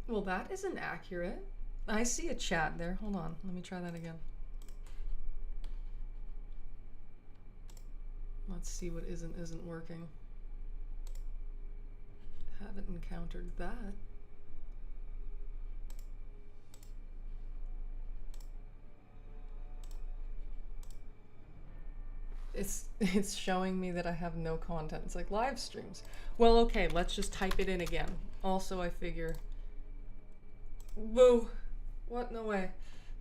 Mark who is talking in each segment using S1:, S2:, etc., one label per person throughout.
S1: Well, that isn't accurate. I see a chat there. Hold on. Let me try that again. Let's see what isn't working. Haven't encountered that. It's showing me that I have no content. It's like live streams. Well, okay, let's just type it in again. Also, I figure... Boo! What? No way.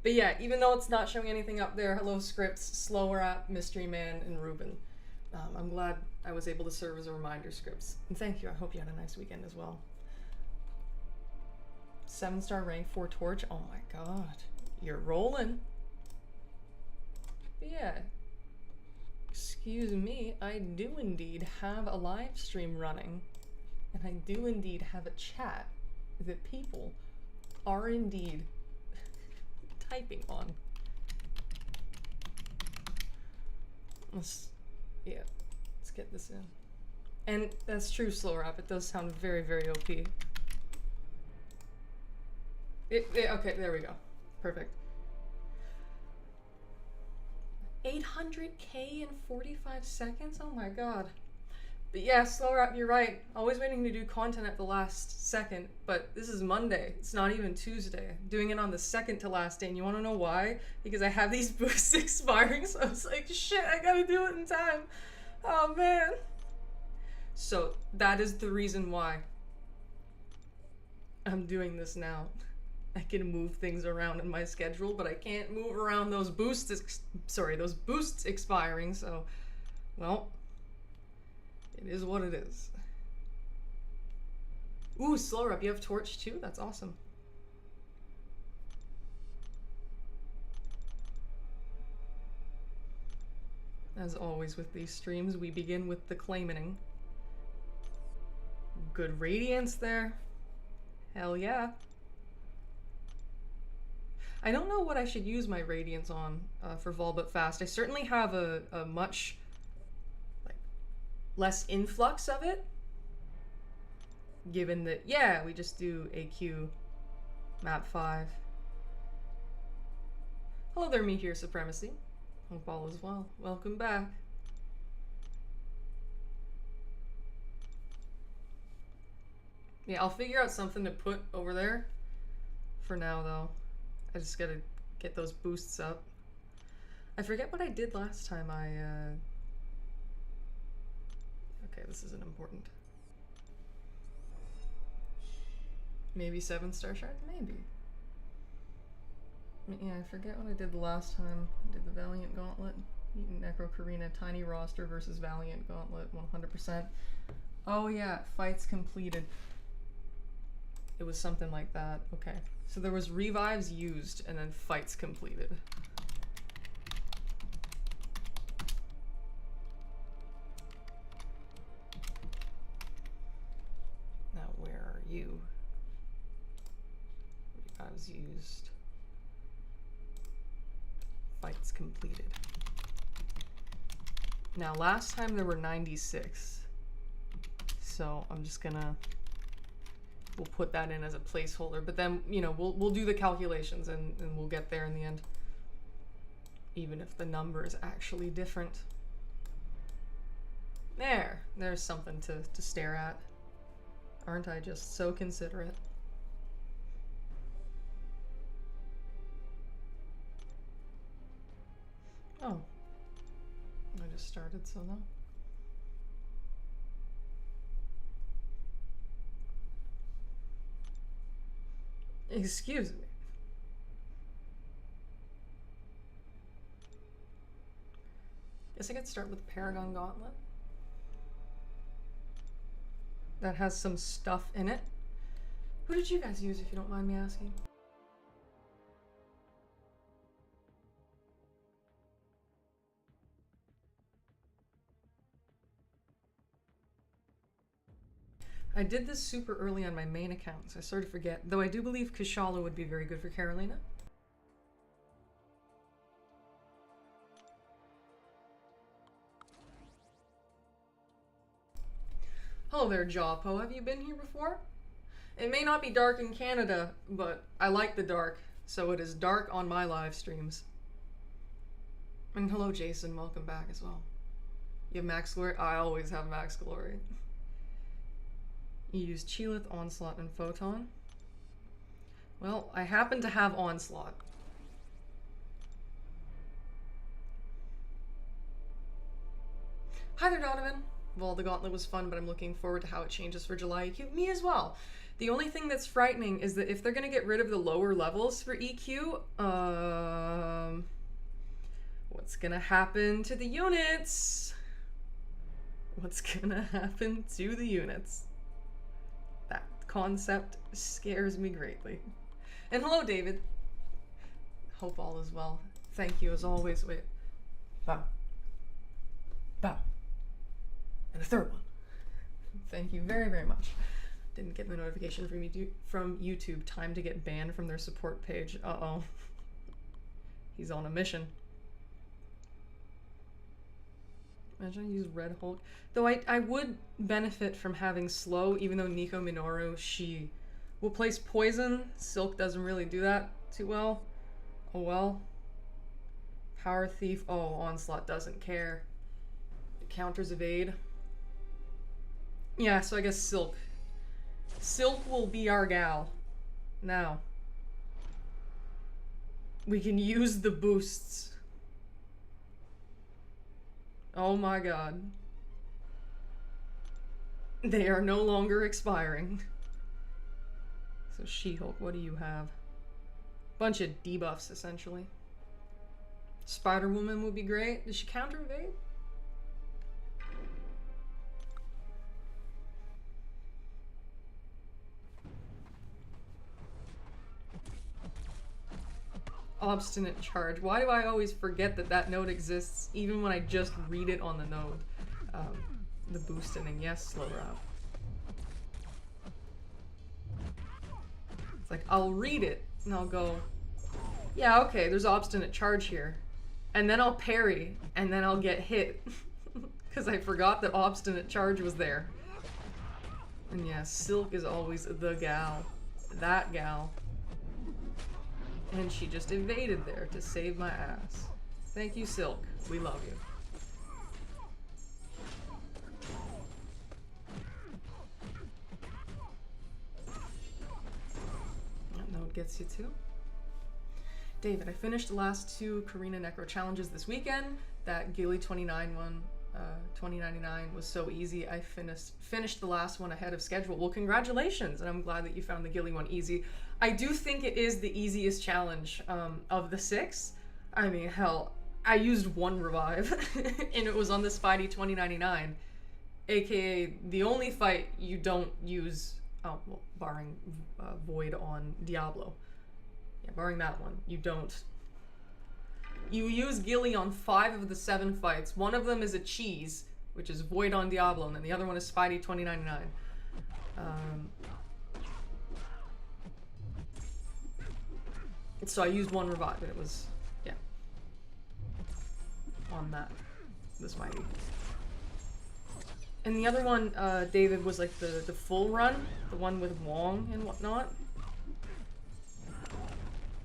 S1: But yeah, even though it's not showing anything up there, hello scripts, slower app, mystery man, and Ruben. I'm glad I was able to serve as a reminder, scripts. And thank you. I hope you had a nice weekend as well. 7-star rank 4 torch. Oh my god. You're rolling. But yeah. Excuse me, I do indeed have a live stream running. And I do indeed have a chat that people are indeed typing on. Let's get this in. And that's true, slow rap. It does sound very, very OP. Okay, there we go. Perfect. 800K in 45 seconds? Oh my god. But yeah, slow rap, you're right. Always waiting to do content at the last second, but this is Monday. It's not even Tuesday. Doing it on the second to last day, and you want to know why? Because I have these boosts expiring, so I was like, shit, I gotta do it in time. Oh man. So that is the reason why I'm doing this now. I can move things around in my schedule, but I can't move around those boosts expiring, so, well, it is what it is. Ooh, slower up, you have torch too? That's awesome. As always with these streams, we begin with the claiming. Good radiance there. Hell yeah. I don't know what I should use my radiance on for Vol but fast. I certainly have a much less influx of it, given that, yeah, we just do AQ map 5. Hello there, Meteor Supremacy. Hope all is well. Welcome back. Yeah, I'll figure out something to put over there. For now, though. I just gotta get those boosts up. I forget what I did last time Okay, this isn't important. Maybe 7-star shard? Maybe. Yeah, I forget what I did the last time. I did the Valiant Gauntlet. Eaten Necro Karina, tiny roster versus Valiant Gauntlet, 100%. Oh yeah, fights completed. It was something like that. Okay. So there was revives used and then fights completed. Now where are you? Revives used. Fights completed. Now last time there were 96. So I'm just gonna... We'll put that in as a placeholder, but then, you know, we'll do the calculations and we'll get there in the end. Even if the number is actually different. There's something to stare at. Aren't I just so considerate? Oh. I just started, so no. Excuse me. Guess I could start with Paragon Gauntlet. That has some stuff in it. Who did you guys use, if you don't mind me asking? I did this super early on my main account, so I sort of forget. Though I do believe Kashala would be very good for Carolina. Hello there, Jawpo. Have you been here before? It may not be dark in Canada, but I like the dark, so it is dark on my live streams. And hello, Jason. Welcome back as well. You have Max Glory? I always have Max Glory. You use Chilith, Onslaught, and Photon. Well, I happen to have Onslaught. Hi there, Donovan. Well, the Gauntlet was fun, but I'm looking forward to how it changes for July EQ. Me as well. The only thing that's frightening is that if they're going to get rid of the lower levels for EQ, what's going to happen to the units? What's going to happen to the units? That concept scares me greatly. And hello, David. Hope all is well. Thank you as always. Wait. Bow. Bow. And a third one. Thank you very, very much. Didn't get the notification from YouTube. Time to get banned from their support page. Uh-oh. He's on a mission. Imagine I use Red Hulk. Though I would benefit from having slow, even though Nico Minoru, she will place poison. Silk doesn't really do that too well. Oh well. Power Thief. Oh, Onslaught doesn't care. It counters evade. Yeah, so I guess Silk. Silk will be our gal. Now. We can use the boosts. Oh my god. They are no longer expiring. So She-Hulk, what do you have? Bunch of debuffs, essentially. Spider-Woman would be great. Does she counter evade? Obstinate Charge. Why do I always forget that that node exists, even when I just read it on the node? The boosting, yes, slow route. It's like, I'll read it, and I'll go, yeah, okay, there's Obstinate Charge here. And then I'll parry, and then I'll get hit. Because I forgot that Obstinate Charge was there. And yeah, Silk is always the gal. That gal. And she just evaded there to save my ass. Thank you, Silk. We love you. That node gets you too. David, I finished the last 2 Karina Necro challenges this weekend. That Gilly 29 one, 2099 was so easy. I finished the last one ahead of schedule. Well, congratulations, and I'm glad that you found the Gilly one easy. I do think it is the easiest challenge of the 6. I mean, hell, I used 1 revive, and it was on the Spidey 2099, aka the only fight you don't use, oh, well, barring Void on Diablo. Yeah, barring that one, you don't. You use Gilly on 5 of the 7 fights. One of them is a cheese, which is Void on Diablo, and then the other one is Spidey 2099. So I used 1 revive, and it was, yeah, on that, this mighty. And the other one, David, was like the full run, the one with Wong and whatnot.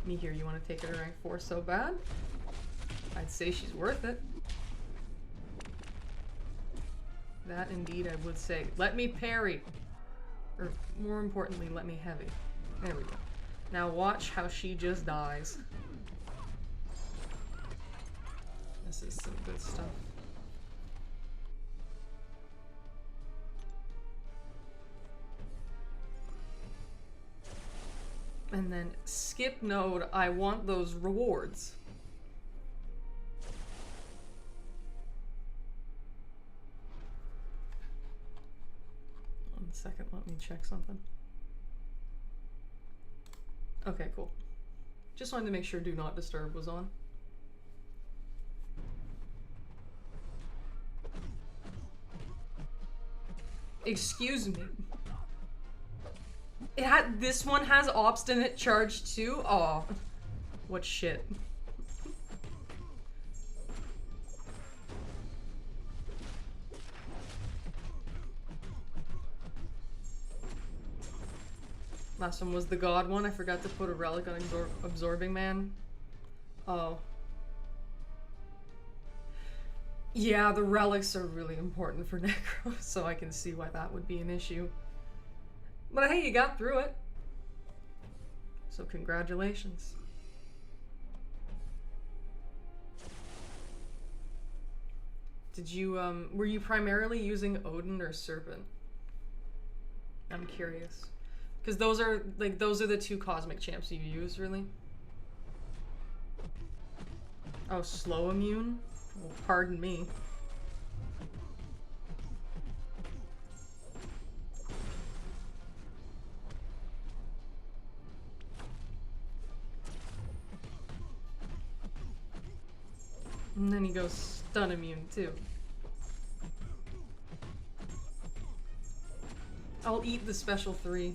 S1: Me here, you want to take her to rank 4 so bad? I'd say she's worth it. That indeed I would say. Let me parry. Or more importantly, let me heavy. There we go. Now watch how she just dies. This is some good stuff. And then skip node, I want those rewards. One second, let me check something. Okay, cool. Just wanted to make sure Do Not Disturb was on. Excuse me. This one has Obstinate Charge too? Aw. What shit. Last one was the god one. I forgot to put a relic on Absorbing Man. Oh. Yeah, the relics are really important for Necro, so I can see why that would be an issue. But hey, you got through it. So congratulations. Did you, were you primarily using Odin or Serpent? I'm curious. Because those are, like, those are the two cosmic champs you use, really? Oh, slow immune? Well, pardon me. And then he goes stun immune, too. I'll eat the special 3.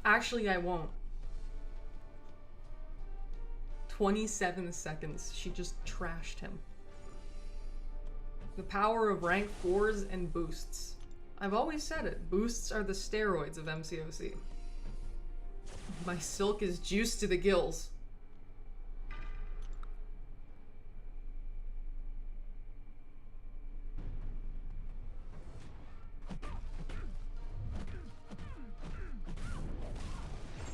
S1: Actually, I won't. 27 seconds. She just trashed him. The power of rank 4s and boosts. I've always said it. Boosts are the steroids of MCOC. My silk is juiced to the gills.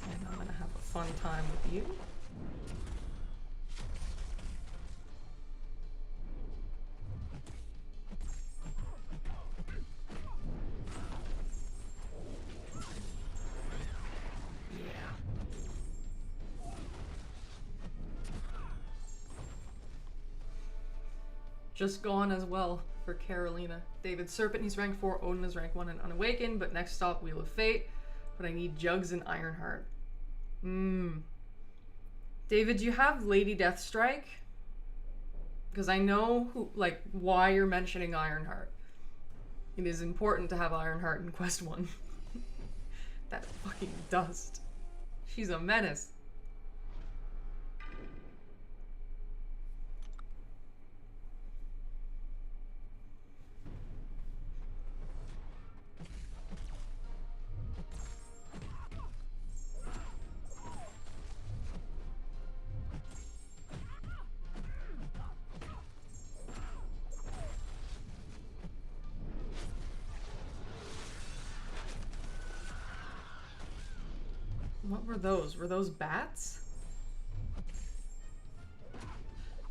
S1: And I'm gonna have a fun time with you. Just gone as well for Carolina. David Serpent, he's rank 4. Odin is rank 1 and Unawakened, but next stop, Wheel of Fate. But I need Jugs and Ironheart. David, do you have Lady Deathstrike? Because I know who, like, why you're mentioning Ironheart. It is important to have Ironheart in Quest 1. That fucking dust. She's a menace. What were those? Were those bats?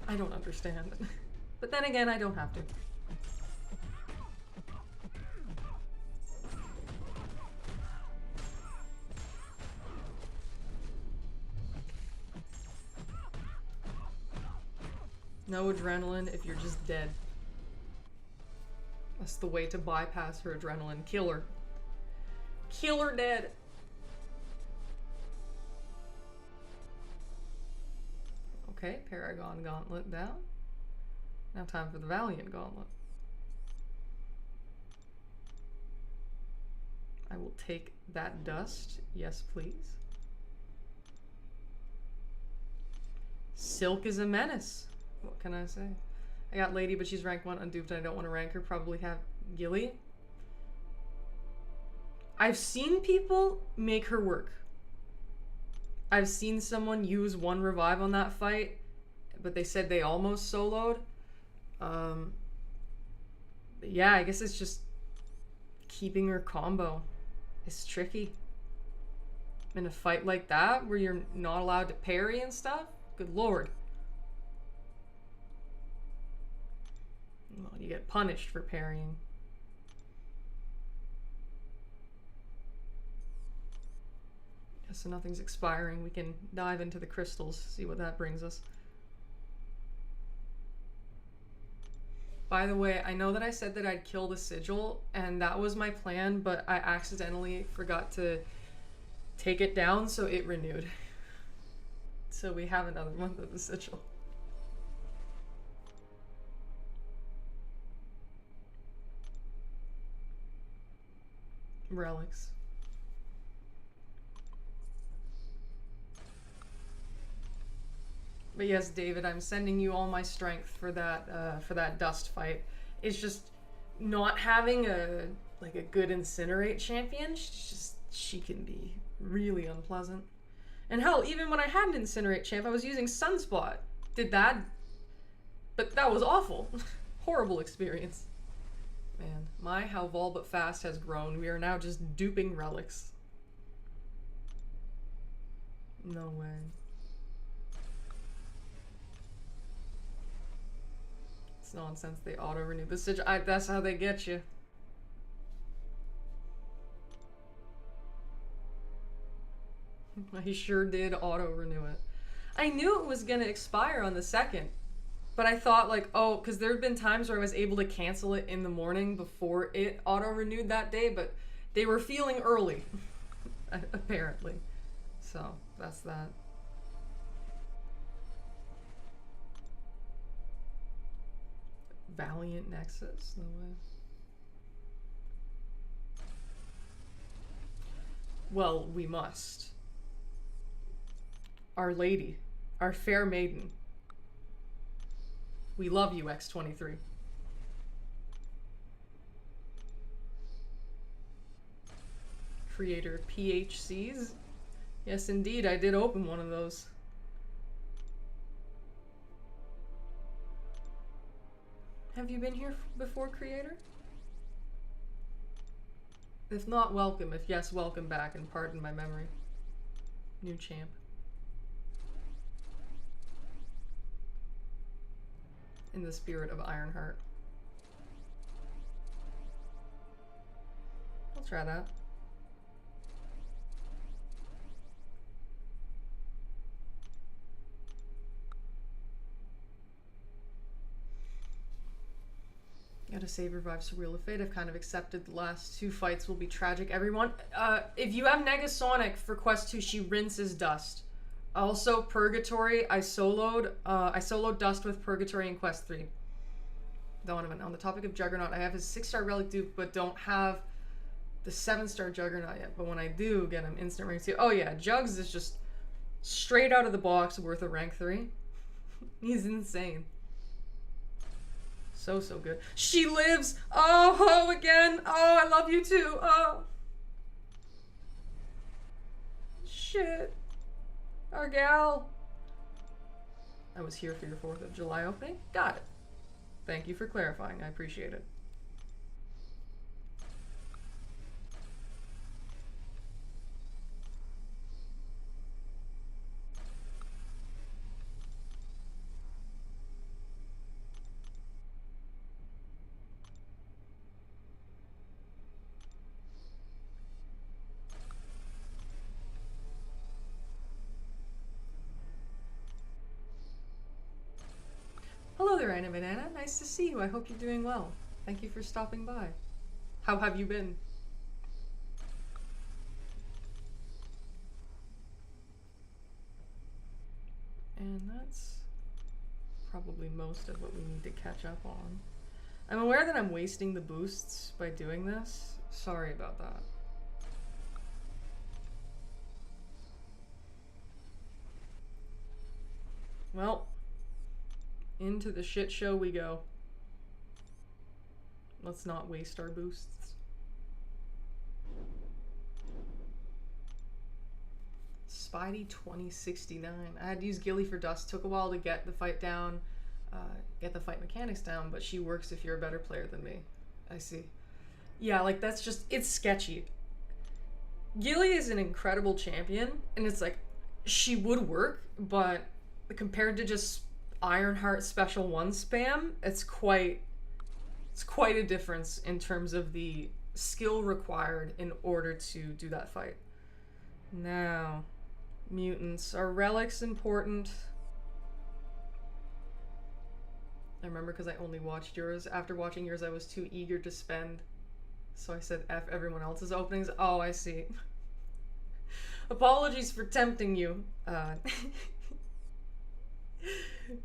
S1: I don't understand. But then again, I don't have to. No adrenaline if you're just dead. That's the way to bypass her adrenaline. Kill her. Kill her dead. Okay, Paragon Gauntlet down. Now time for the Valiant Gauntlet. I will take that dust. Yes, please. Silk is a menace. What can I say? I got Lady, but she's rank 1 unduped. I don't want to rank her. Probably have Gilly. I've seen people make her work. I've seen someone use 1 revive on that fight, but they said they almost soloed. But yeah, I guess it's just keeping her combo. It's tricky. In a fight like that, where you're not allowed to parry and stuff, good lord. Well, you get punished for parrying. So nothing's expiring. We can dive into the crystals, see what that brings us. By the way, I know that I said that I'd kill the sigil, and that was my plan, but I accidentally forgot to take it down, so it renewed. So we have another month of the sigil. Relics. But yes, David, I'm sending you all my strength for that dust fight. It's just not having like a good Incinerate champion, she can be really unpleasant. And hell, even when I had an Incinerate champ, I was using Sunspot. Did that, but that was awful. Horrible experience. Man, my how Vol but fast has grown. We are now just duping relics. No way. It's nonsense. They auto renew the sigil. That's how they get you. I sure did auto renew it. I knew it was gonna expire on the 2nd, but I thought like, oh, because there have been times where I was able to cancel it in the morning before it auto renewed that day, but they were feeling early, apparently. So that's that. Valiant Nexus, no way. Well, we must. Our Lady, our fair maiden. We love you, X23. Creator PHCs. Yes, indeed, I did open one of those. Have you been here before, Creator? If not, welcome. If yes, welcome back, and pardon my memory. New champ. In the spirit of Ironheart. I'll try that. Gotta save, revive, Surreal of Fate. I've kind of accepted the last 2 fights will be tragic. Everyone, if you have Negasonic for Quest 2, she rinses Dust. Also, Purgatory, I soloed Dust with Purgatory in Quest 3. Donovan, on the topic of Juggernaut, I have his 6-star Relic Dupe, but don't have the 7-star Juggernaut yet. But when I do get him, instant rank 2. Oh yeah, Jugs is just straight out of the box worth a rank 3. He's insane. So good. She lives! Oh, again! Oh, I love you too! Oh. Shit. Our gal. I was here for your 4th of July opening? Got it. Thank you for clarifying. I appreciate it. Hello there, Anna Banana. Nice to see you. I hope you're doing well. Thank you for stopping by. How have you been? And that's probably most of what we need to catch up on. I'm aware that I'm wasting the boosts by doing this. Sorry about that. Well, into the shit show we go. Let's not waste our boosts. Spidey 2069. I had to use Gilly for Dust. Took a while to get the fight down, get the fight mechanics down, but she works if you're a better player than me. I see. Yeah, like that's just, it's sketchy. Gilly is an incredible champion, and it's like, she would work, but compared to just Ironheart Special 1 spam, it's quite a difference in terms of the skill required in order to do that fight. Now, mutants. Are relics important? I remember because I only watched yours. After watching yours, I was too eager to spend, so I said F everyone else's openings. Oh, I see. Apologies for tempting you.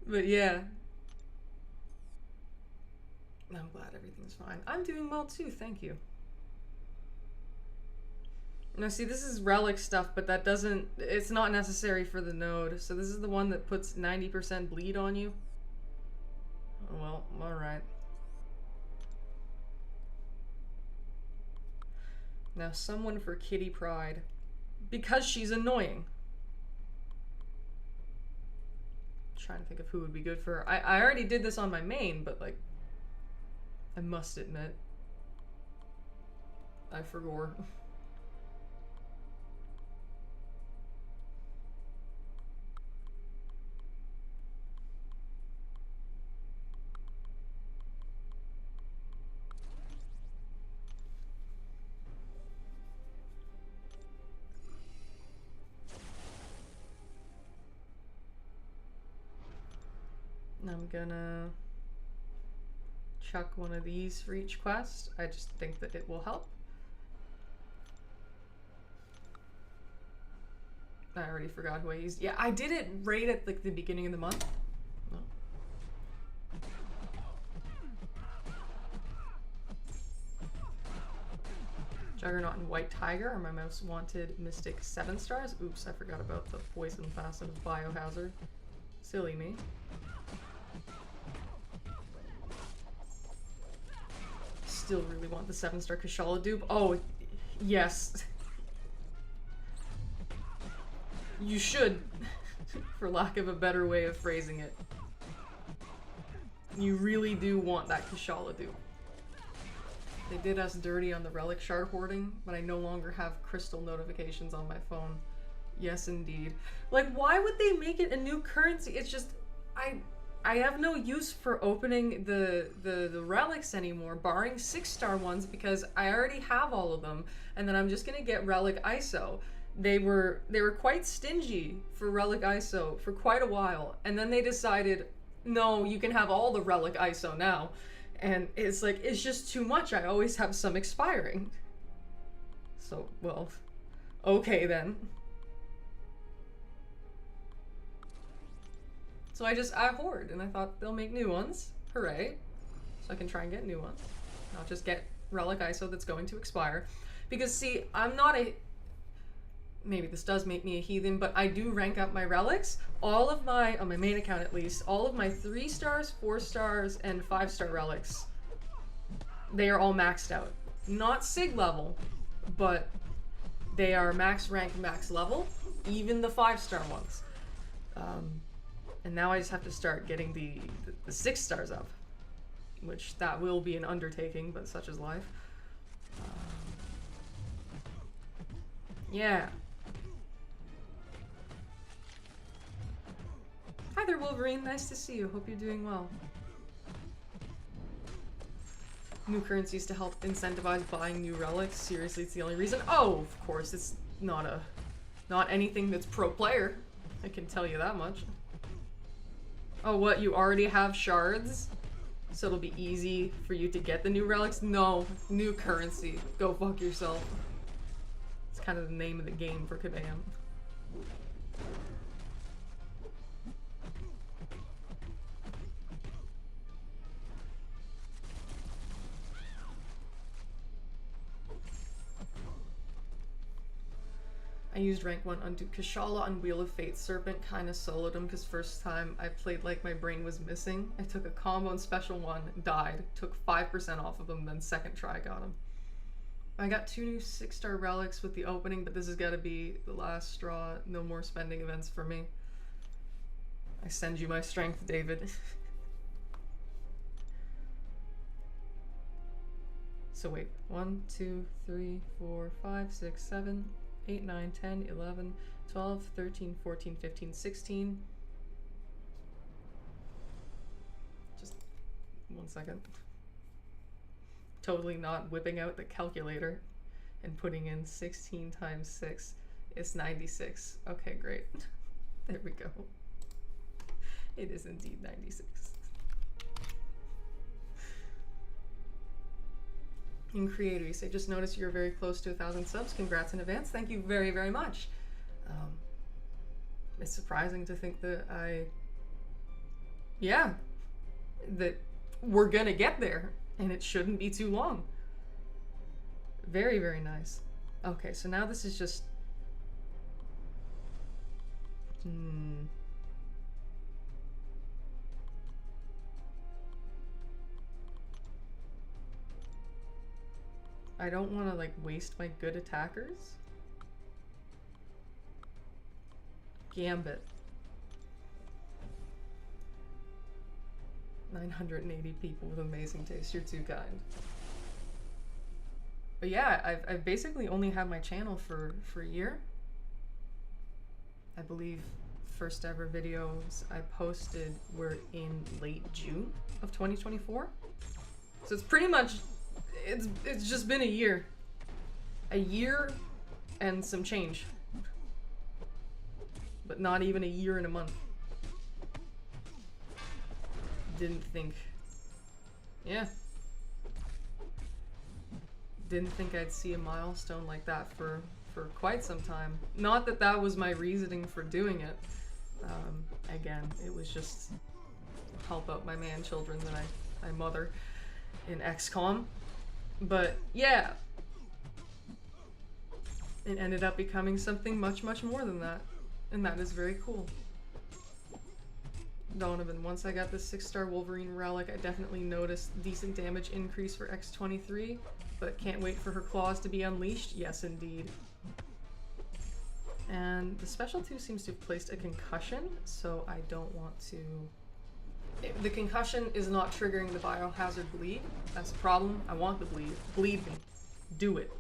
S1: But yeah. I'm glad everything's fine. I'm doing well too, thank you. Now see, this is relic stuff, but that doesn't, it's not necessary for the node. So this is the one that puts 90% bleed on you. Oh, well, alright. Now someone for Kitty Pride. Because she's annoying. Trying to think of who would be good for her. I already did this on my main, but like, I must admit, I forgot. I'm gonna chuck one of these for each quest. I just think that it will help. I already forgot who I used. Yeah, I did it right at like the beginning of the month. No. Juggernaut and White Tiger are my most wanted Mystic 7 stars. Oops, I forgot about the poison facet of Biohazard. Silly me. Still really want the 7-star Kushala dupe. Oh, yes. You should, for lack of a better way of phrasing it. You really do want that Kushala dupe. They did us dirty on the relic shard hoarding, but I no longer have crystal notifications on my phone. Yes, indeed. Like, why would they make it a new currency? It's just, I have no use for opening the relics anymore, barring 6-star ones, because I already have all of them, and then I'm just gonna get relic ISO. They were quite stingy for relic ISO for quite a while, and then they decided, no, you can have all the relic ISO now. And it's like, it's just too much. I always have some expiring. So, well, okay then. So I hoard, and I thought they'll make new ones. Hooray. So I can try and get new ones. Not just get relic ISO that's going to expire. Because see, I'm not a... Maybe this does make me a heathen, but I do rank up my relics. All of my, on my main account at least, all of my 3 stars, 4 stars, and 5-star relics, they are all maxed out. Not SIG level, but they are max rank, max level, even the 5-star ones. And now I just have to start getting the 6 stars up, which that will be an undertaking, but such is life. Yeah. Hi there, Wolverine. Nice to see you. Hope you're doing well. New currencies to help incentivize buying new relics. Seriously, it's the only reason. Oh, of course, it's not anything that's pro player. I can tell you that much. Oh, what? You already have shards? So it'll be easy for you to get the new relics? No. New currency. Go fuck yourself. It's kind of the name of the game for Kabam. I used rank 1 onto Kushala on Wheel of Fate. Serpent kinda soloed him because first time I played like my brain was missing. I took a combo and special 1, died, took 5% off of him, then second try got him. I got 2 new 6-star relics with the opening, but this has got to be the last straw. No more spending events for me. I send you my strength, David. So wait, 1, 2, 3, 4, 5, 6, 7, 8, 9, 10, 11, 12, 13, 14, 15, 16. Just 1 second. Totally not whipping out the calculator and putting in 16 times 6 is 96. Okay, great. There we go. It is indeed 96. In Creator, you say, just noticed you're very close to 1,000 subs. Congrats in advance. Thank you very, very much. It's surprising to think that that we're gonna get there. And it shouldn't be too long. Very, very nice. Okay, so now this is just... I don't want to like waste my good attackers. Gambit. 980 people with amazing taste. You're too kind. But yeah, I've basically only had my channel for a year. I believe first ever videos I posted were in late June of 2024. So it's pretty much, it's just been a year. A year and some change. But not even a year and a month. Didn't think, yeah. Didn't think I'd see a milestone like that for quite some time. Not that that was my reasoning for doing it. Again, it was just help out my man children that I mother in XCOM. But yeah, it ended up becoming something much, much more than that. And that is very cool. Donovan, once I got this 6-star Wolverine relic, I definitely noticed decent damage increase for X23, but can't wait for her claws to be unleashed. Yes, indeed. And the special 2 seems to have placed a concussion, so I don't want to... The concussion is not triggering the biohazard bleed. That's a problem. I want the bleed. Bleed me. Do it.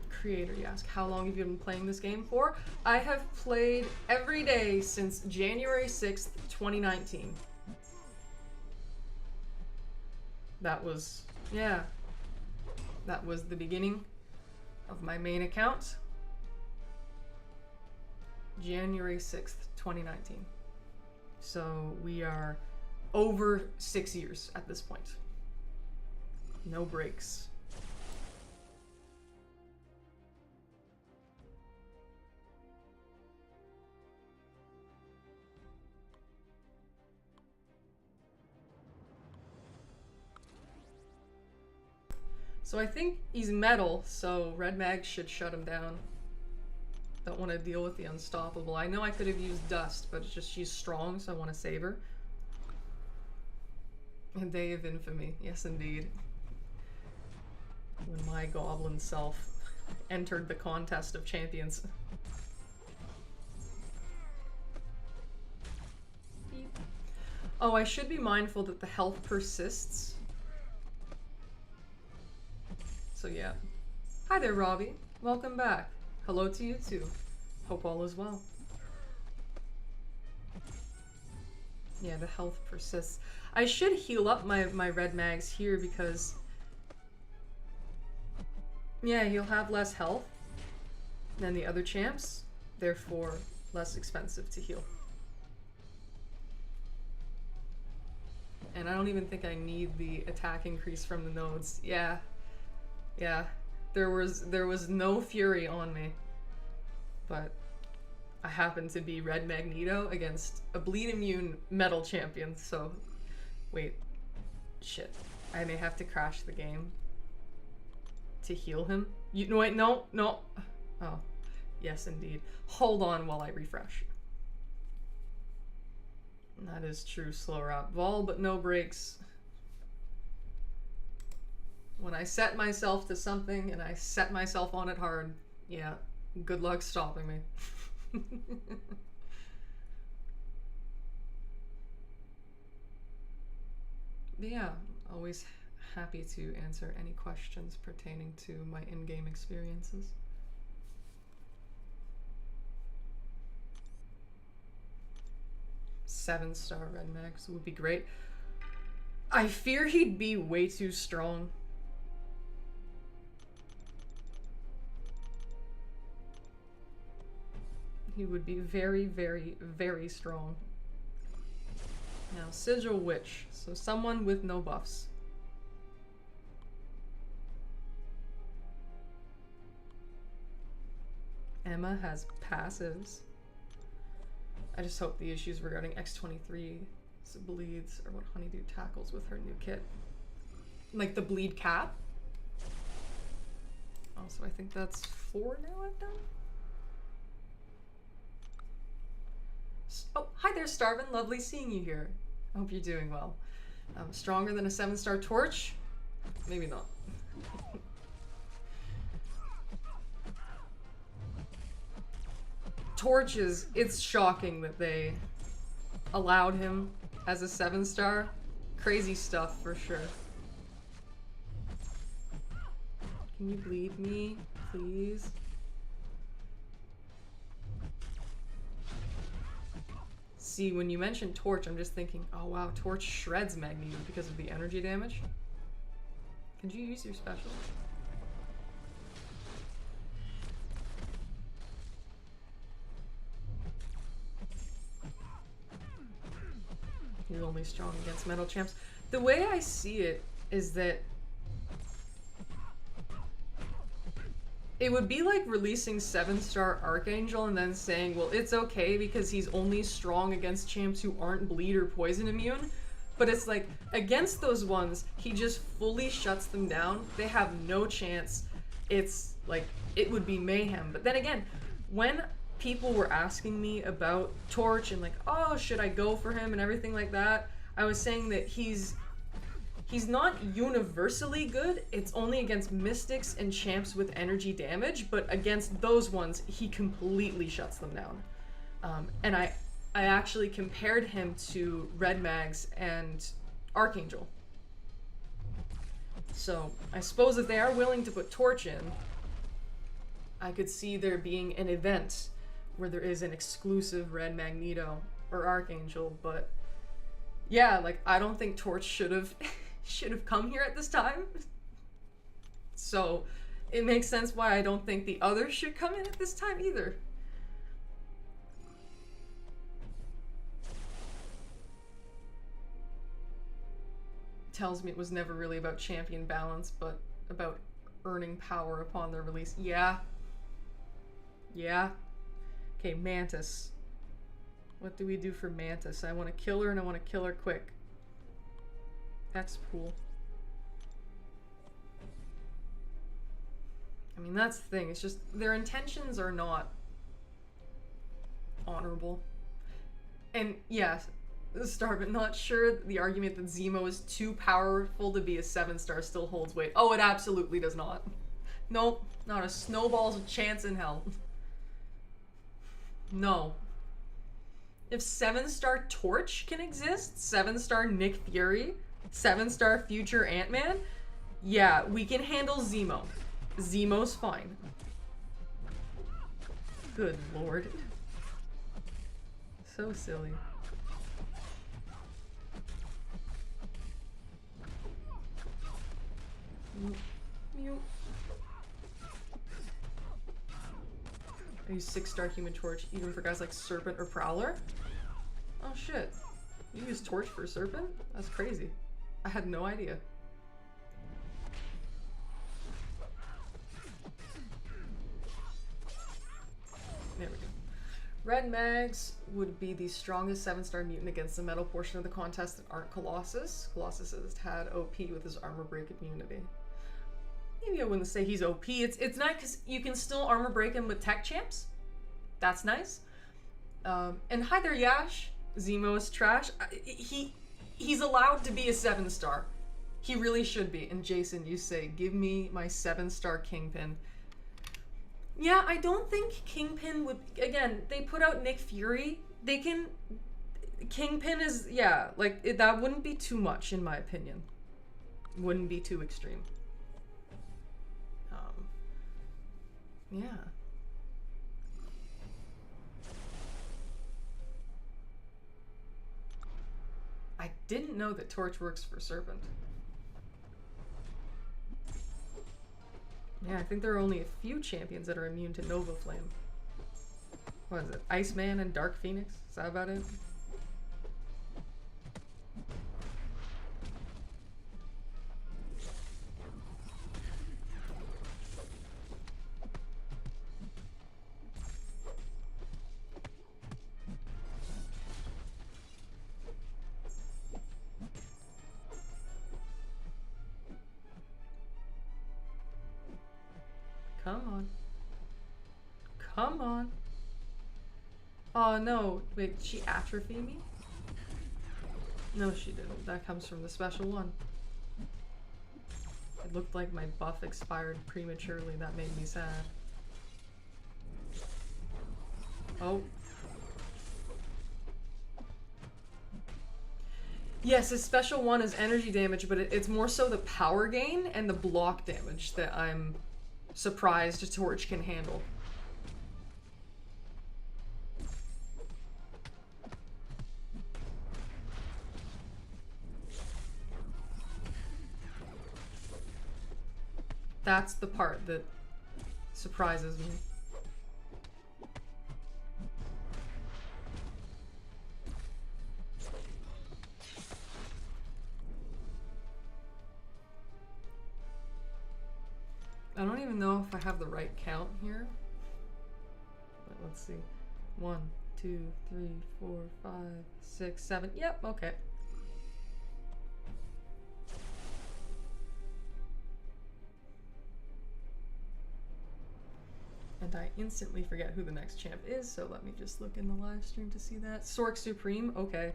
S1: Creator, you ask, how long have you been playing this game for? I have played every day since January 6th, 2019. That was, yeah, that was the beginning of my main account. January 6th, 2019. So we are over 6 years at this point. No breaks. So I think he's metal, so Red Mag should shut him down. Don't want to deal with the unstoppable. I know I could have used Dust, but it's just she's strong, so I want to save her. A Day of Infamy, yes indeed. When my goblin self entered the contest of champions. Oh, I should be mindful that the health persists. So yeah. Hi there, Robbie. Welcome back. Hello to you too. Hope all is well. Yeah, the health persists. I should heal up my red mags here because... yeah, he'll have less health than the other champs, therefore less expensive to heal. And I don't even think I need the attack increase from the nodes. Yeah. Yeah, there was no fury on me, but I happened to be Red Magneto against a bleed immune metal champion, so wait, shit, I may have to crash the game to heal him. You no wait, no, oh, yes indeed. Hold on while I refresh. That is true, slow route. Vol, but no breaks. When I set myself to something and I set myself on it hard, yeah, good luck stopping me. But yeah, always happy to answer any questions pertaining to my in-game experiences. Seven-star Red Max would be great. I fear he'd be way too strong. He would be very, very, very strong. Now, Sigil Witch. So someone with no buffs. Emma has passives. I just hope the issues regarding X23 bleeds are what Honeydew tackles with her new kit. Like the bleed cap. Also, I think that's 4 now I've done. Oh, hi there, Starvin. Lovely seeing you here. I hope you're doing well. Stronger than a 7-star torch? Maybe not. Torches, it's shocking that they allowed him as a 7-star. Crazy stuff for sure. Can you bleed me, please? See, when you mentioned Torch, I'm just thinking, oh wow, Torch shreds Magneto because of the energy damage. Could you use your special? You're only strong against metal champs. The way I see it is that it would be like releasing 7-star Archangel and then saying, well, it's okay because he's only strong against champs who aren't bleed or poison immune. But it's like, against those ones, he just fully shuts them down. They have no chance. It's like, it would be mayhem. But then again, when people were asking me about Torch and like, oh, should I go for him and everything like that, I was saying that he's not universally good. It's only against mystics and champs with energy damage, but against those ones, he completely shuts them down. And I actually compared him to Red Mags and Archangel. So I suppose if they are willing to put Torch in, I could see there being an event where there is an exclusive Red Magneto or Archangel, but yeah, like I don't think Torch should have come here at this time. So it makes sense why I don't think the others should come in at this time either. Tells me it was never really about champion balance, but about earning power upon their release. Yeah. Yeah. Okay, Mantis. What do we do for Mantis? I want to kill her and I want to kill her quick. X pool. I mean, that's the thing. It's just their intentions are not honorable. And yeah, Starvin, not sure the argument that Zemo is too powerful to be a 7-star still holds weight. Oh, it absolutely does not. Nope, not a snowball's chance in hell. No. If 7-star Torch can exist, 7-star Nick Fury, 7-star future Ant-Man, yeah, we can handle Zemo. Zemo's fine. Good lord. So silly. Mute. I use 6-star Human Torch even for guys like Serpent or Prowler? Oh shit. You use Torch for Serpent? That's crazy. I had no idea. There we go. Red Mags would be the strongest 7-star mutant against the metal portion of the contest that aren't Colossus. Colossus has had OP with his armor break immunity. Maybe I wouldn't say he's OP. It's not because you can still armor break him with tech champs. That's nice. And hi there, Yash. Zemo is trash. He's allowed to be a 7-star. He really should be. And Jason, you say, give me my 7-star Kingpin. Yeah, I don't think Kingpin would... Again, they put out Nick Fury. They can... Kingpin is... Yeah, like, that wouldn't be too much, in my opinion. Wouldn't be too extreme. Yeah. I didn't know that Torch works for Serpent. Yeah, I think there are only a few champions that are immune to Nova Flame. What is it? Iceman and Dark Phoenix? Is that about it? Come on. Come on. Oh no. Wait, did she atrophy me? No, she didn't. That comes from the special one. It looked like my buff expired prematurely. That made me sad. Oh. Yes, his special one is energy damage, but it's more so the power gain and the block damage that I'm surprised Torch can handle. That's the part that surprises me. I don't even know if I have the right count here. But let's see. 1, 2, 3, 4, 5, 6, 7. Yep, okay. And I instantly forget who the next champ is, so let me just look in the live stream to see that. Sork Supreme, okay.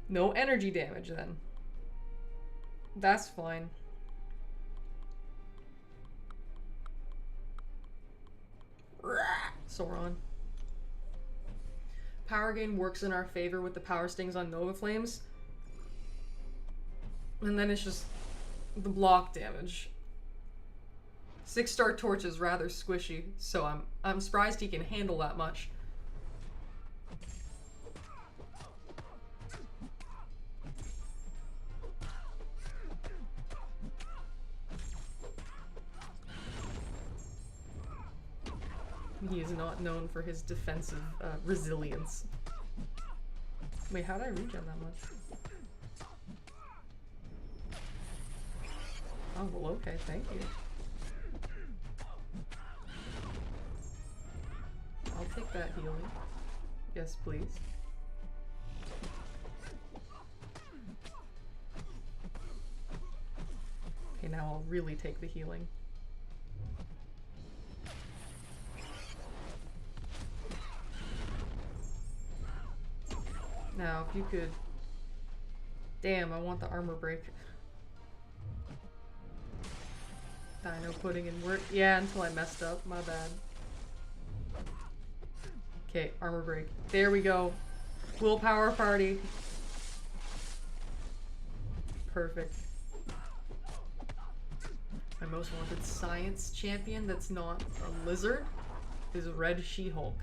S1: No energy damage then. That's fine. Sauron. Power gain works in our favor with the power stings on Nova Flames. And then it's just the block damage. 6-star Torch is rather squishy, so I'm surprised he can handle that much. He is not known for his defensive resilience. Wait, how did I regen that much? Oh, well, okay, thank you. I'll take that healing. Yes, please. Okay, now I'll really take the healing. Now, if you could... Damn, I want the armor break. Dino putting in work. Yeah, until I messed up. My bad. Okay, armor break. There we go. Willpower party. Perfect. My most wanted science champion that's not a lizard is Red She-Hulk.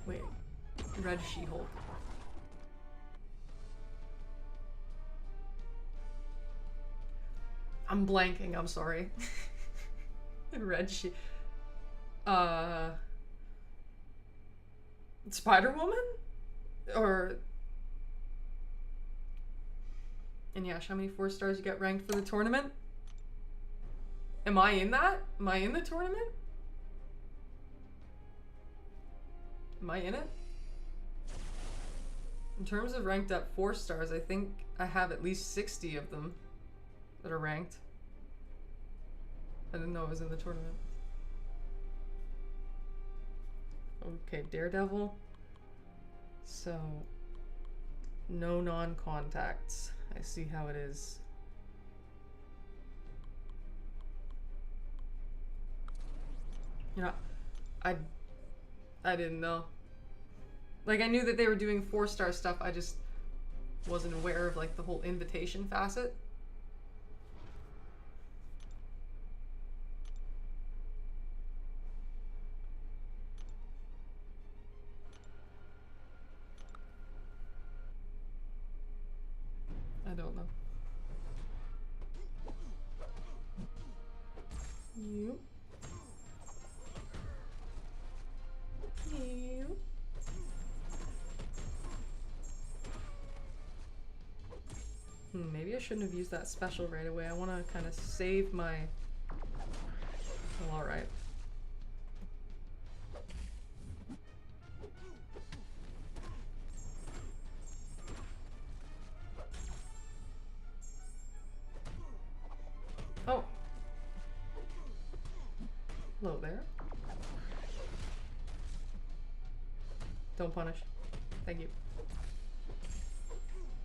S1: Wait, Red She-Hulk. I'm blanking, I'm sorry. Red She... Spider-Woman? Or... And Yash, how many 4 stars you got ranked for the tournament? Am I in that? Am I in the tournament? Am I in it? In terms of ranked up 4 stars, I think I have at least 60 of them that are ranked. I didn't know I was in the tournament. Okay, Daredevil. So, no non-contacts. I see how it is. You know, I didn't know. Like, I knew that they were doing 4-star stuff, I just wasn't aware of, like, the whole invitation facet. I don't know. You. You. Maybe I shouldn't have used that special right away. I want to kind of save my... Well, alright. Oh. Hello there. Don't punish. Thank you.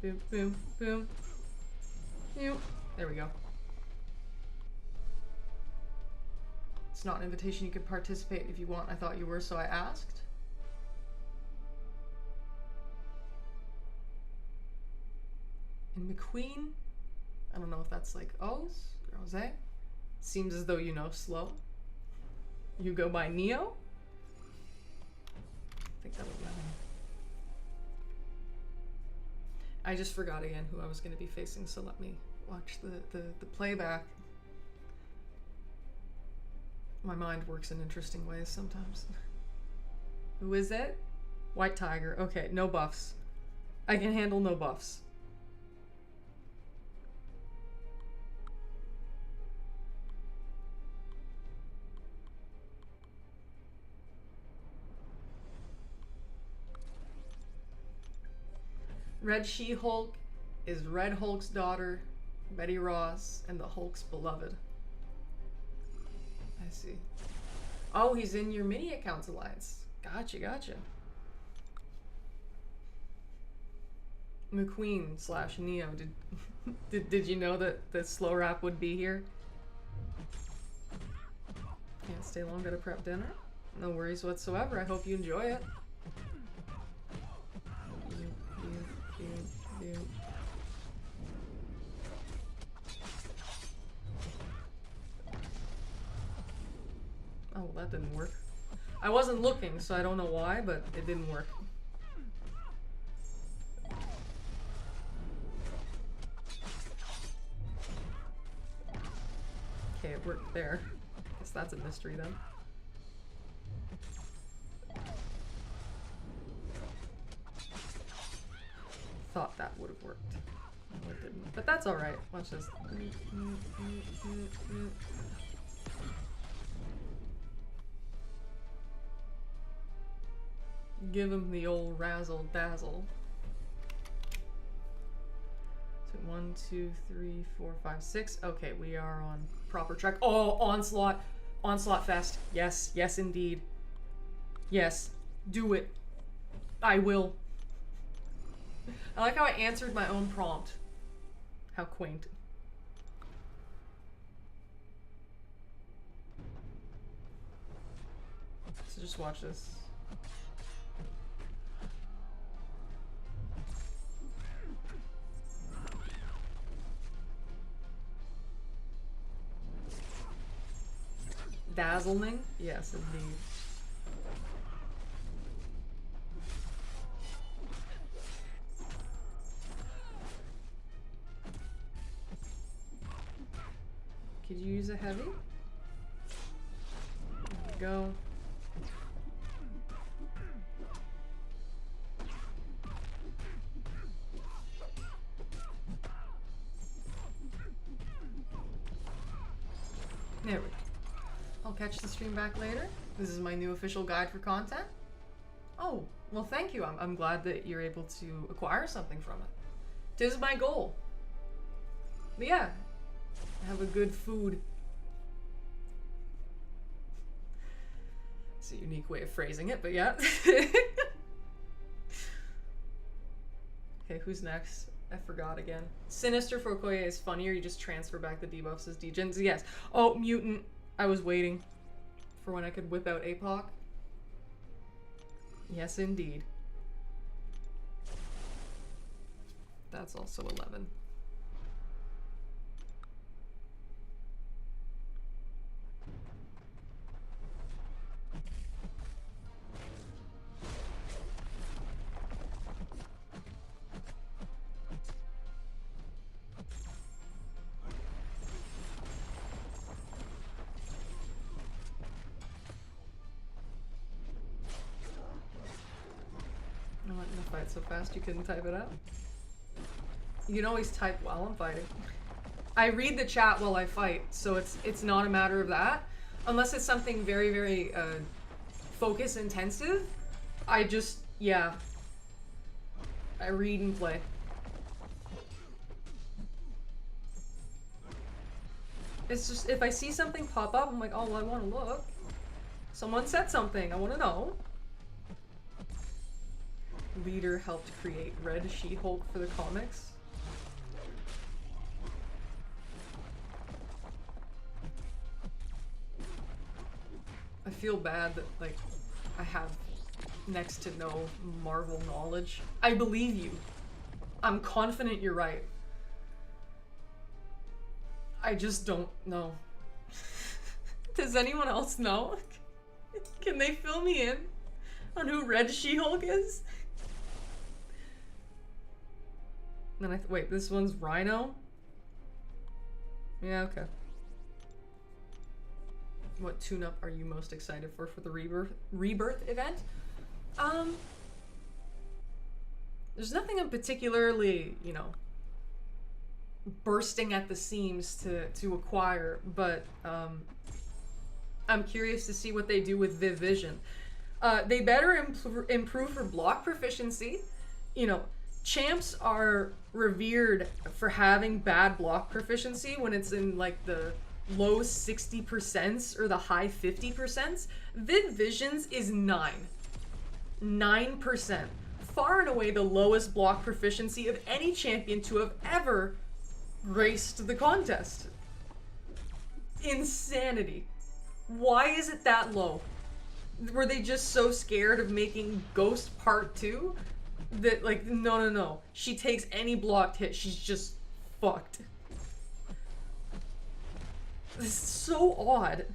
S1: Boom, boom, boom. Boom. There we go. It's not an invitation. You could participate if you want. I thought you were, so I asked. And McQueen, I don't know if that's like O's or Jose. Seems as though you know slow. You go by Neo. I think that was that. I just forgot again who I was going to be facing, so let me watch the playback. My mind works in interesting ways sometimes. Who is it? White Tiger. Okay, no buffs. I can handle no buffs. Red She-Hulk is Red Hulk's daughter, Betty Ross, and the Hulk's beloved. I see. Oh, he's in your mini accounts alliance. Gotcha, gotcha. McQueen / Neo. Did you know that the slow rap would be here? Can't stay long, gotta prep dinner. No worries whatsoever. I hope you enjoy it. Oh, well, that didn't work. I wasn't looking, so I don't know why, but it didn't work. Okay, it worked there. Guess that's a mystery then. Thought that would have worked. No, it didn't. But that's alright. Watch this. Give him the old razzle dazzle. So 1, 2, 3, 4, 5, 6. Okay, we are on proper track. Oh, Onslaught. Onslaught Fest. Yes, yes indeed. Yes. Do it. I will. I like how I answered my own prompt. How quaint. So just watch this. Dazzling? Yes, indeed. Could you use a heavy? There we go. There we go. I'll catch the stream back later. This is my new official guide for content. Oh, well thank you. I'm glad that you're able to acquire something from it. 'Tis my goal. But yeah, have a good food. It's a unique way of phrasing it, but yeah. Okay, who's next? I forgot again. Sinister for Okoye is funnier. You just transfer back the debuffs as degens. Yes. Oh, mutant. I was waiting for when I could whip out APOC. Yes, indeed. That's also 11. Fight so fast you couldn't type it out. You can always type while I'm fighting. I read the chat while I fight, so it's not a matter of that. Unless it's something very, very focus intensive, I just, yeah. I read and play. It's just, if I see something pop up, I'm like, oh, well, I want to look. Someone said something, I want to know. leader helped create Red She-Hulk for the comics. I feel bad that, like, I have next to no Marvel knowledge. I believe you. I'm confident you're right. I just don't know. Does anyone else know? Can they fill me in on who Red She-Hulk is? Then wait, this one's Rhino? Yeah, okay. What tune-up are you most excited for the rebirth event? There's nothing in particularly, you know, bursting at the seams to acquire, but I'm curious to see what they do with Viv Vision. They better improve her block proficiency. You know, champs are revered for having bad block proficiency when it's in like the low 60% or the high 50%. Viv Vision's is 9%. Far and away the lowest block proficiency of any champion to have ever graced the contest. Insanity. Why is it that low? Were they just so scared of making Ghost Part 2 that, like, no. She takes any blocked hit, she's just fucked. This is so odd.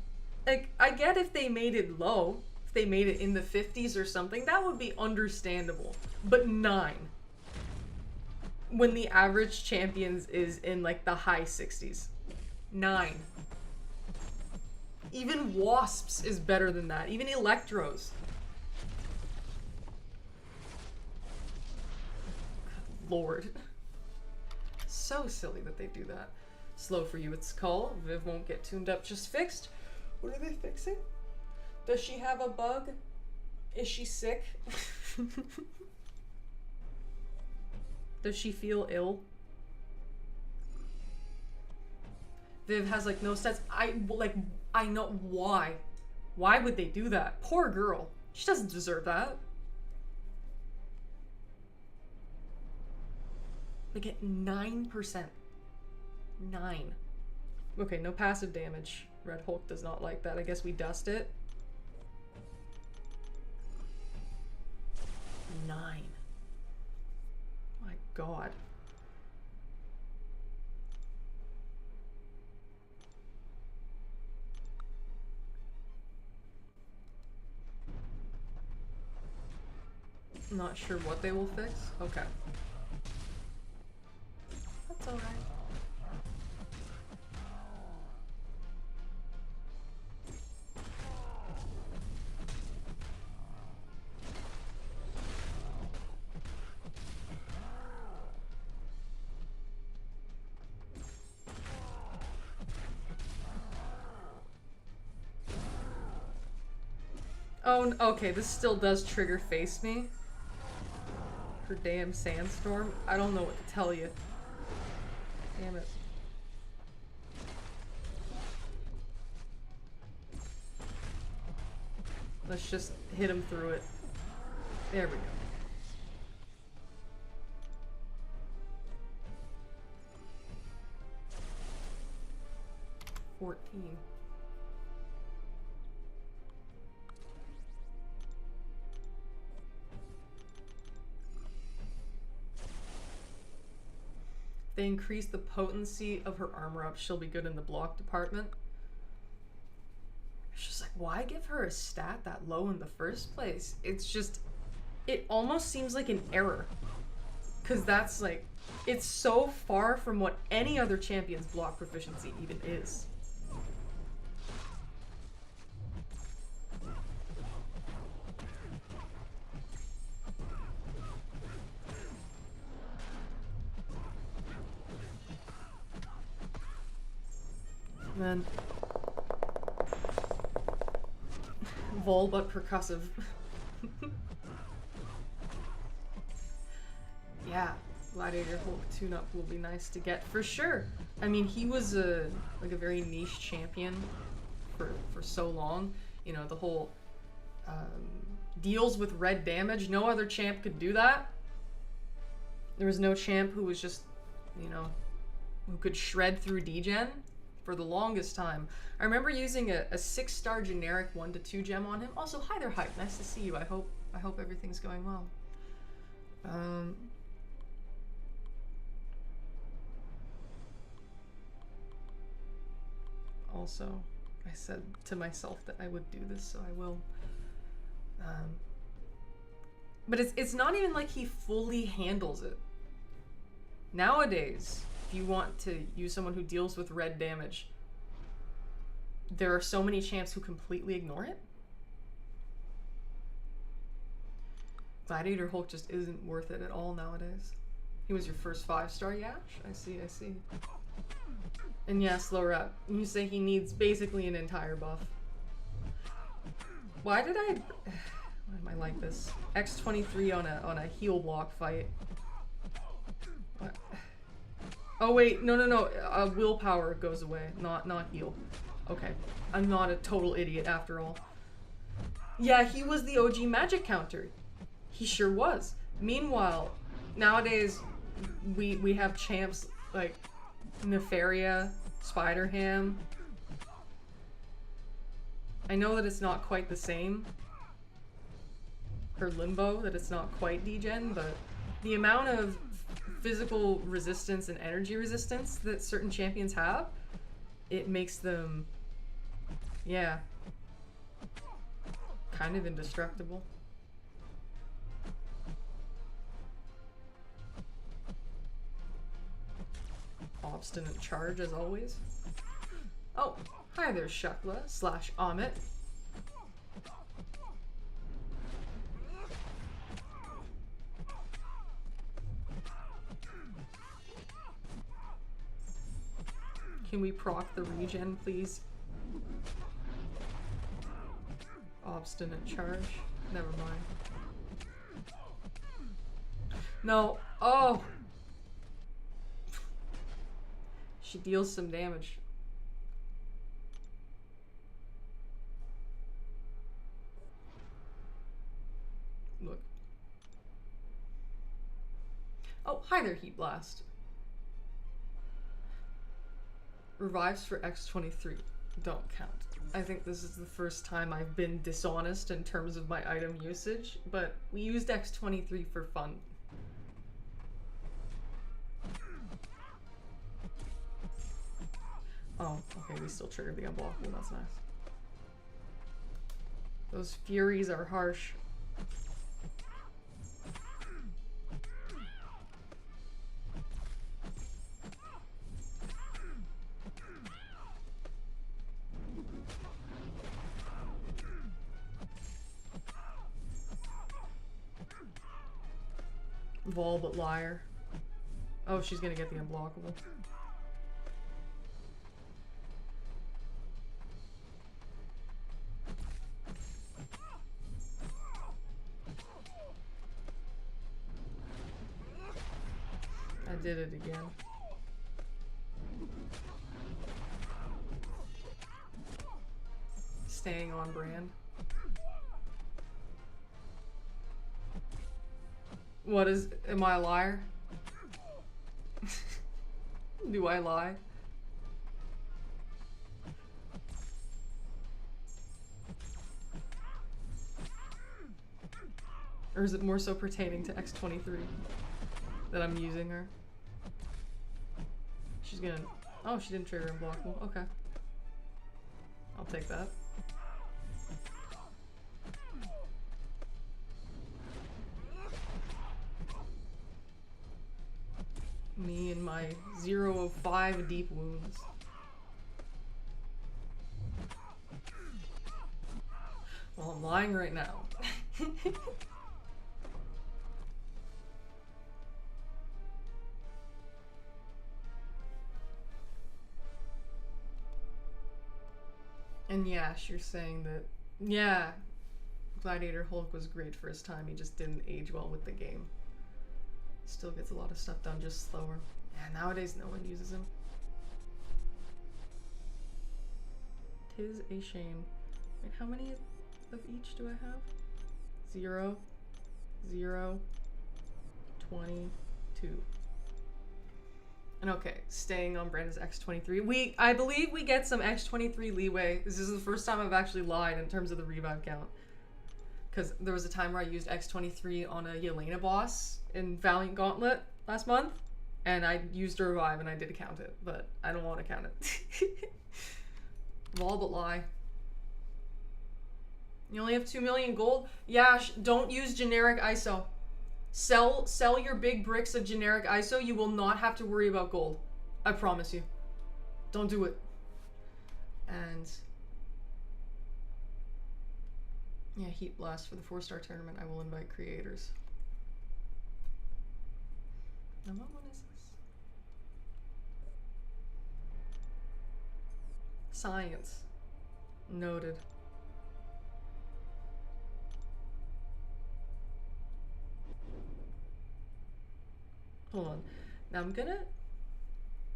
S1: Like, I get if they made it low, if they made it in the 50s or something, that would be understandable. But 9. When the average champions is in, like, the high 60s. 9. Even Wasps is better than that. Even Electros. Good Lord. So silly that they do that. Slow for you, it's Cull. Viv won't get tuned up, just fixed. What are they fixing? Does she have a bug? Is she sick? Does she feel ill? Viv has like no stats. I know why. Why would they do that? Poor girl. She doesn't deserve that. They get 9%. 9. Okay, no passive damage. Red Hulk does not like that. I guess we dust it. 9. My God. Not sure what they will fix. Okay. That's alright. Oh, okay, this still does trigger face me. Her damn sandstorm. I don't know what to tell you. Damn it. Let's just hit him through it. There we go. $14. They increase the potency of her armor up, she'll be good in the block department. It's just like, why give her a stat that low in the first place? It's just, it almost seems like an error. Because that's like, it's so far from what any other champion's block proficiency even is. Man. Vol but percussive. Yeah, Gladiator Hulk tune-up will be nice to get for sure. I mean, he was a very niche champion for so long. You know, the whole deals with red damage. No other champ could do that. There was no champ who was just, you know, who could shred through degen for the longest time. I remember using a 6-star generic 1 to 2 gem on him. Also, hi there, Hype. Nice to see you. I hope everything's going well. Also, I said to myself that I would do this, so I will. But it's not even like he fully handles it. Nowadays, if you want to use someone who deals with red damage, there are so many champs who completely ignore it. Gladiator Hulk just isn't worth it at all nowadays. He was your first 5-star Yash? I see. And yeah, slow rep. You say he needs basically an entire buff. Why am I like this? X23 on a heal block fight. What? Oh wait, no. Willpower goes away, not heal. Okay, I'm not a total idiot after all. Yeah, he was the OG magic counter. He sure was. Meanwhile, nowadays we have champs like Nefaria, Spider-Ham. I know that it's not quite the same. Or Limbo, that it's not quite degen, but the amount of physical resistance and energy resistance that certain champions have, it makes them, yeah, kind of indestructible. Obstinate charge as always. Oh, hi there, Shukla / Amit. Can we proc the regen, please? Obstinate charge. Never mind. No. Oh! She deals some damage. Look. Oh, hi there, Heat Blast. Revives for X23 don't count. I think this is the first time I've been dishonest in terms of my item usage, but we used X23 for fun. Oh, okay, we still triggered the unblockable, that's nice. Those Furies are harsh. Vol but liar. Oh, she's gonna get the unblockable. I did it again. Staying on brand. What is, am I a liar? Do I lie? Or is it more so pertaining to X23 that I'm using her? She's gonna, oh, she didn't trigger unblockable, okay. I'll take that. Me and my 0 of 5 deep wounds. Well, I'm lying right now. And Yash, you're saying that, yeah, Gladiator Hulk was great for his time, he just didn't age well with the game. Still gets a lot of stuff done, just slower. Yeah, nowadays no one uses him. 'Tis a shame. Wait, how many of each do I have? 0, 0, 22. And okay, staying on brand is X23. I believe we get some X23 leeway. This is the first time I've actually lied in terms of the revive count. Because there was a time where I used X23 on a Yelena boss in Valiant Gauntlet last month. And I used a revive and I did count it, but I don't want to count it. Vol but lie. You only have 2 million gold? Yash, don't use generic ISO. Sell your big bricks of generic ISO. You will not have to worry about gold. I promise you. Don't do it. And yeah, Heat Blast for the 4-star tournament. I will invite creators. Now what one is this? Science. Noted. Hold on. Now I'm gonna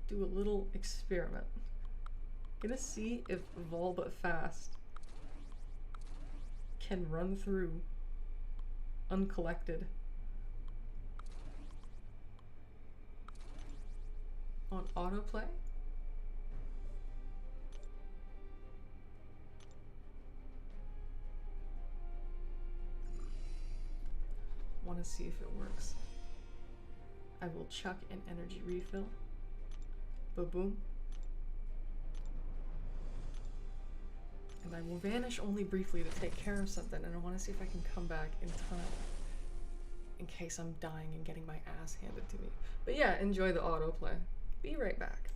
S1: do a little experiment. I'm gonna see if Vol but Fast can run through uncollected on autoplay. Want to see if it works. I will chuck an energy refill. Ba-boom. And I will vanish only briefly to take care of something, and I want to see if I can come back in time in case I'm dying and getting my ass handed to me. But yeah, enjoy the autoplay. Be right back.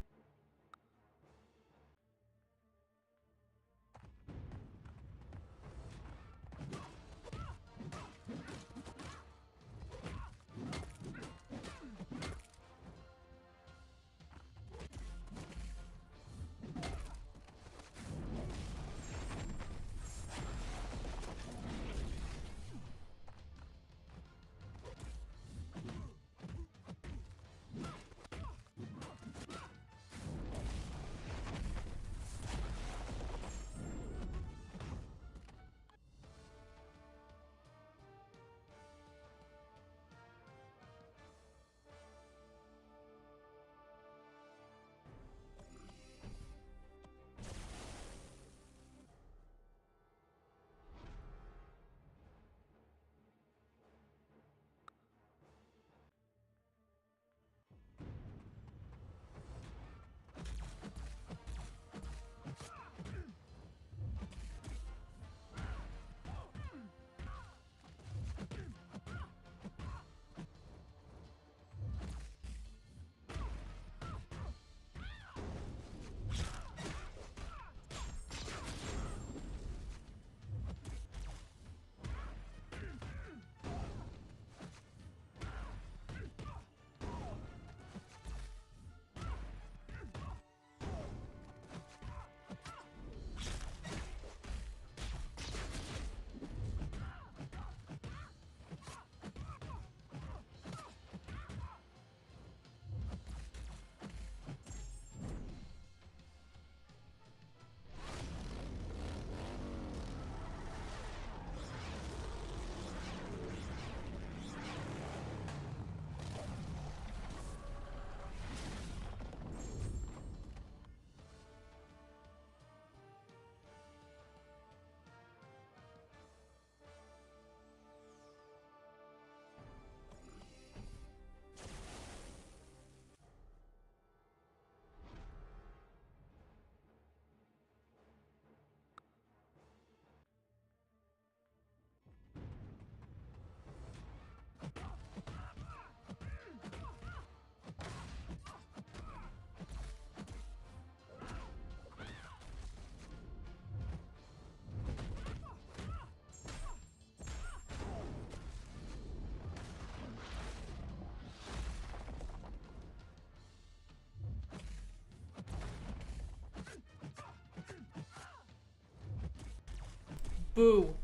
S1: Boo.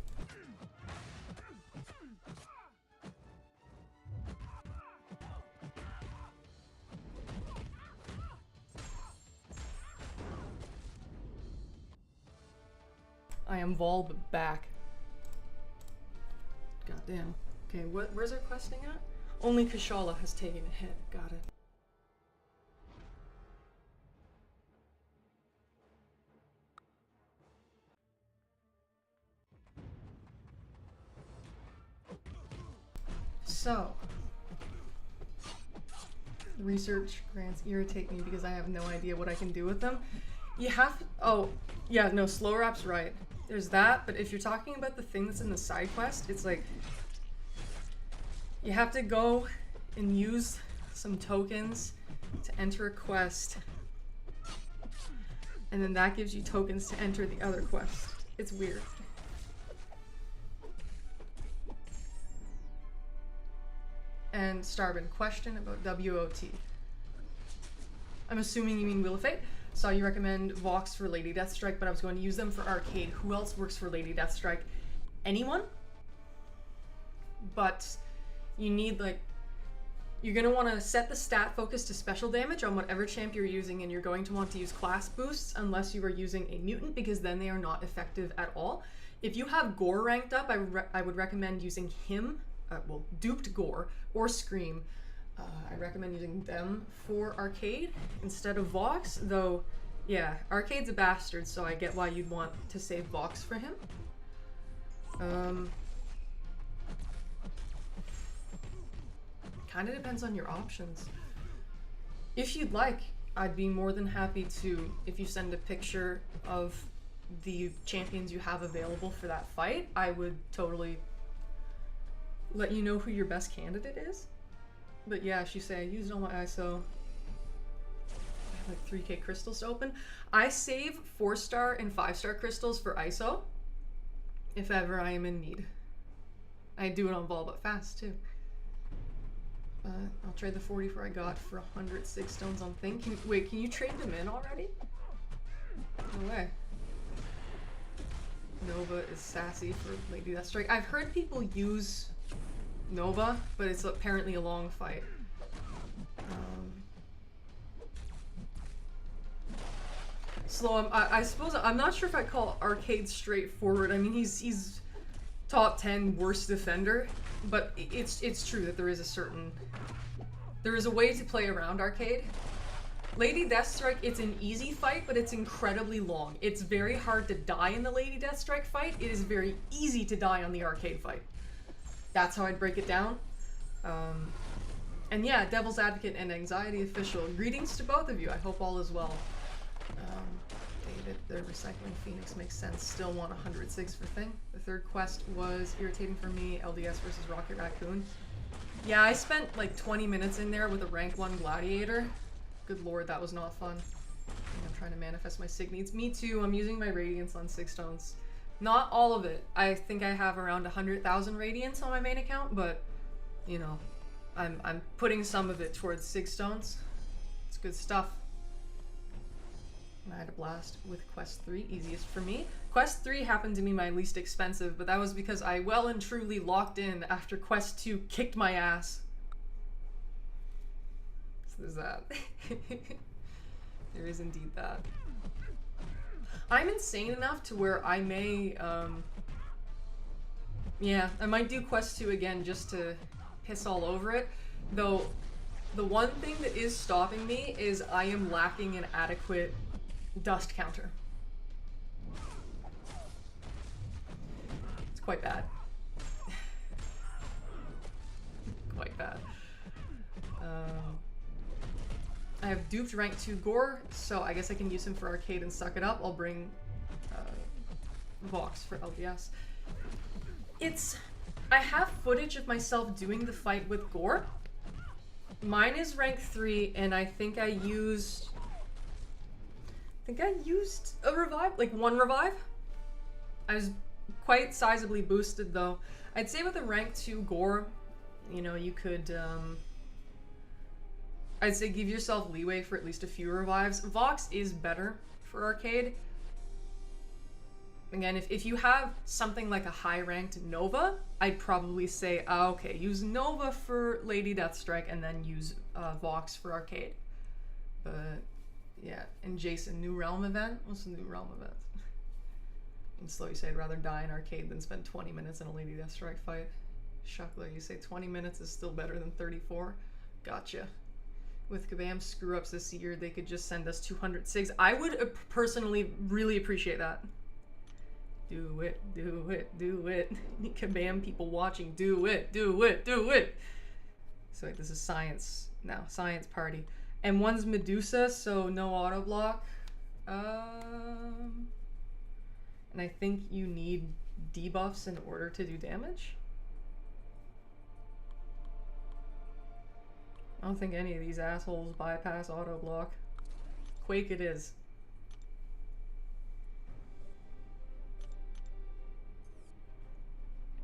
S1: I am Vol but back. Goddamn. Okay, where's our questing at? Only Kashala has taken a hit. Got it. So, research grants irritate me because I have no idea what I can do with them. You have, oh, yeah, no, slow rap's right. There's that, but if you're talking about the thing that's in the side quest, it's like, you have to go and use some tokens to enter a quest, and then that gives you tokens to enter the other quest. It's weird. And Starvin, question about WOT. I'm assuming you mean Wheel of Fate. Saw you recommend Vox for Lady Deathstrike, but I was going to use them for arcade. Who else works for Lady Deathstrike? Anyone? But you need, like, you're going to want to set the stat focus to special damage on whatever champ you're using, and you're going to want to use class boosts unless you are using a mutant, because then they are not effective at all. If you have Gore ranked up, I would recommend using him, well, duped Gore or Scream. I recommend using them for arcade instead of Vox, though, yeah, arcade's a bastard, so I get why you'd want to save Vox for him. Kind of depends on your options. If you'd like, I'd be more than happy to, if you send a picture of the champions you have available for that fight, I would totally let you know who your best candidate is. But yeah, she say I used all my ISO. I have like 3k crystals to open. I save 4-star and 5-star crystals for ISO if ever I am in need. I do it on Vol, but fast too. I'll trade the 44 I got for 106 stones on thing. Wait, can you trade them in already? No way. Nova is sassy for Lady Deathstrike. I've heard people use Nova, but it's apparently a long fight. Slow, I suppose, I'm not sure if I call Arcade straightforward. I mean, he's top 10 worst defender, but it's true that there is a way to play around Arcade. Lady Deathstrike, it's an easy fight, but it's incredibly long. It's very hard to die in the Lady Deathstrike fight. It is very easy to die on the Arcade fight. That's how I'd break it down. And yeah, Devil's Advocate and Anxiety Official, greetings to both of you. I hope all is well. David, the Recycling Phoenix makes sense. Still want 106 for thing. The third quest was irritating for me, LDS versus Rocket Raccoon. Yeah, I spent like 20 minutes in there with a rank 1 Gladiator. Good lord, that was not fun. I'm trying to manifest my sig needs. Me too, I'm using my Radiance on 6 stones. Not all of it. I think I have around 100,000 Radiance on my main account, but, you know, I'm putting some of it towards 6 stones. It's good stuff. And I had a blast with Quest 3, easiest for me. Quest 3 happened to be my least expensive, but that was because I well and truly locked in after Quest 2 kicked my ass. So there's that. There is indeed that. I'm insane enough to where I may, yeah, I might do Quest 2 again just to piss all over it. Though, the one thing that is stopping me is I am lacking an adequate dust counter. It's quite bad. Quite bad. I have duped rank 2 Gore, so I guess I can use him for arcade and suck it up. I'll bring Vox for LDS. I have footage of myself doing the fight with Gore. Mine is rank 3, and I think I used a revive, like 1 revive. I was quite sizably boosted though. I'd say with a rank 2 Gore, you know, you could, I'd say give yourself leeway for at least a few revives. Vox is better for arcade. Again, if you have something like a high-ranked Nova, I'd probably say, okay, use Nova for Lady Deathstrike and then use Vox for arcade. But yeah, and Jason, New Realm event? What's the New Realm event? And Slow, you say I'd rather die in arcade than spend 20 minutes in a Lady Deathstrike fight. Shuckler, you say 20 minutes is still better than 34. Gotcha. With Kabam's screw-ups this year, they could just send us 200 SIGs. I would personally really appreciate that. Do it, do it, do it. Kabam people watching, do it, do it, do it. So wait, this is science now, science party. And one's Medusa, so no auto block. And I think you need debuffs in order to do damage. I don't think any of these assholes bypass auto block. Quake it is.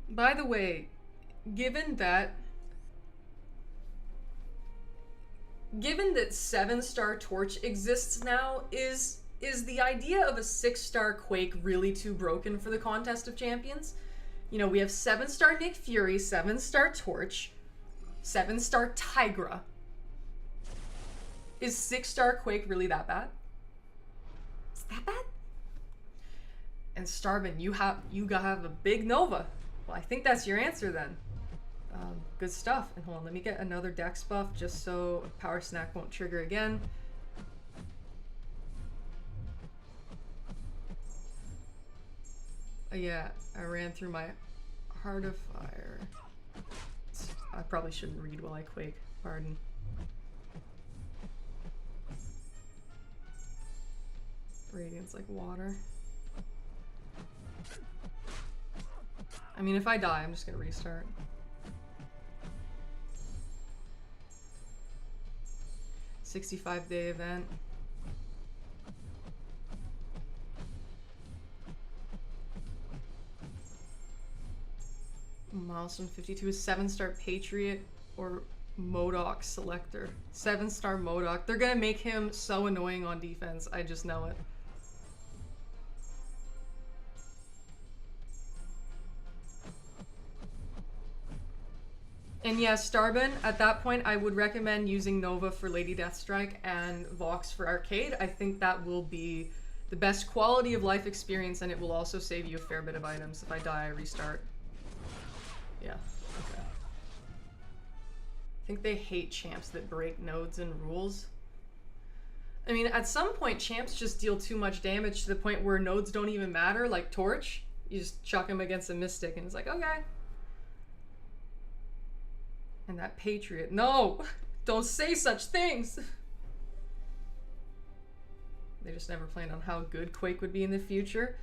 S1: By the way, given that 7-star Torch exists now, is the idea of a 6-star Quake really too broken for the Contest of Champions? You know, we have 7-star Nick Fury, 7-star Torch, 7-star Tigra. Is 6-star Quake really that bad? Is that bad? And Starvin, you have a big Nova. Well, I think that's your answer then. Good stuff. And hold on, let me get another dex buff just so Power Snack won't trigger again. Yeah, I ran through my Heart of Fire. I probably shouldn't read while I quake. Pardon. Radiant's like water. I mean, if I die, I'm just gonna restart. $65-day event. Milestone 52 is 7-star Patriot or MODOK Selector. 7-star MODOK. They're gonna make him so annoying on defense. I just know it. And yeah, Starbin, at that point, I would recommend using Nova for Lady Deathstrike and Vox for Arcade. I think that will be the best quality of life experience, and it will also save you a fair bit of items. If I die, I restart. Yeah, okay. I think they hate champs that break nodes and rules. I mean, at some point, champs just deal too much damage to the point where nodes don't even matter, like Torch. You just chuck him against a Mystic, and it's like, okay. And that Patriot. No! Don't say such things! They just never planned on how good Quake would be in the future.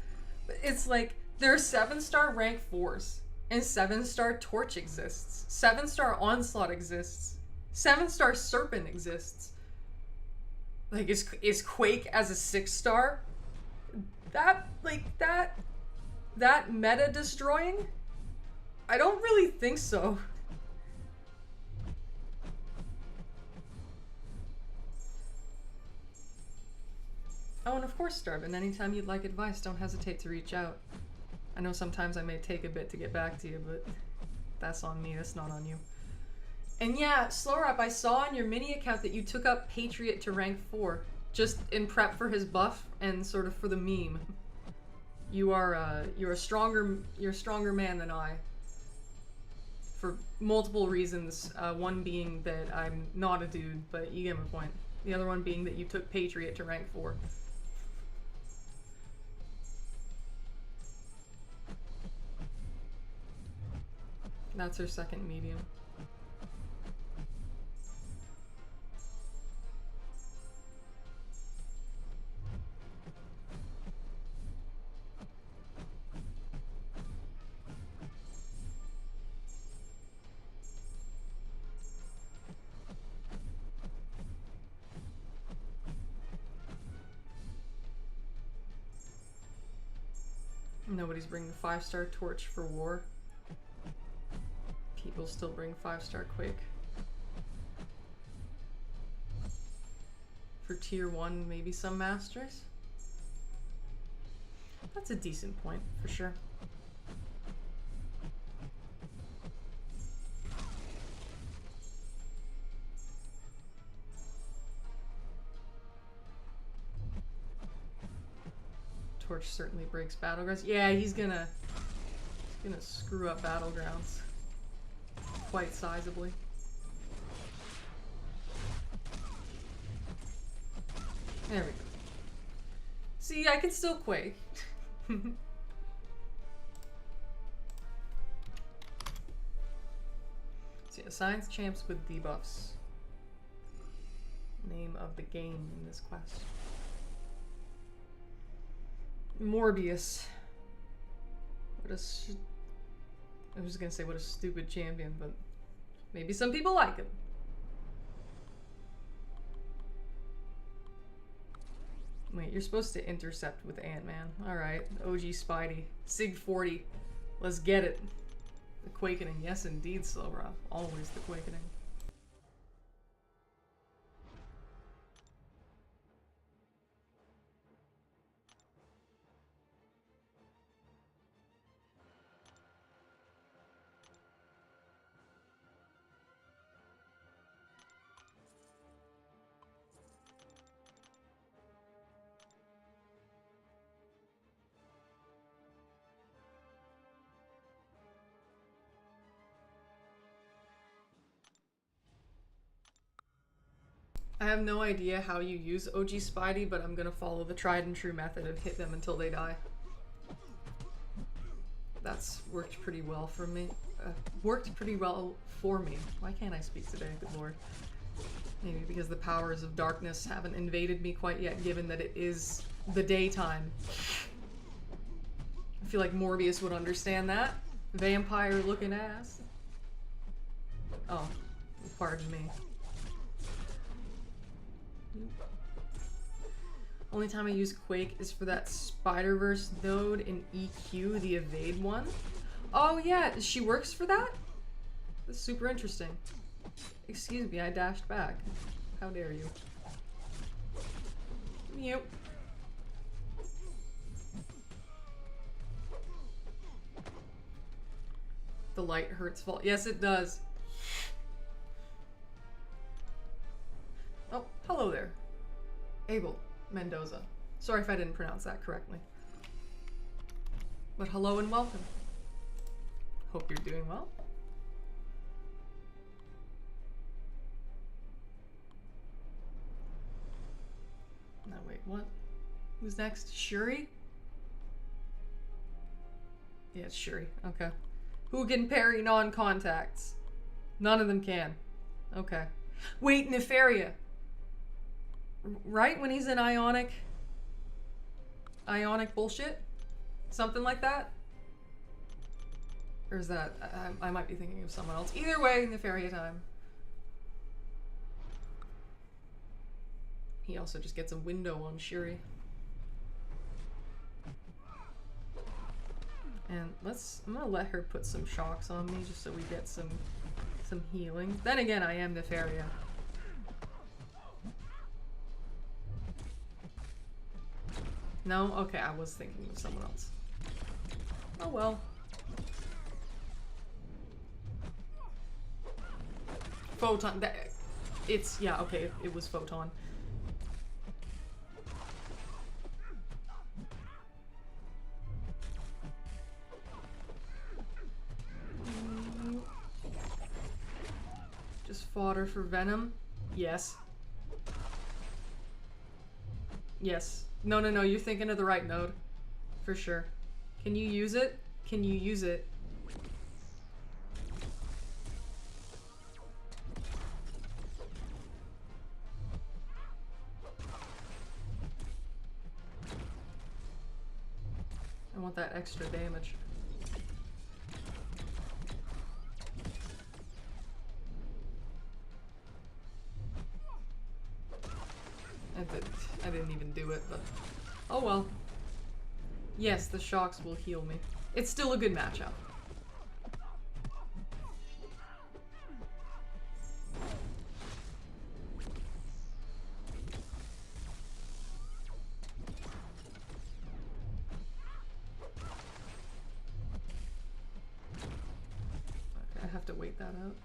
S1: But it's like, there are 7-star rank 4s. And 7-star Torch exists. 7-star Onslaught exists. 7-star Serpent exists. Like, is Quake as a 6-star? That meta destroying? I don't really think so. Oh, and of course, Starvin, anytime you'd like advice, don't hesitate to reach out. I know sometimes I may take a bit to get back to you, but that's on me, that's not on you. And yeah, Slowrap, I saw on your mini account that you took up Patriot to rank 4, just in prep for his buff and sort of for the meme. You're a stronger man than I. For multiple reasons, one being that I'm not a dude, but you get my point. The other one being that you took Patriot to rank 4. That's her second medium. Nobody's bringing 5-star Torch for war. People still bring 5-star Quake. For tier 1, maybe some masters? That's a decent point, for sure. Torch certainly breaks Battlegrounds. Yeah, he's gonna screw up Battlegrounds. quite sizably. There we go. See, I can still quake. See, assigns champs with debuffs. Name of the game in this quest. Morbius. What a I was gonna say what a stupid champion, but maybe some people like him. Wait, you're supposed to intercept with Ant-Man. Alright, OG Spidey. Sig 40. Let's get it. The Quakening. Yes, indeed, Slowra. Always the Quakening. I have no idea how you use OG Spidey, but I'm gonna follow the tried and true method and hit them until they die. That's worked pretty well for me. Why can't I speak today? Good lord. Maybe because the powers of darkness haven't invaded me quite yet, given that it is the daytime. I feel like Morbius would understand that. Vampire looking ass. Oh, pardon me. Only time I use Quake is for that Spider-Verse node in EQ, the evade one. Oh yeah, she works for that? That's super interesting. Excuse me, I dashed back. How dare you? Yep. The light hurts fault. Yes, it does. Oh, hello there. Abel Mendoza. Sorry if I didn't pronounce that correctly. But hello and welcome. Hope you're doing well. No, wait, what? Who's next? Shuri? Yeah, it's Shuri. Okay. Who can parry non-contacts? None of them can. Okay. Wait, Nefaria. Right? When he's in Ionic bullshit? Something like that? Or is that... I might be thinking of someone else. Either way, Nefaria time. He also just gets a window on Shuri. And I'm gonna let her put some shocks on me just so we get some healing. Then again, I am Nefaria. No? Okay, I was thinking of someone else. Oh well. Photon. Yeah, okay, it was Photon. Just fodder for Venom? Yes. Yes. No, you're thinking of the right node. For sure. Can you use it? Can you use it? I want that extra damage. I didn't even do it, but oh well. Yes, the shocks will heal me. It's still a good matchup. Okay, I have to wait that out.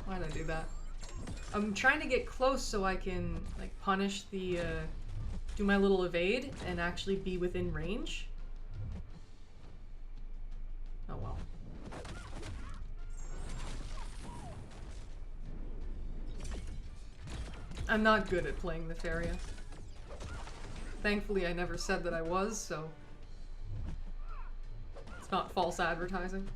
S1: Why'd I do that? I'm trying to get close so I can like punish the do my little evade and actually be within range. Oh well. I'm not good at playing Nefaria. Thankfully I never said that I was, so it's not false advertising.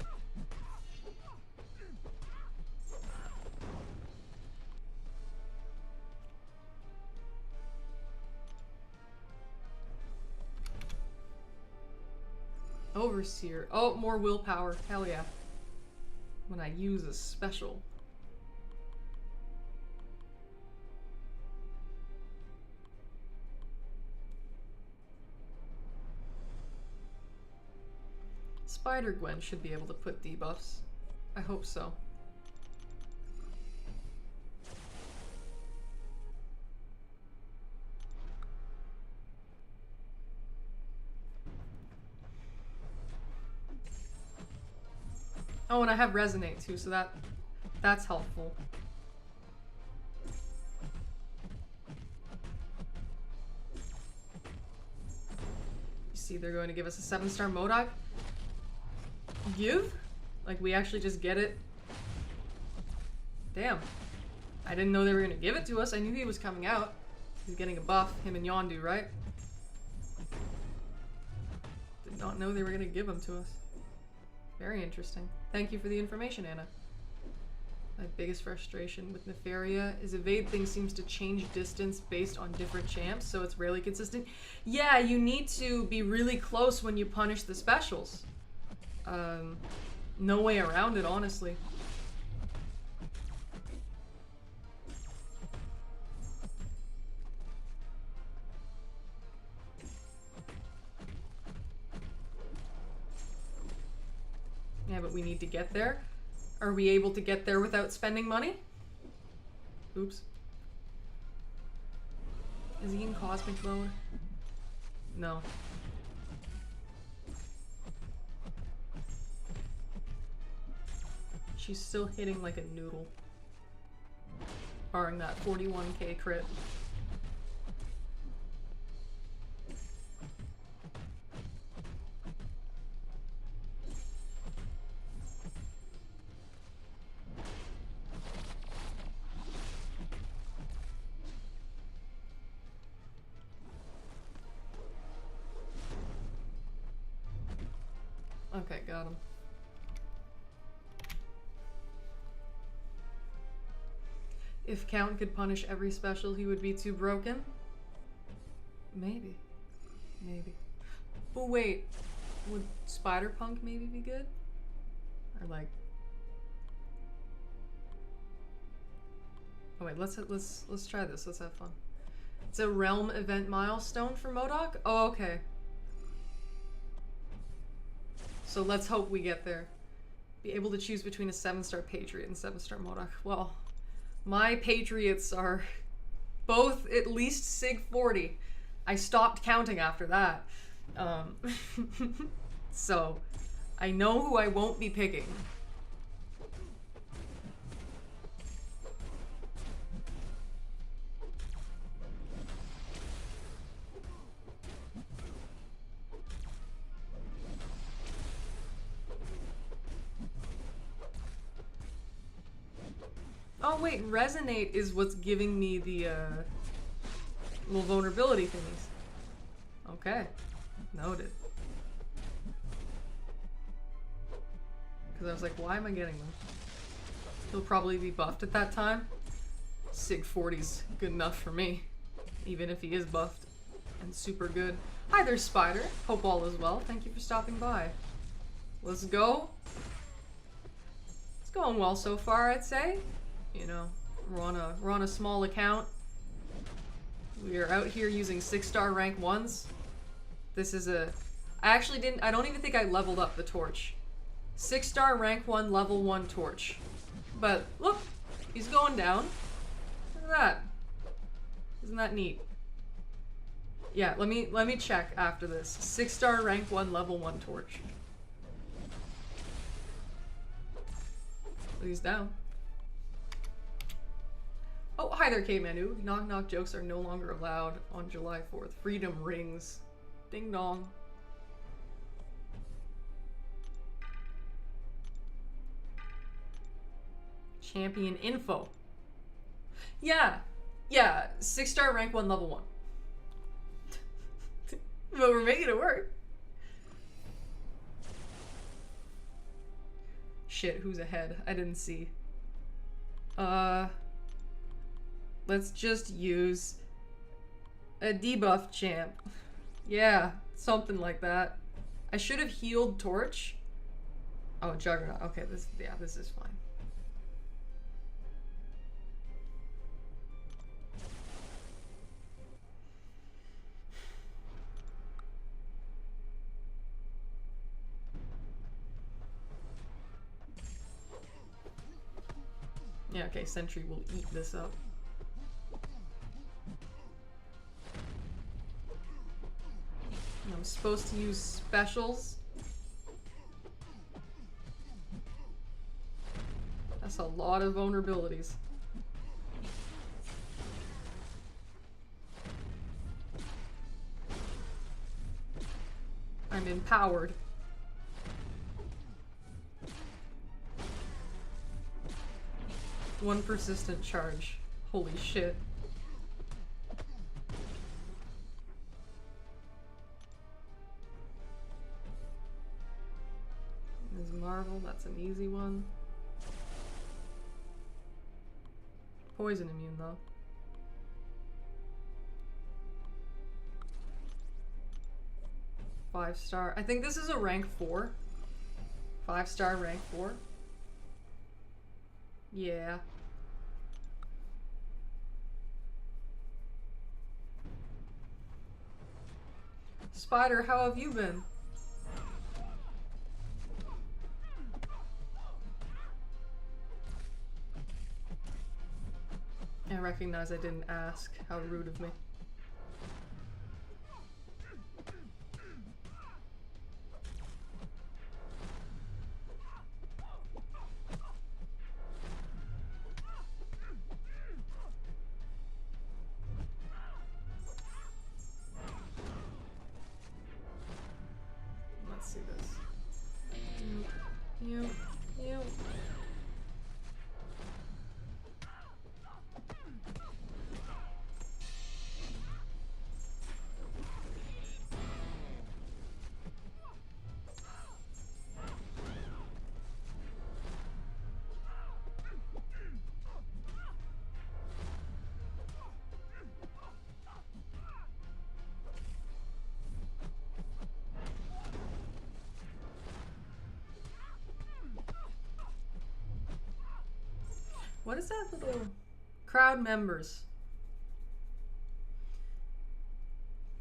S1: Overseer. Oh, more willpower. Hell yeah. When I use a special. Spider-Gwen should be able to put debuffs. I hope so. Oh, and I have Resonate too, so that's helpful. You see they're going to give us a 7-star Modok. Give? Like we actually just get it? Damn. I didn't know they were gonna give it to us. I knew he was coming out. He's getting a buff, him and Yondu, right? Did not know they were gonna give him to us. Very interesting. Thank you for the information, Anna. My biggest frustration with Nefaria is evade thing seems to change distance based on different champs, so it's rarely consistent. Yeah, you need to be really close when you punish the specials. No way around it, honestly. Yeah, but we need to get there. Are we able to get there without spending money? Oops. Is he in Cosmic Blower? No. She's still hitting like a noodle. Barring that 41k crit. Okay, got him. If Count could punish every special, he would be too broken? Maybe. Maybe. Oh wait, would Spider-Punk maybe be good? Or like... Oh wait, let's try this, let's have fun. It's a Realm event milestone for Modok? Oh, okay. So let's hope we get there. Be able to choose between a 7-star Patriot and 7-star Modok. Well, my Patriots are both at least Sig 40. I stopped counting after that. So, I know who I won't be picking. Oh wait, Resonate is what's giving me the little vulnerability thingies. Okay, noted. Because I was like, why am I getting them? He'll probably be buffed at that time. Sig 40's good enough for me, even if he is buffed and super good. Hi there, Spider. Hope all is well. Thank you for stopping by. Let's go. It's going well so far, I'd say. You know, we're on a small account. We are out here using 6-star rank 1s. This is a... I don't even think I leveled up the torch. 6-star rank 1 level 1 torch. But look, he's going down. Look at that. Isn't that neat? Yeah, let me check after this. 6-star rank 1 level 1 torch. He's down. hi there, Caveman. Ooh, knock knock jokes are no longer allowed on July 4th. Freedom rings. Ding dong. Champion info. Yeah. Yeah. 6-star rank 1 level 1. But we're making it work. Shit, who's ahead? I didn't see. Let's just use a debuff champ. Yeah, something like that. I should have healed Torch. Oh, Juggernaut. Okay, this is fine. Yeah, okay, Sentry will eat this up. I'm supposed to use specials. That's a lot of vulnerabilities. I'm empowered. One persistent charge. Holy shit. Ms. Marvel, that's an easy one. Poison immune though. Five-star. I think this is a rank 4. 5-star rank 4. Yeah. Spider, how have you been? I recognize I didn't ask. How rude of me. Let's see this. You. What is that little crowd members?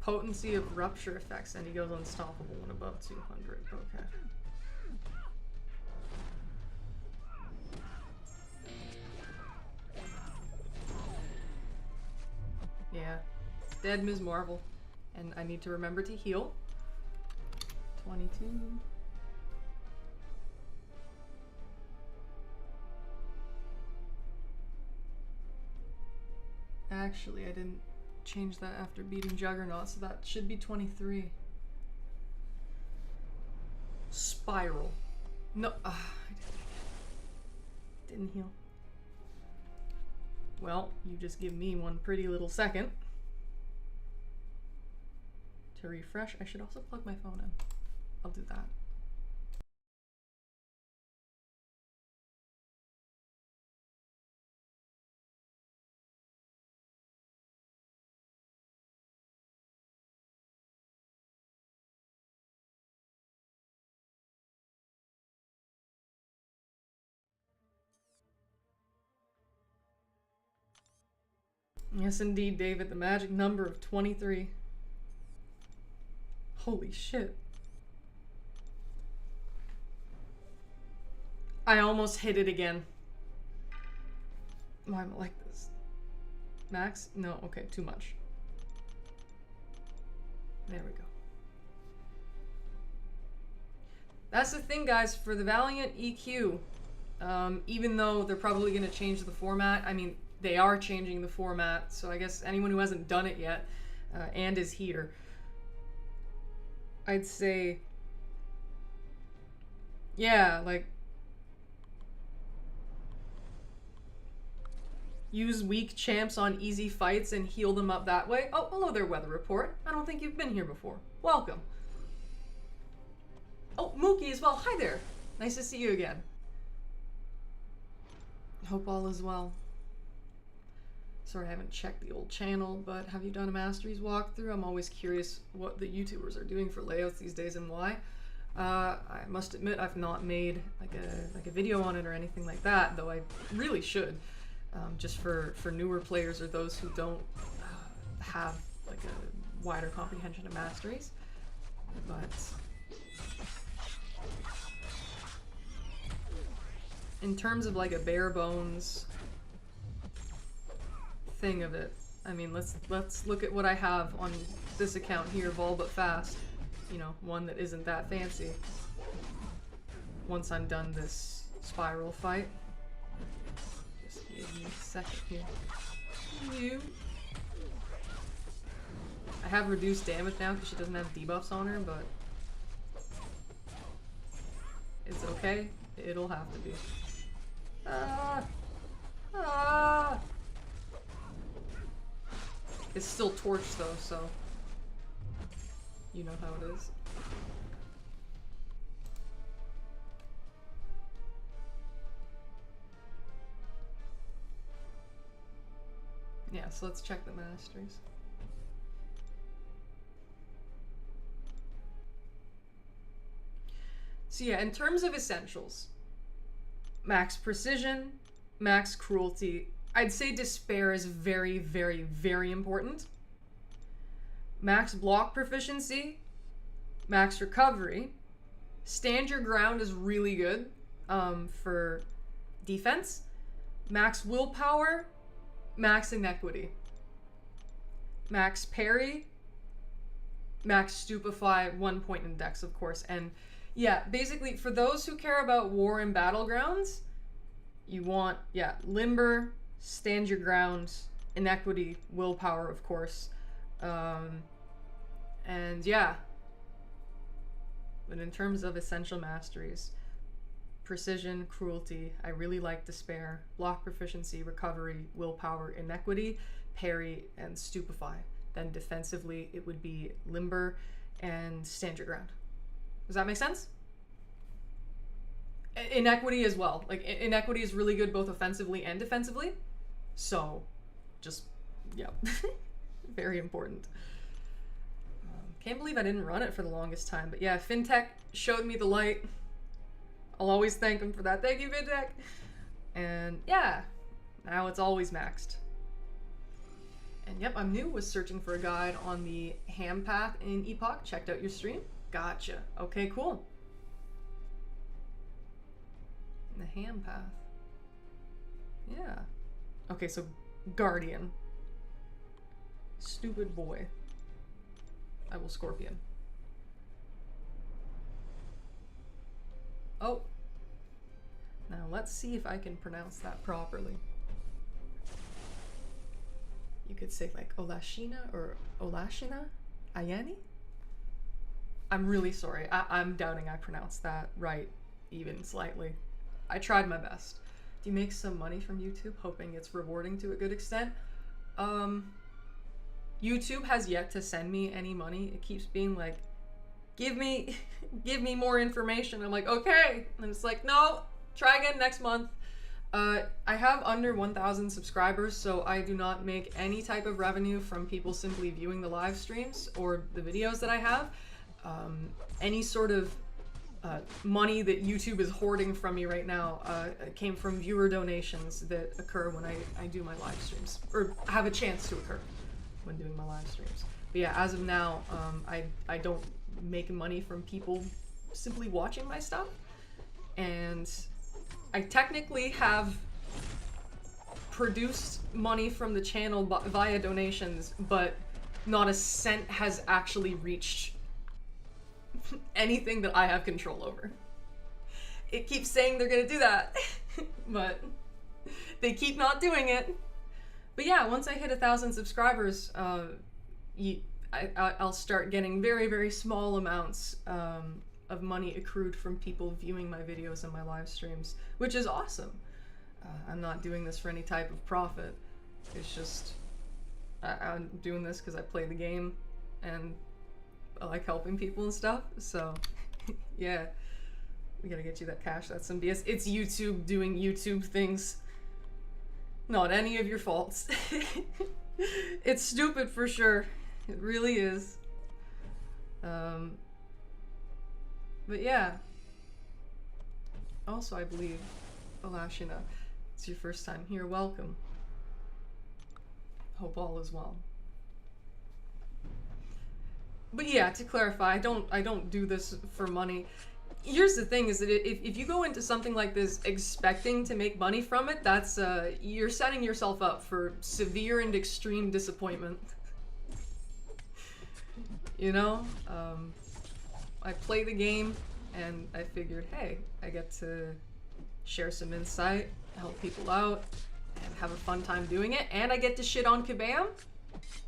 S1: Potency of rupture effects, and he goes unstoppable when above 200. Okay. Yeah. Dead Ms. Marvel. And I need to remember to heal. 22. Actually, I didn't change that after beating Juggernaut, so that should be 23. Spiral. No, I didn't heal. Well, you just give me one pretty little second to refresh. I should also plug my phone in. I'll do that. Yes, indeed, David. The magic number of 23. Holy shit. I almost hit it again. Why am I like this? Max? No, okay, too much. There we go. That's the thing, guys, for the Valiant EQ. Even though they're probably going to change the format, I mean, they are changing the format, so I guess anyone who hasn't done it yet and is here, I'd say, yeah, like, use weak champs on easy fights and heal them up that way. Oh, hello there, Weather Report. I don't think you've been here before. Welcome. Oh, Mookie as well. Hi there. Nice to see you again. Hope all is well. Sorry, I haven't checked the old channel, but have you done a Masteries walkthrough? I'm always curious what the YouTubers are doing for layouts these days and why. I must admit I've not made like a video on it or anything like that, though I really should. Just for newer players or those who don't have like a wider comprehension of Masteries. But in terms of like a bare bones thing of it, I mean, let's look at what I have on this account here, Vol But Fast. You know, one that isn't that fancy. Once I'm done this spiral fight. Give me a second here. I have reduced damage now because she doesn't have debuffs on her, but it's okay. It'll have to be. It's still torch though, so you know how it is. Yeah, so let's check the Masteries. So yeah, in terms of essentials, max precision, max cruelty, I'd say despair is very, very, very important. Max block proficiency, max recovery, stand your ground is really good for defense, max willpower, max inequity, max parry, max stupefy, 1 point in dex, of course. And yeah, basically for those who care about war and battlegrounds, you want, yeah, limber, stand your ground, inequity, willpower, of course. And yeah, but in terms of essential masteries, precision, cruelty, I really like despair, block proficiency, recovery, willpower, inequity, parry, and stupefy. Then defensively, it would be limber and stand your ground. Does that make sense? Inequity as well. Like, inequity is really good both offensively and defensively. So, just, yeah, very important. Can't believe I didn't run it for the longest time. But yeah, FinTech showed me the light. I'll always thank him for that. Thank you, FinTech. And yeah, now it's always maxed. And yep, I'm new. Was searching for a guide on the ham path in Epoch. Checked out your stream. Gotcha. Okay, cool. The ham path. Yeah. Okay, so Guardian. Stupid boy. I will Scorpion. Oh. Now let's see if I can pronounce that properly. You could say like Olashina or Olashina? Ayani? I'm really sorry. I'm doubting I pronounced that right, even slightly. I tried my best. Do you make some money from YouTube, hoping it's rewarding to a good extent? YouTube has yet to send me any money. It keeps being like, give me more information. I'm like, okay. And it's like, no, try again next month. I have under 1,000 subscribers, so I do not make any type of revenue from people simply viewing the live streams or the videos that I have. Any sort of money that YouTube is hoarding from me right now came from viewer donations that occur when I do my live streams, or have a chance to occur when doing my live streams. But yeah, as of now, I don't make money from people simply watching my stuff, and I technically have produced money from the channel via donations, but not a cent has actually reached anything that I have control over. It keeps saying they're gonna do that, but they keep not doing it. But yeah, once I hit 1,000 subscribers, I'll start getting very, very small amounts of money accrued from people viewing my videos and my live streams, which is awesome. I'm not doing this for any type of profit. It's just, I'm doing this because I play the game and I like helping people and stuff. So yeah, we gotta get you that cash. That's some BS. It's YouTube doing YouTube things. Not any of your faults. It's stupid for sure. It really is. But yeah. Also, I believe, Alashina, it's your first time here. Welcome. Hope all is well. But yeah, to clarify, I don't do this for money. Here's the thing, is that if you go into something like this expecting to make money from it, that's you're setting yourself up for severe and extreme disappointment. You know, I play the game and I figured, hey, I get to share some insight, help people out, and have a fun time doing it, and I get to shit on Kabam.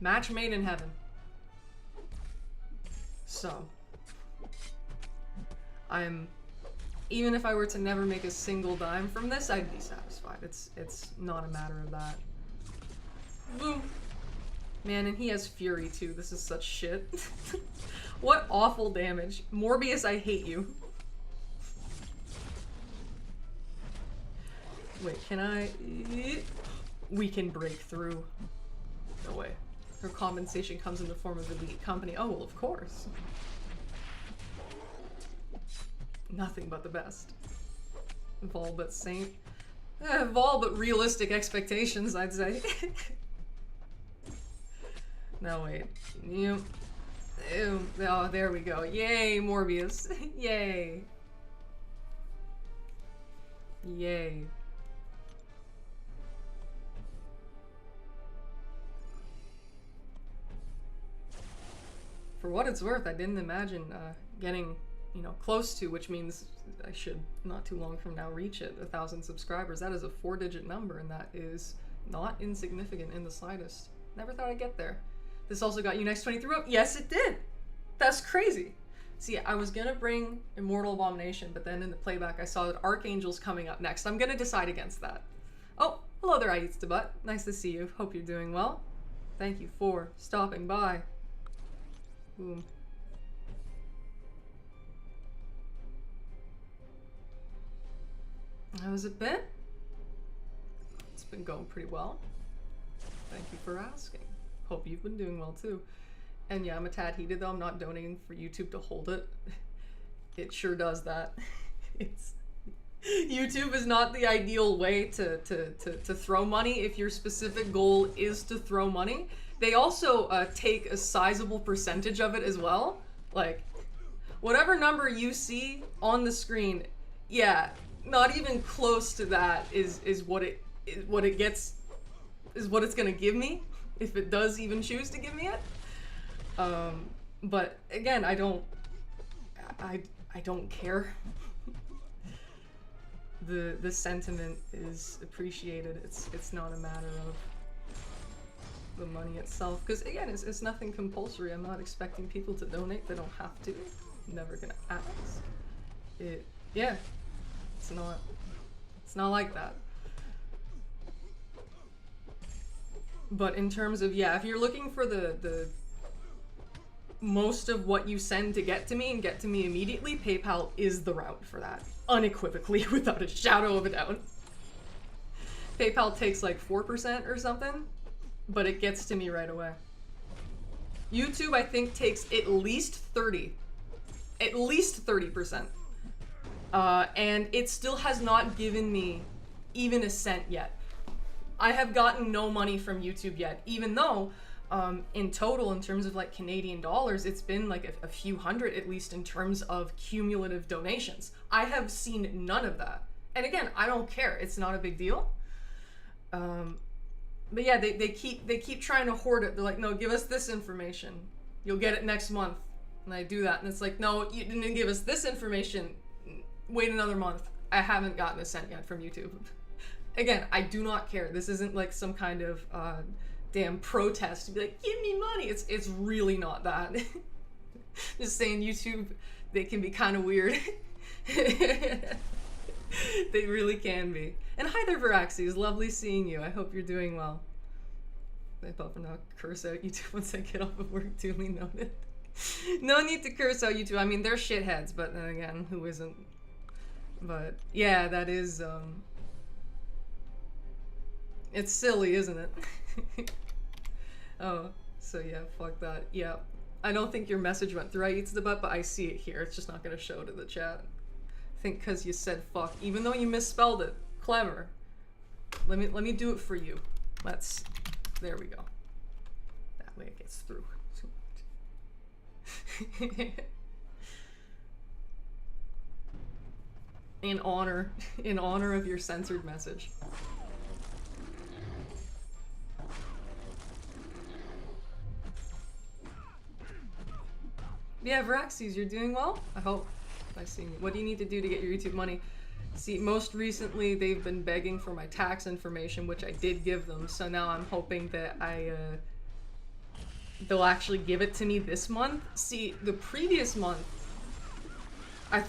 S1: Match made in heaven. So even if I were to never make a single dime from this, I'd be satisfied. It's not a matter of that. Boom. Man, and he has Fury too. This is such shit. What awful damage. Morbius, I hate you. Wait, can I... We can break through. No way. Her compensation comes in the form of elite company. Oh, well, of course. Nothing but the best. Vol but saint. Vol but realistic expectations, I'd say. No, wait. Ew. Oh, there we go. Yay, Morbius. Yay. Yay. For what it's worth, I didn't imagine getting, you know, close to, which means I should not too long from now reach it, 1,000 subscribers. That is a 4-digit number, and that is not insignificant in the slightest. Never thought I'd get there. This also got you next 23 up. Yes, it did. That's crazy. See, I was gonna bring Immortal Abomination, but then in the playback I saw that Archangel's coming up next. I'm gonna decide against that. Oh, hello there, ItsMeVolatility. Nice to see you. Hope you're doing well. Thank you for stopping by. Boom. How has it been? It's been going pretty well. Thank you for asking. Hope you've been doing well too. And yeah, I'm a tad heated though. I'm not donating for YouTube to hold it. It sure does that. YouTube is not the ideal way to throw money if your specific goal is to throw money. They also take a sizable percentage of it as well. Like, whatever number you see on the screen, yeah, not even close to that is what it's gonna give me, if it does even choose to give me it. But again, I don't care. The sentiment is appreciated. It's not a matter of the money itself, because again, it's nothing compulsory. I'm not expecting people to donate. They don't have to. I'm never gonna ask. Yeah, it's not like that. But in terms of, yeah, if you're looking for the most of what you send to get to me and get to me immediately, PayPal is the route for that. Unequivocally, without a shadow of a doubt. PayPal takes like 4% or something, but it gets to me right away. YouTube, I think, takes at least 30. At least 30%. And it still has not given me even a cent yet. I have gotten no money from YouTube yet, even though in total, in terms of like Canadian dollars, it's been like a few hundred at least in terms of cumulative donations. I have seen none of that. And again, I don't care. It's not a big deal. But yeah, they keep trying to hoard it. They're like, no, give us this information. You'll get it next month. And I do that. And it's like, no, you didn't give us this information. Wait another month. I haven't gotten a cent yet from YouTube. again, I do not care. This isn't like some kind of damn protest to be like, give me money. It's really not that. Just saying, YouTube, they can be kind of weird. They really can be. And hi there, Varaxes. Lovely seeing you. I hope you're doing well. I thought not curse out YouTube once I get off of work. Duly noted. No need to curse out YouTube. I mean, they're shitheads, but then again, who isn't? But yeah, that is it's silly, isn't it? Oh, so yeah, fuck that. Yeah, I don't think your message went through ItsMeVolatility, but I see it here. It's just not gonna show to the chat. I think because you said fuck, even though you misspelled it. Clever. Let me do it for you. There we go. That way it gets through. In honor of your censored message. Yeah, Varaxes, you're doing well? I hope. I see you. What do you need to do to get your YouTube money? See, most recently they've been begging for my tax information, which I did give them, so now I'm hoping that they'll actually give it to me this month. See, the previous month, I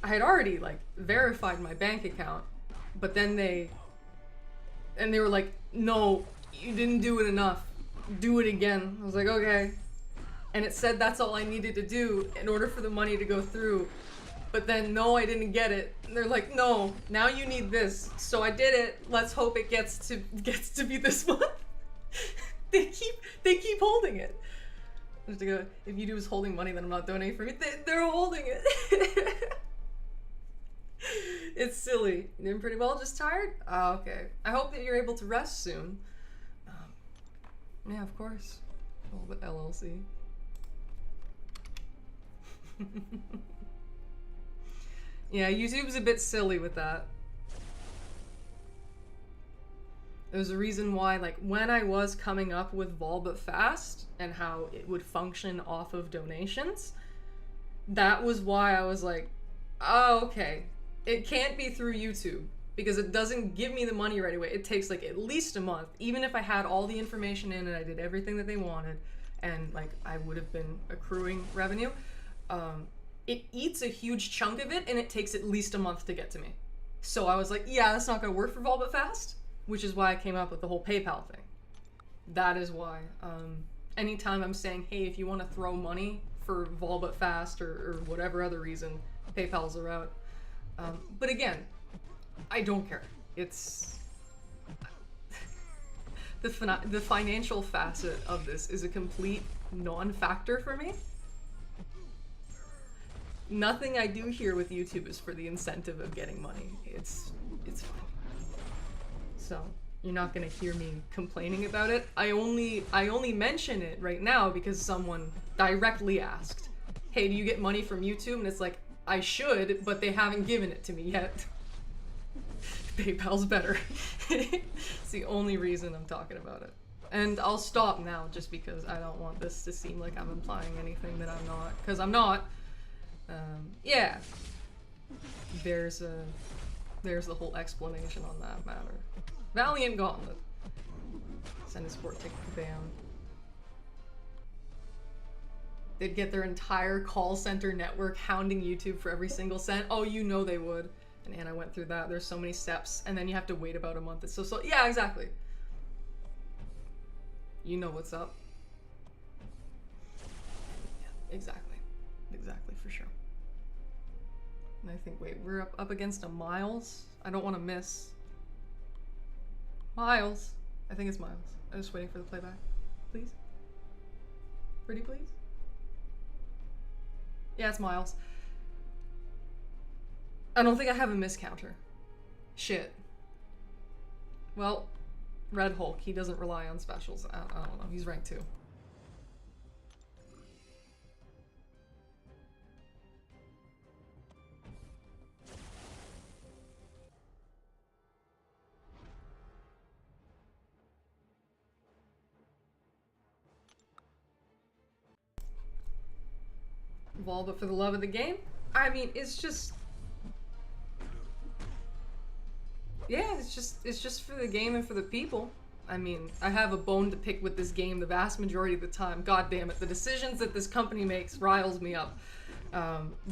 S1: had already, like, verified my bank account, but then they were like, no, you didn't do it enough. Do it again. I was like, okay. And it said that's all I needed to do in order for the money to go through. But then, no, I didn't get it. And they're like, no, now you need this. So I did it. Let's hope it gets to be this month. They keep holding it. I have to go, if YouTube is holding money, then I'm not donating for me. They're holding it. It's silly. You doing pretty well? Just tired? Oh, okay. I hope that you're able to rest soon. Yeah, of course. Oh, but LLC. Yeah, YouTube's a bit silly with that. There's a reason why, like, when I was coming up with Vol But Fast and how it would function off of donations, that was why I was like, oh, okay. It can't be through YouTube because it doesn't give me the money right away. It takes like at least a month, even if I had all the information in and I did everything that they wanted and like I would have been accruing revenue. It eats a huge chunk of it and it takes at least a month to get to me. So I was like, yeah, that's not gonna work for Vol But Fast, which is why I came up with the whole PayPal thing. That is why. Anytime I'm saying, hey, if you want to throw money for Vol But Fast or whatever other reason, PayPal's a route. But again, I don't care. It's the financial facet of this is a complete non-factor for me. Nothing I do here with YouTube is for the incentive of getting money. It's fine. So you're not gonna hear me complaining about it. I only mention it right now because someone directly asked, "Hey, do you get money from YouTube?" And it's like, I should, but they haven't given it to me yet. PayPal's better. It's the only reason I'm talking about it. And I'll stop now just because I don't want this to seem like I'm implying anything that I'm not, because I'm not. Yeah. There's the whole explanation on that matter. Valiant Gauntlet. Send a sport ticket to BAM. They'd get their entire call center network hounding YouTube for every single cent. Oh, you know they would. And Anna went through that. There's so many steps, and then you have to wait about a month. It's so yeah, exactly. You know what's up. Yeah, exactly. Exactly, for sure. And I think, wait, we're up against a Miles? I don't want to miss. Miles. I think it's Miles. I'm just waiting for the playback. Please? Pretty please? Yeah, it's Miles. I don't think I have a miscounter. Shit. Well, Red Hulk, he doesn't rely on specials. I don't know, he's ranked 2. Vol, but for the love of the game? I mean, it's just... yeah, it's just for the game and for the people. I mean, I have a bone to pick with this game the vast majority of the time. God damn it, the decisions that this company makes riles me up.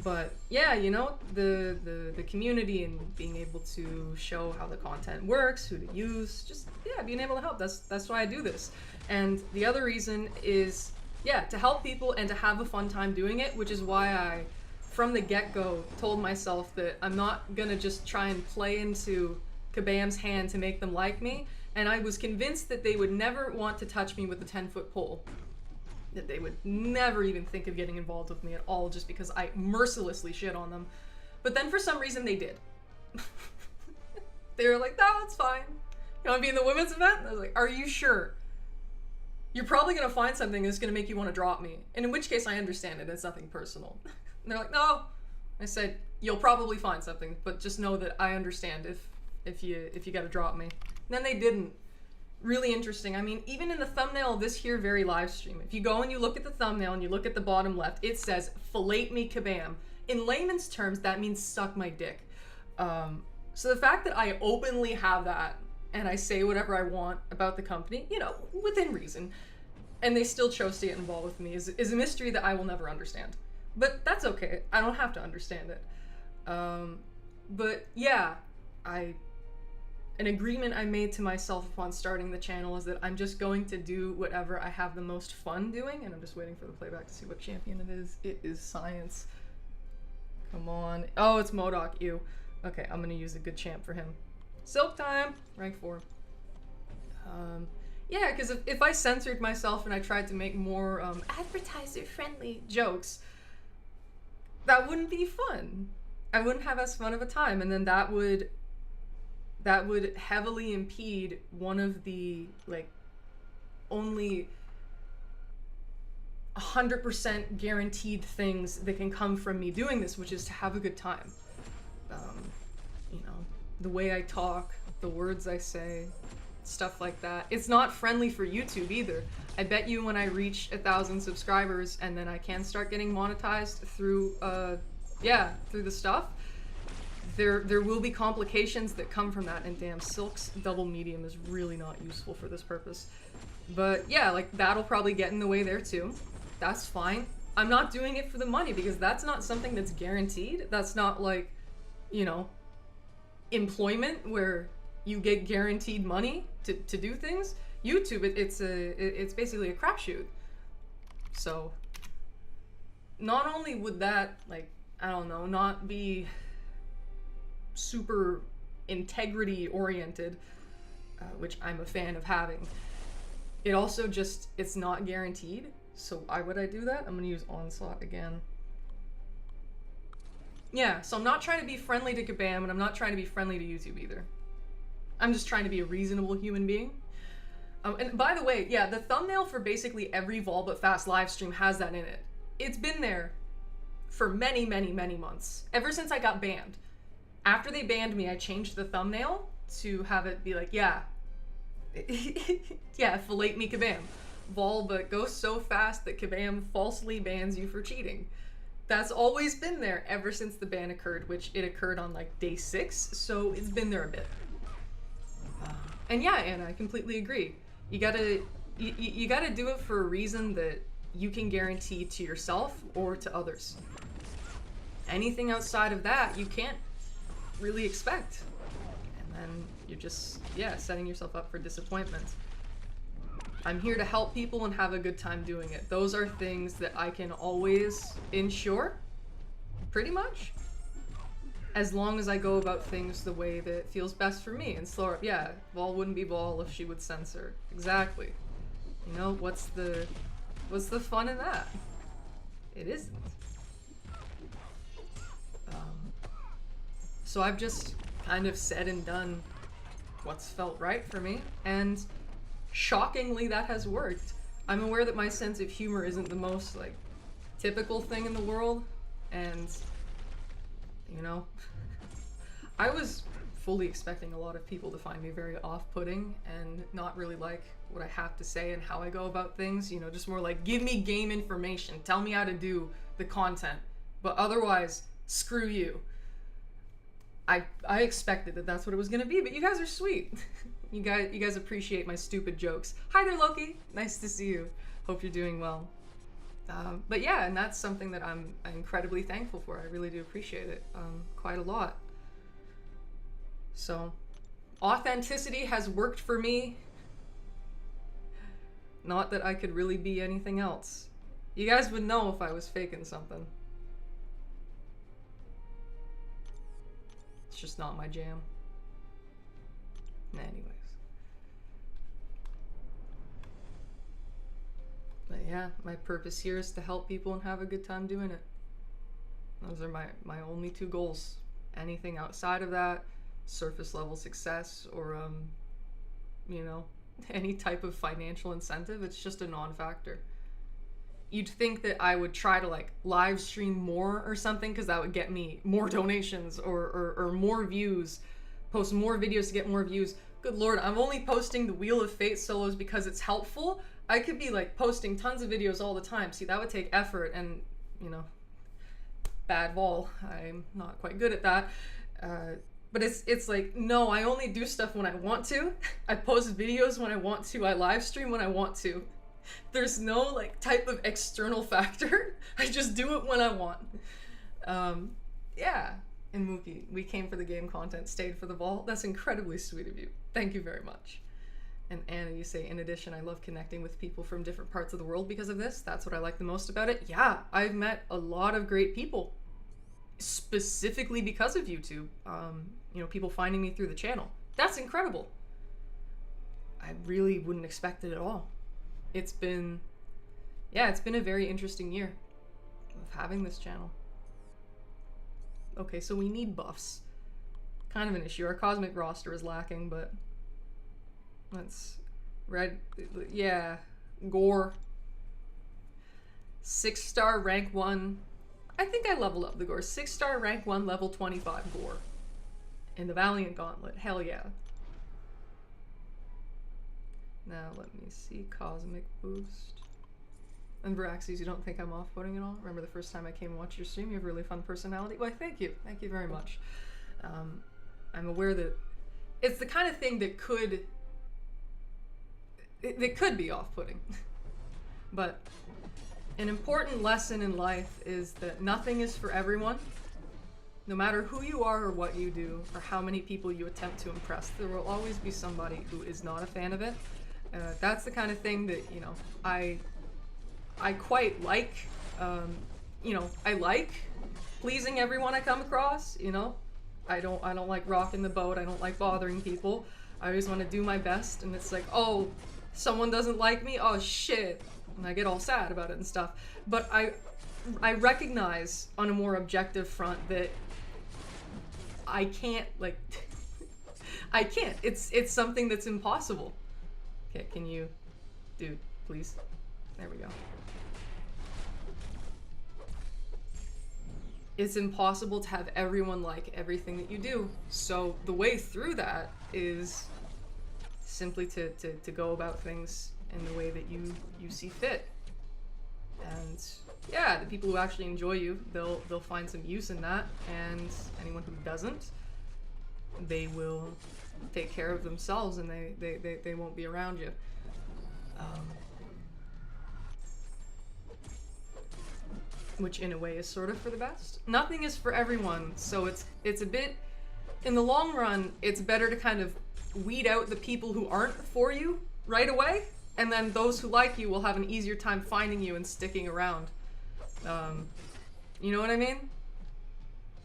S1: But yeah, you know, the community and being able to show how the content works, who to use, just yeah, being able to help. That's why I do this. And the other reason is yeah, to help people and to have a fun time doing it, which is why I, from the get-go, told myself that I'm not gonna just try and play into Kabam's hand to make them like me. And I was convinced that they would never want to touch me with the 10-foot pole. That they would never even think of getting involved with me at all just because I mercilessly shit on them. But then for some reason they did. They were like, no, it's fine. You want to be in the women's event? And I was like, are you sure? You're probably going to find something that's going to make you want to drop me. And in which case I understand it. It's nothing personal. And they're like, no. I said, you'll probably find something, but just know that I understand if you got to drop me. And then they didn't. Really interesting. I mean, even in the thumbnail of this here very live stream, if you go and you look at the thumbnail and you look at the bottom left, it says, "Fillet me Kabam." In layman's terms, that means suck my dick. So the fact that I openly have that and I say whatever I want about the company, you know, within reason, and they still chose to get involved with me is a mystery that I will never understand. But that's okay. I don't have to understand it. But yeah, an agreement I made to myself upon starting the channel is that I'm just going to do whatever I have the most fun doing, and I'm just waiting for the playback to see what champion it is. It is Science. Come on. Oh, it's MODOK. Ew. Okay, I'm gonna use a good champ for him. Silk time! Rank 4. Yeah, because if I censored myself and I tried to make more advertiser-friendly jokes, that wouldn't be fun. I wouldn't have as fun of a time, and then that would heavily impede one of the, like, only 100% guaranteed things that can come from me doing this, which is to have a good time. You know, the way I talk, the words I say, stuff like that. It's not friendly for YouTube either. I bet you when I reach 1,000 subscribers and then I can start getting monetized through, through the stuff, there will be complications that come from that, and damn, Silk's double medium is really not useful for this purpose. But yeah, like, that'll probably get in the way there too. That's fine. I'm not doing it for the money because that's not something that's guaranteed. That's not like, you know, employment where you get guaranteed money to do things. YouTube, it's basically a crapshoot. So not only would that, like, I don't know, not be super integrity oriented, which I'm a fan of having, it also just, it's not guaranteed. So why would I do that? I'm gonna use Onslaught again. Yeah, so I'm not trying to be friendly to Kabam, and I'm not trying to be friendly to YouTube either. I'm just trying to be a reasonable human being. And by the way, yeah, the thumbnail for basically every Vol But Fast live stream has that in it. It's been there for many, many, many months. Ever since I got banned. After they banned me, I changed the thumbnail to have it be like, yeah, yeah, fillet me Kabam. Vol But goes so fast that Kabam falsely bans you for cheating. That's always been there ever since the ban occurred, which it occurred on like day 6, so it's been there a bit. And yeah, Anna, I completely agree. You gotta do it for a reason that you can guarantee to yourself or to others. Anything outside of that, you can't really expect. And then you're just, yeah, setting yourself up for disappointment. I'm here to help people and have a good time doing it. Those are things that I can always ensure, pretty much, as long as I go about things the way that feels best for me. And slow up, yeah, Vol wouldn't be Vol if she would censor. Exactly. You know, what's the fun in that? It isn't. So I've just kind of said and done what's felt right for me, and shockingly that has worked. I'm aware that my sense of humor isn't the most, like, typical thing in the world, and, you know, I was fully expecting a lot of people to find me very off-putting and not really like what I have to say and how I go about things, you know, just more like, give me game information, tell me how to do the content, but otherwise, screw you. I expected that that's what it was gonna be, but you guys are sweet. You guys appreciate my stupid jokes. Hi there, Loki. Nice to see you. Hope you're doing well. But yeah, and that's something that I'm incredibly thankful for. I really do appreciate it quite a lot. So, authenticity has worked for me. Not that I could really be anything else. You guys would know if I was faking something. It's just not my jam. Anyways. But yeah, my purpose here is to help people and have a good time doing it. Those are my only two goals. Anything outside of that, surface level success, or you know, any type of financial incentive, it's just a non-factor. You'd think that I would try to like live stream more or something, because that would get me more donations or more views, post more videos to get more views. Good lord, I'm only posting the Wheel of Fate solos because it's helpful. I could be like posting tons of videos all the time. See, that would take effort, and you know, bad ball. I'm not quite good at that. But it's like, no, I only do stuff when I want to. I post videos when I want to. I live stream when I want to. There's no like type of external factor. I just do it when I want. Yeah. And Mookie, we came for the game content, stayed for the vault. That's incredibly sweet of you. Thank you very much. And Anna, you say, in addition, I love connecting with people from different parts of the world because of this. That's what I like the most about it. Yeah, I've met a lot of great people, specifically because of YouTube. You know, people finding me through the channel. That's incredible. I really wouldn't expect it at all. It's been a very interesting year of having this channel. Okay, so we need buffs. Kind of an issue. Our cosmic roster is lacking, but let's red. Yeah, Gore. 6-star rank 1. I think I leveled up the Gore. 6-star rank 1 level 25 Gore. And the Valiant Gauntlet. Hell yeah. Now let me see. Cosmic boost. And Veraxes, you don't think I'm off-putting at all? Remember the first time I came and watched your stream? You have a really fun personality. Why, thank you. Thank you very much. I'm aware that it's the kind of thing that could be off-putting. But an important lesson in life is that nothing is for everyone. No matter who you are or what you do or how many people you attempt to impress, there will always be somebody who is not a fan of it. That's the kind of thing that, you know, I quite like. You know, I like pleasing everyone I come across, you know. I don't like rocking the boat. I don't like bothering people. I always want to do my best, and it's like, oh, someone doesn't like me? Oh shit. And I get all sad about it and stuff. But I recognize on a more objective front that I can't, like, I can't. It's something that's impossible. Okay, can you, dude, please? There we go. It's impossible to have everyone like everything that you do. So the way through that is simply to go about things in the way that you see fit. And yeah, the people who actually enjoy you, they'll find some use in that, and anyone who doesn't, they will take care of themselves, and they won't be around you. Which in a way is sort of for the best. Nothing is for everyone, so it's a bit, in the long run, it's better to kind of weed out the people who aren't for you right away, and then those who like you will have an easier time finding you and sticking around. You know what I mean?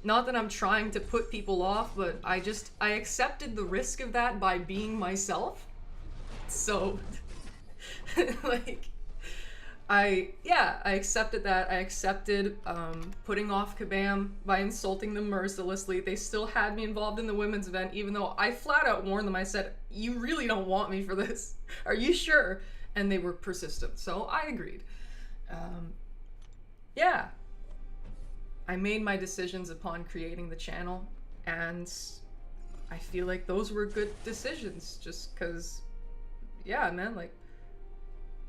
S1: Not that I'm trying to put people off, but I accepted the risk of that by being myself. So, like, I accepted that. I accepted putting off Kabam by insulting them mercilessly. They still had me involved in the women's event, even though I flat out warned them. I said, you really don't want me for this. Are you sure? And they were persistent, so I agreed. Yeah. I made my decisions upon creating the channel, and I feel like those were good decisions, just because, yeah, man, like,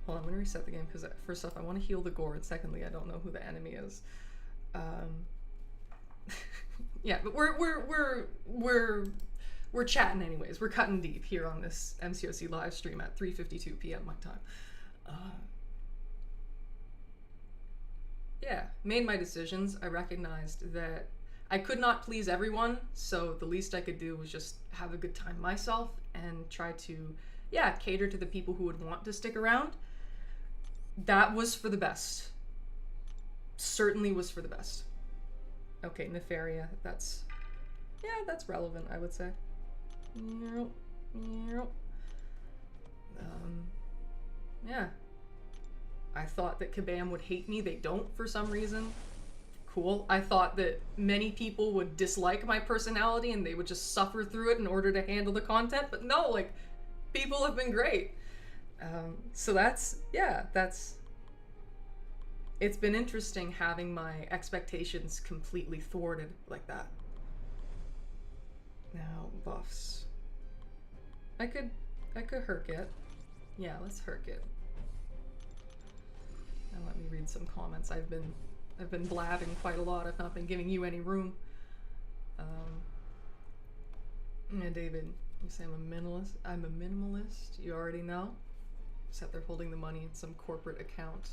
S1: hold on, I'm gonna reset the game, because first off, I want to heal the Gore, and secondly, I don't know who the enemy is. Yeah, but we're chatting anyways. We're cutting deep here on this MCOC live stream at 3:52 p.m. my time. Yeah, made my decisions. I recognized that I could not please everyone, so the least I could do was just have a good time myself and try to, yeah, cater to the people who would want to stick around. That was for the best. Certainly was for the best. Okay, Nefaria, that's relevant, I would say. Yeah. I thought that Kabam would hate me. They don't for some reason. Cool. I thought that many people would dislike my personality and they would just suffer through it in order to handle the content, but no, like, people have been great. So it's been interesting having my expectations completely thwarted like that. Now, buffs. I could herk it. Yeah, let's herk it. And let me read some comments. I've been blabbing quite a lot. I've not been giving you any room. Yeah, David, you say I'm a minimalist. I'm a minimalist. You already know. Except they're holding the money in some corporate account,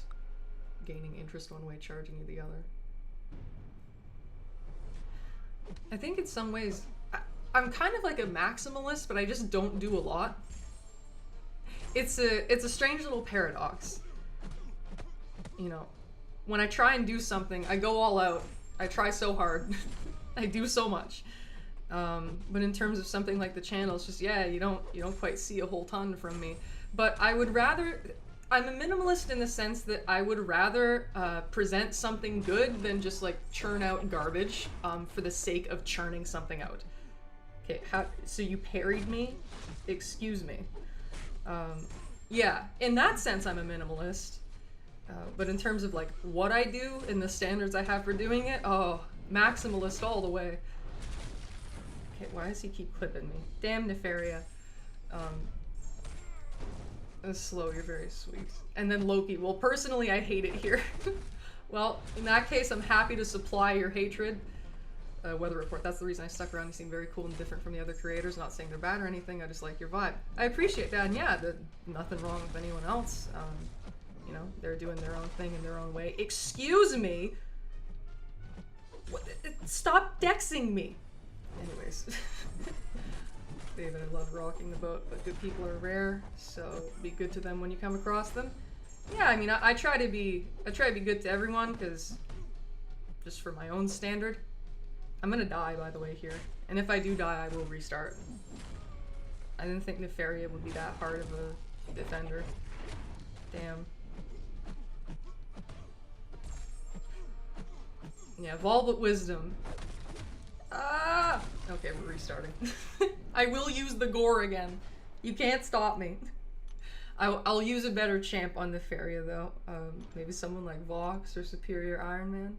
S1: gaining interest one way, charging you the other. I think in some ways, I'm kind of like a maximalist, but I just don't do a lot. It's a strange little paradox. You know, when I try and do something, I go all out. I try so hard. I do so much. But in terms of something like the channel, it's just, yeah, you don't quite see a whole ton from me. But I would rather, I'm a minimalist in the sense that I would rather present something good than just like churn out garbage for the sake of churning something out. Okay, so you parried me? Excuse me. Yeah, in that sense I'm a minimalist. But in terms of like what I do and the standards I have for doing it, oh, maximalist all the way. Okay, why does he keep clipping me? Damn Nefaria. Slow, you're very sweet. And then Loki, well, personally I hate it here. Well, in that case, I'm happy to supply your hatred. Weather report, that's the reason I stuck around. You seem very cool and different from the other creators. Not saying they're bad or anything, I just like your vibe. I appreciate that, and yeah, nothing wrong with anyone else. You know, they're doing their own thing in their own way. Excuse me! What, stop dexing me! Anyways. David, I love rocking the boat, but good people are rare, so be good to them when you come across them. Yeah, I mean, I try to be good to everyone, because just for my own standard. I'm gonna die, by the way, here. And if I do die, I will restart. I didn't think Nefaria would be that hard of a defender. Damn. Yeah, Volbit Wisdom. Ah! Okay, we're restarting. I will use the gore again. You can't stop me. I'll use a better champ on Nefaria, though. Maybe someone like Vox or Superior Iron Man.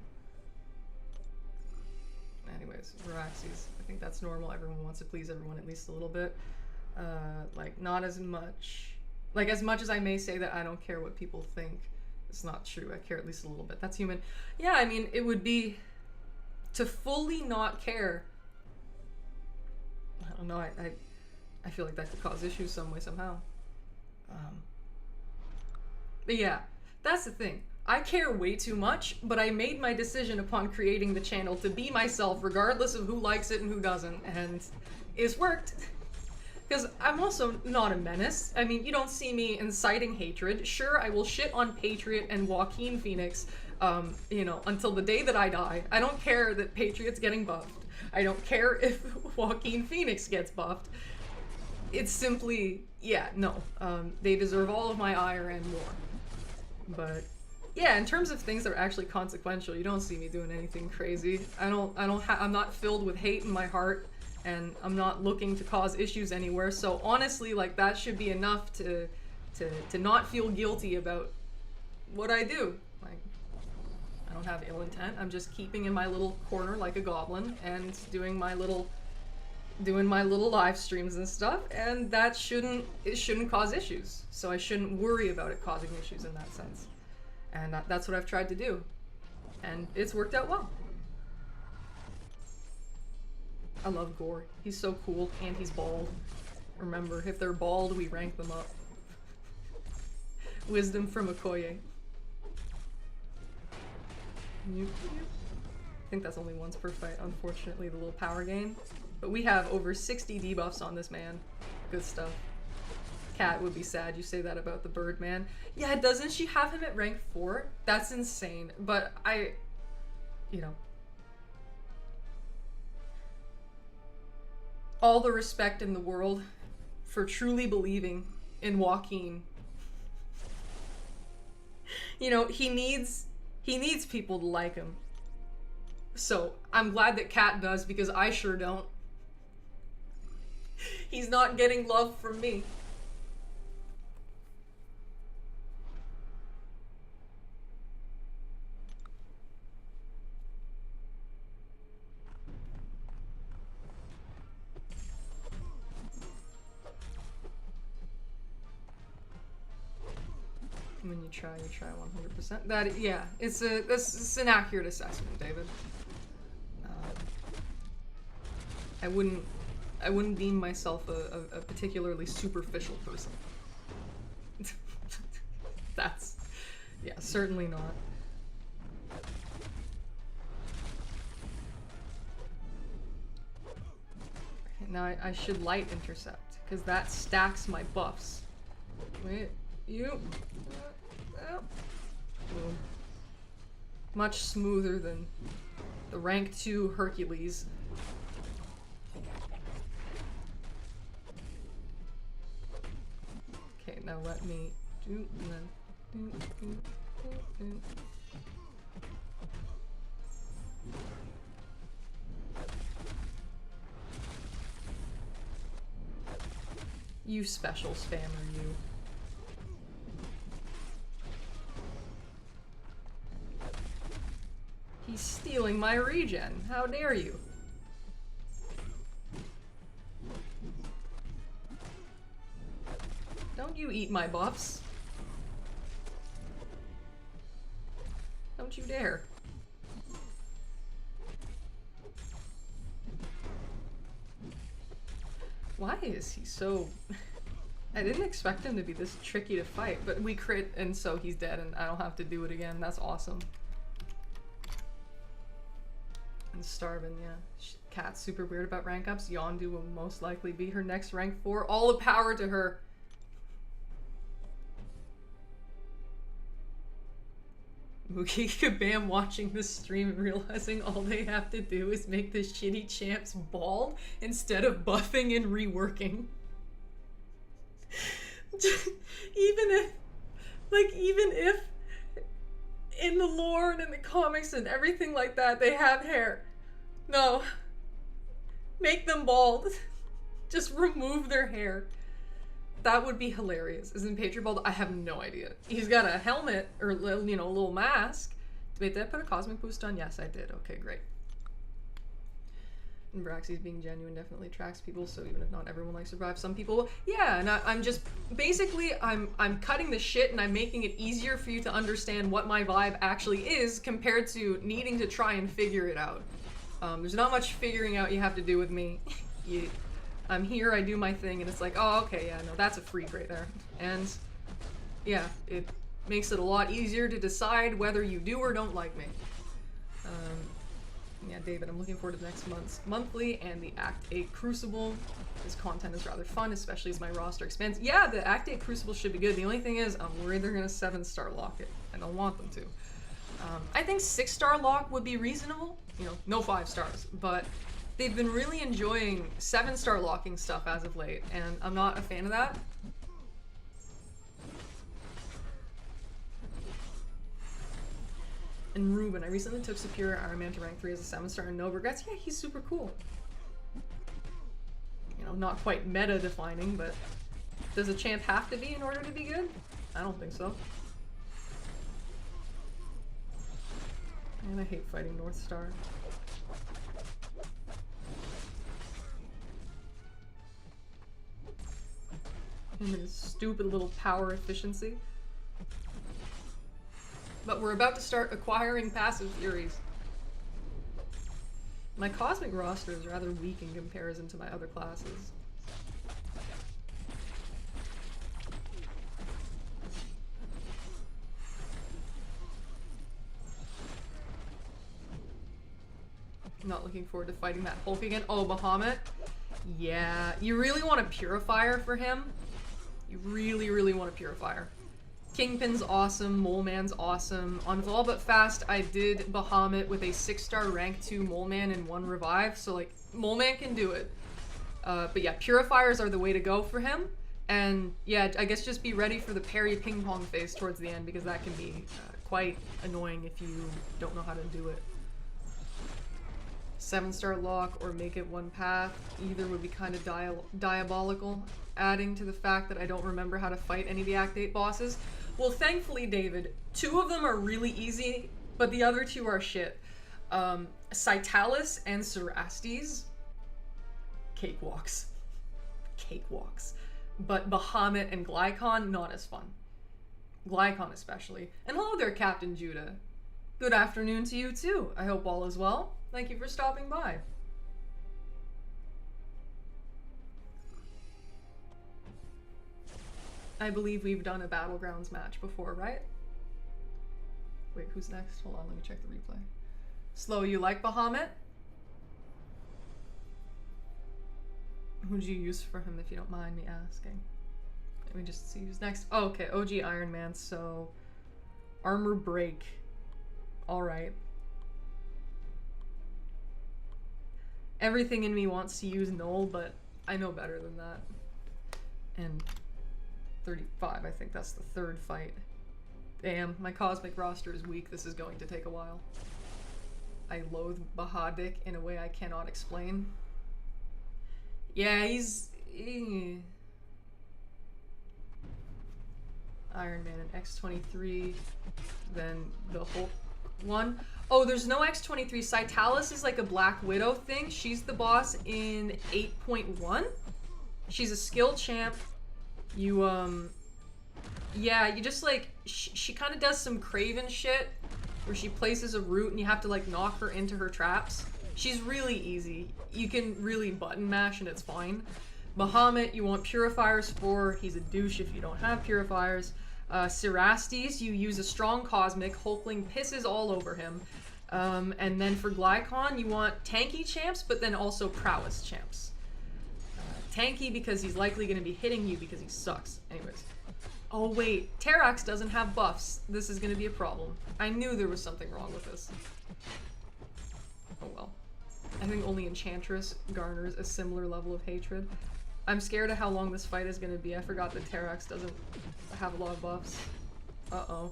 S1: Anyways, Varaxes. I think that's normal. Everyone wants to please everyone at least a little bit. Like, not as much. Like, as much as I may say that I don't care what people think, it's not true. I care at least a little bit. That's human. Yeah, I mean, it would be to fully not care. I don't know. I feel like that could cause issues some way, somehow. But yeah, that's the thing. I care way too much, but I made my decision upon creating the channel to be myself regardless of who likes it and who doesn't, and it's worked. Because I'm also not a menace. I mean, you don't see me inciting hatred. Sure, I will shit on Patriot and Joaquin Phoenix, you know, until the day that I die. I don't care that Patriot's getting buffed. I don't care if Joaquin Phoenix gets buffed. It's simply, yeah, no. They deserve all of my ire and more. But yeah, in terms of things that are actually consequential, you don't see me doing anything crazy. I'm not filled with hate in my heart, and I'm not looking to cause issues anywhere. So honestly, like, that should be enough to not feel guilty about what I do. Like, I don't have ill intent. I'm just keeping in my little corner like a goblin and doing my little live streams and stuff, and it shouldn't cause issues. So I shouldn't worry about it causing issues in that sense. And that's what I've tried to do. And it's worked out well. I love Gore. He's so cool, and he's bald. Remember, if they're bald, we rank them up. Wisdom from Okoye. I think that's only once per fight, unfortunately, the little power gain. But we have over 60 debuffs on this man. Good stuff. Cat would be sad you say that about the bird man. Yeah, doesn't she have him at rank 4? That's insane. But you know. All the respect in the world for truly believing in Joaquin. You know, he needs people to like him. So, I'm glad that Cat does, because I sure don't. He's not getting love from me. When you try 100%. That, yeah, it's an accurate assessment, David. I wouldn't deem myself a particularly superficial person. That's, yeah, certainly not. Okay, now I should light intercept, because that stacks my buffs. Wait, you. Boom. Much smoother than the rank 2 Hercules. Okay, now let me do You special spammer, you. He's stealing my regen. How dare you? Don't you eat my buffs. Don't you dare. Why is he so... I didn't expect him to be this tricky to fight, but we crit and so he's dead and I don't have to do it again. That's awesome. And Starvin, yeah. Cat's super weird about rank ups. Yondu will most likely be her next rank 4. All the power to her. Mookie Kabam watching this stream and realizing all they have to do is make the shitty champs bald instead of buffing and reworking. even if in the lore and in the comics and everything like that they have hair. No. Make them bald. Just remove their hair. That would be hilarious. Isn't Patriot bald? I have no idea. He's got a helmet, or, you know, a little mask. Wait, did I put a cosmic boost on? Yes, I did. Okay, great. And Braxy's being genuine definitely attracts people, so even if not everyone likes Survive, some people will. Yeah, and I'm just, basically, I'm cutting the shit and I'm making it easier for you to understand what my vibe actually is compared to needing to try and figure it out. There's not much figuring out you have to do with me. I'm here, I do my thing, and it's like, oh, okay, yeah, no, that's a freak right there. And, yeah, it makes it a lot easier to decide whether you do or don't like me. Yeah, David, I'm looking forward to next month's monthly and the Act 8 Crucible. This content is rather fun, especially as my roster expands. Yeah, the Act 8 Crucible should be good. The only thing is, I'm worried they're gonna 7-star lock it. I don't want them to. I think 6-star lock would be reasonable. You know, no 5 stars, but they've been really enjoying 7-star locking stuff as of late, and I'm not a fan of that. And Ruben, I recently took Superior Iron Man to rank 3 as a 7-star and no regrets. Yeah, he's super cool. You know, not quite meta defining, but does a champ have to be in order to be good? I don't think so. And I hate fighting North Star. And his stupid little power efficiency. But we're about to start acquiring passive Furies. My cosmic roster is rather weak in comparison to my other classes. I'm not looking forward to fighting that Hulk again. Oh, Bahamut? Yeah, you really want a Purifier for him. You really, really want a Purifier. Kingpin's awesome, Mole Man's awesome. On Vol But Fast, I did Bahamut with a 6-star rank 2 Mole Man and 1 revive, so like, Mole Man can do it. But yeah, Purifiers are the way to go for him. And yeah, I guess just be ready for the parry ping pong phase towards the end, because that can be quite annoying if you don't know how to do it. 7-star lock or make it 1 path. Either would be kind of diabolical, adding to the fact that I don't remember how to fight any of the Act 8 bosses. Well, thankfully, David, 2 of them are really easy, but the other 2 are shit. Cytalis and Cerastes, cakewalks. Cakewalks. But Bahamut and Glycon, not as fun. Glycon especially. And hello there, Captain Judah. Good afternoon to you too. I hope all is well. Thank you for stopping by. I believe we've done a Battlegrounds match before, right? Wait, who's next? Hold on, let me check the replay. Slow, you like Bahamut? Who'd you use for him, if you don't mind me asking? Let me just see who's next. Oh, okay, OG Iron Man, so... Armor Break. Alright. Everything in me wants to use Null, but I know better than that. And 35, I think that's the 3rd fight. Damn, my cosmic roster is weak. This is going to take a while. I loathe Bahadik in a way I cannot explain. Yeah, he's... Iron Man and X-23, then the Hulk one. Oh, there's no X-23. Cytalis is like a Black Widow thing. She's the boss in 8.1. She's a skill champ. You, yeah, you just like, she kind of does some Craven shit where she places a root and you have to like knock her into her traps. She's really easy. You can really button mash and it's fine. Bahamut, you want Purifiers for. He's a douche if you don't have Purifiers. Cerastes, you use a strong Cosmic. Hulkling pisses all over him. And then for Glycon, you want tanky champs, but then also prowess champs. Tanky because he's likely going to be hitting you because he sucks. Anyways. Oh wait, Terrax doesn't have buffs. This is going to be a problem. I knew there was something wrong with this. Oh well. I think only Enchantress garners a similar level of hatred. I'm scared of how long this fight is going to be. I forgot that Terrax doesn't have a lot of buffs. Uh-oh.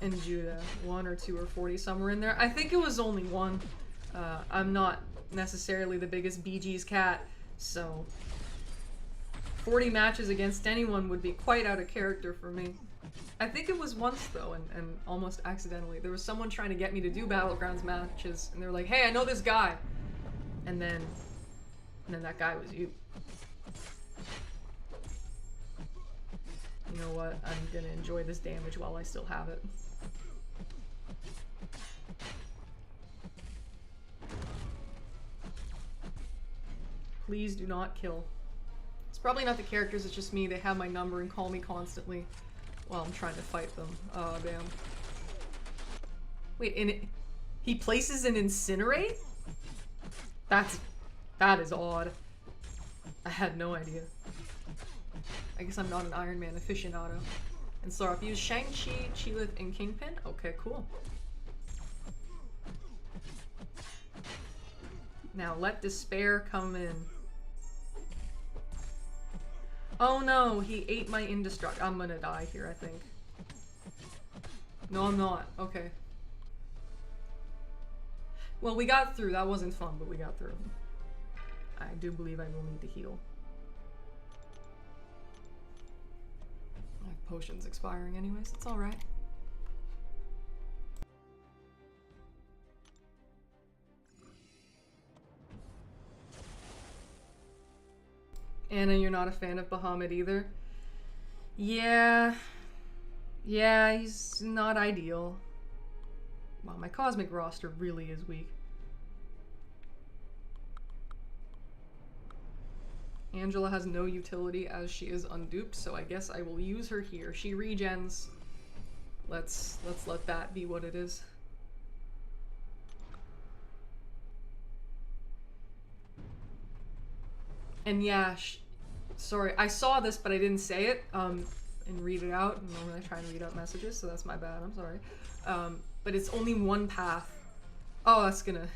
S1: And Judah. 1 or 2 or 40, somewhere in there. I think it was only 1. I'm not necessarily the biggest BG's cat, so 40 matches against anyone would be quite out of character for me. I think it was once though, and almost accidentally. There was someone trying to get me to do Battlegrounds matches, and they were like, hey, I know this guy! And then that guy was you. You know what? I'm gonna enjoy this damage while I still have it. Please do not kill. It's probably not the characters, it's just me. They have my number and call me constantly while I'm trying to fight them. Oh, damn. Wait, he places an Incinerate? That is odd. I had no idea. I guess I'm not an Iron Man aficionado. And so I've used Shang-Chi, Chilith, and Kingpin? Okay, cool. Now let Despair come in. Oh no, he ate my Indestruct. I'm gonna die here, I think. No, I'm not. Okay. Well, we got through. That wasn't fun, but we got through. I do believe I will need to heal. My potion's expiring anyways. It's alright. Anna, you're not a fan of Bahamut either? Yeah, he's not ideal. Wow, my cosmic roster really is weak. Angela has no utility as she is unduped, so I guess I will use her here. She regens. Let's let that be what it is. And yeah, sorry, I saw this, but I didn't say it, and read it out. Normally I try and read out messages, so that's my bad, I'm sorry. But it's only one path. Oh, that's gonna...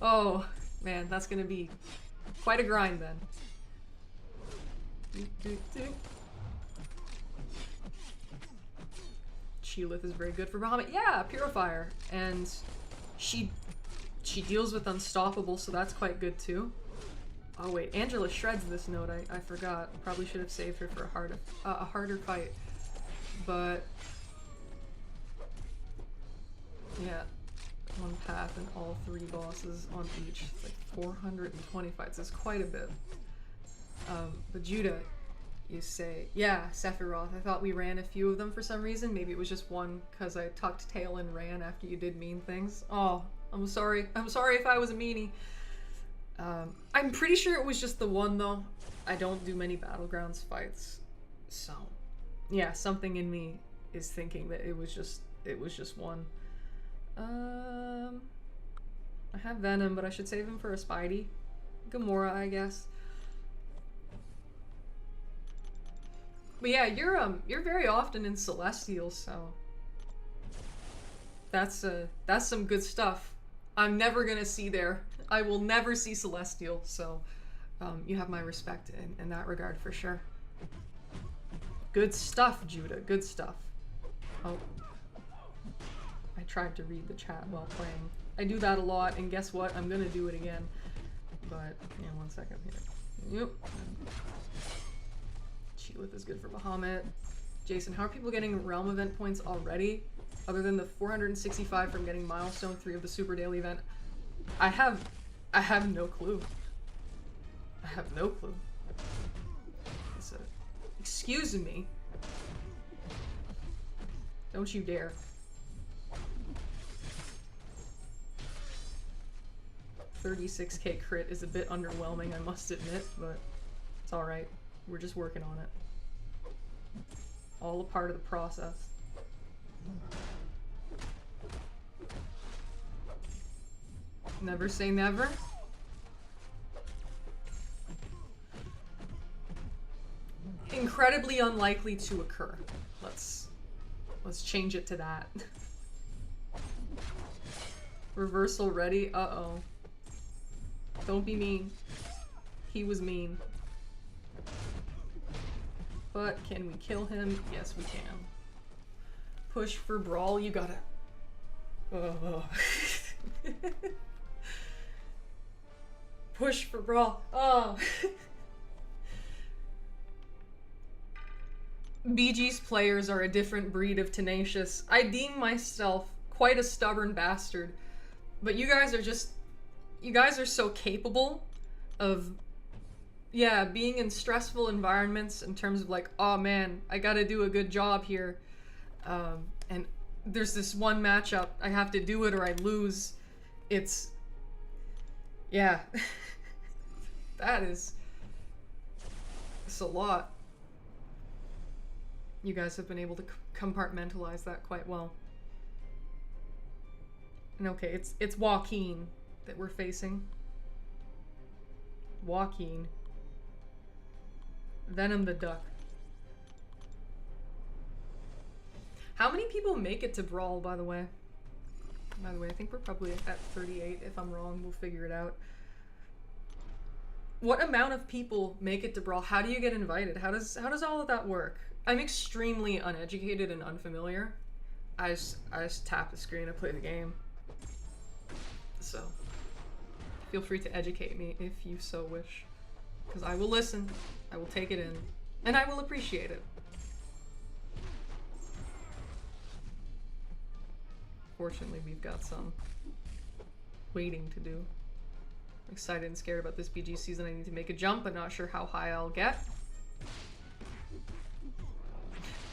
S1: Oh, man, that's gonna be quite a grind then. Sheelith is very good for Bahamut. Yeah, Purifier. And she deals with Unstoppable, so that's quite good too. Oh wait, Angela shreds this note. I forgot. Probably should have saved her for a harder fight. But yeah, one path and all 3 bosses on each. It's like 420 fights. It's quite a bit. But Judah, you say, yeah, Sephiroth. I thought we ran a few of them for some reason. Maybe it was just one because I tucked tail and ran after you did mean things. Oh, I'm sorry. I'm sorry if I was a meanie. I'm pretty sure it was just the one though. I don't do many Battlegrounds fights. So, yeah, something in me is thinking that it was just one. I have Venom, but I should save him for a Spidey. Gamora, I guess. But yeah, you're very often in Celestial, so that's some good stuff. I'm never gonna see there. I will never see Celestial, so you have my respect in that regard for sure. Good stuff, Judah. Good stuff. Oh, I tried to read the chat while playing. I do that a lot, and guess what? I'm gonna do it again. But yeah, 1 second here. Yep. Sheelith is good for Bahamut. Jason, how are people getting Realm event points already? Other than the 465 from getting Milestone 3 of the Super Daily event. I have no clue. I have no clue. So, excuse me. Don't you dare. $36K crit is a bit underwhelming, I must admit, but it's alright. We're just working on it. All a part of the process. Never say never. Incredibly unlikely to occur. Let's change it to that. Reversal ready? Uh-oh. Don't be mean. He was mean. But can we kill him? Yes, we can. Push for brawl, you gotta... Oh. Push for brawl. Oh. BG's players are a different breed of tenacious. I deem myself quite a stubborn bastard. But you guys are just... You guys are so capable of... Yeah, being in stressful environments in terms of like, oh man, I gotta do a good job here. And there's this one matchup, I have to do it or I lose. It's... Yeah. It's a lot. You guys have been able to compartmentalize that quite well. And okay, it's Joaquin that we're facing. Joaquin. Venom the Duck. How many people make it to Brawl, by the way? By the way, I think we're probably at 38. If I'm wrong, we'll figure it out. What amount of people make it to Brawl? How do you get invited? How does all of that work? I'm extremely uneducated and unfamiliar. I just tap the screen and play the game. So, feel free to educate me if you so wish. Because I will listen, I will take it in, and I will appreciate it. Fortunately, we've got some waiting to do. I'm excited and scared about this BG season. I need to make a jump, but not sure how high I'll get.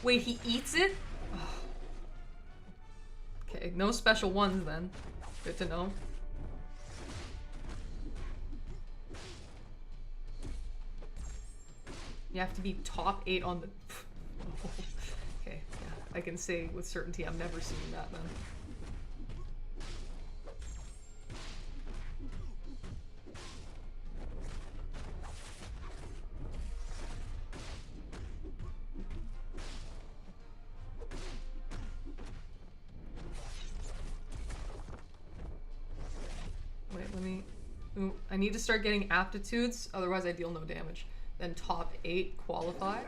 S1: Wait, he eats it? Oh. Okay, no special ones then. Good to know. You have to be top 8 on the... Okay, yeah. I can say with certainty I'm never seeing that then. Wait, let me... Ooh, I need to start getting aptitudes, otherwise I deal no damage. Then top 8 qualify.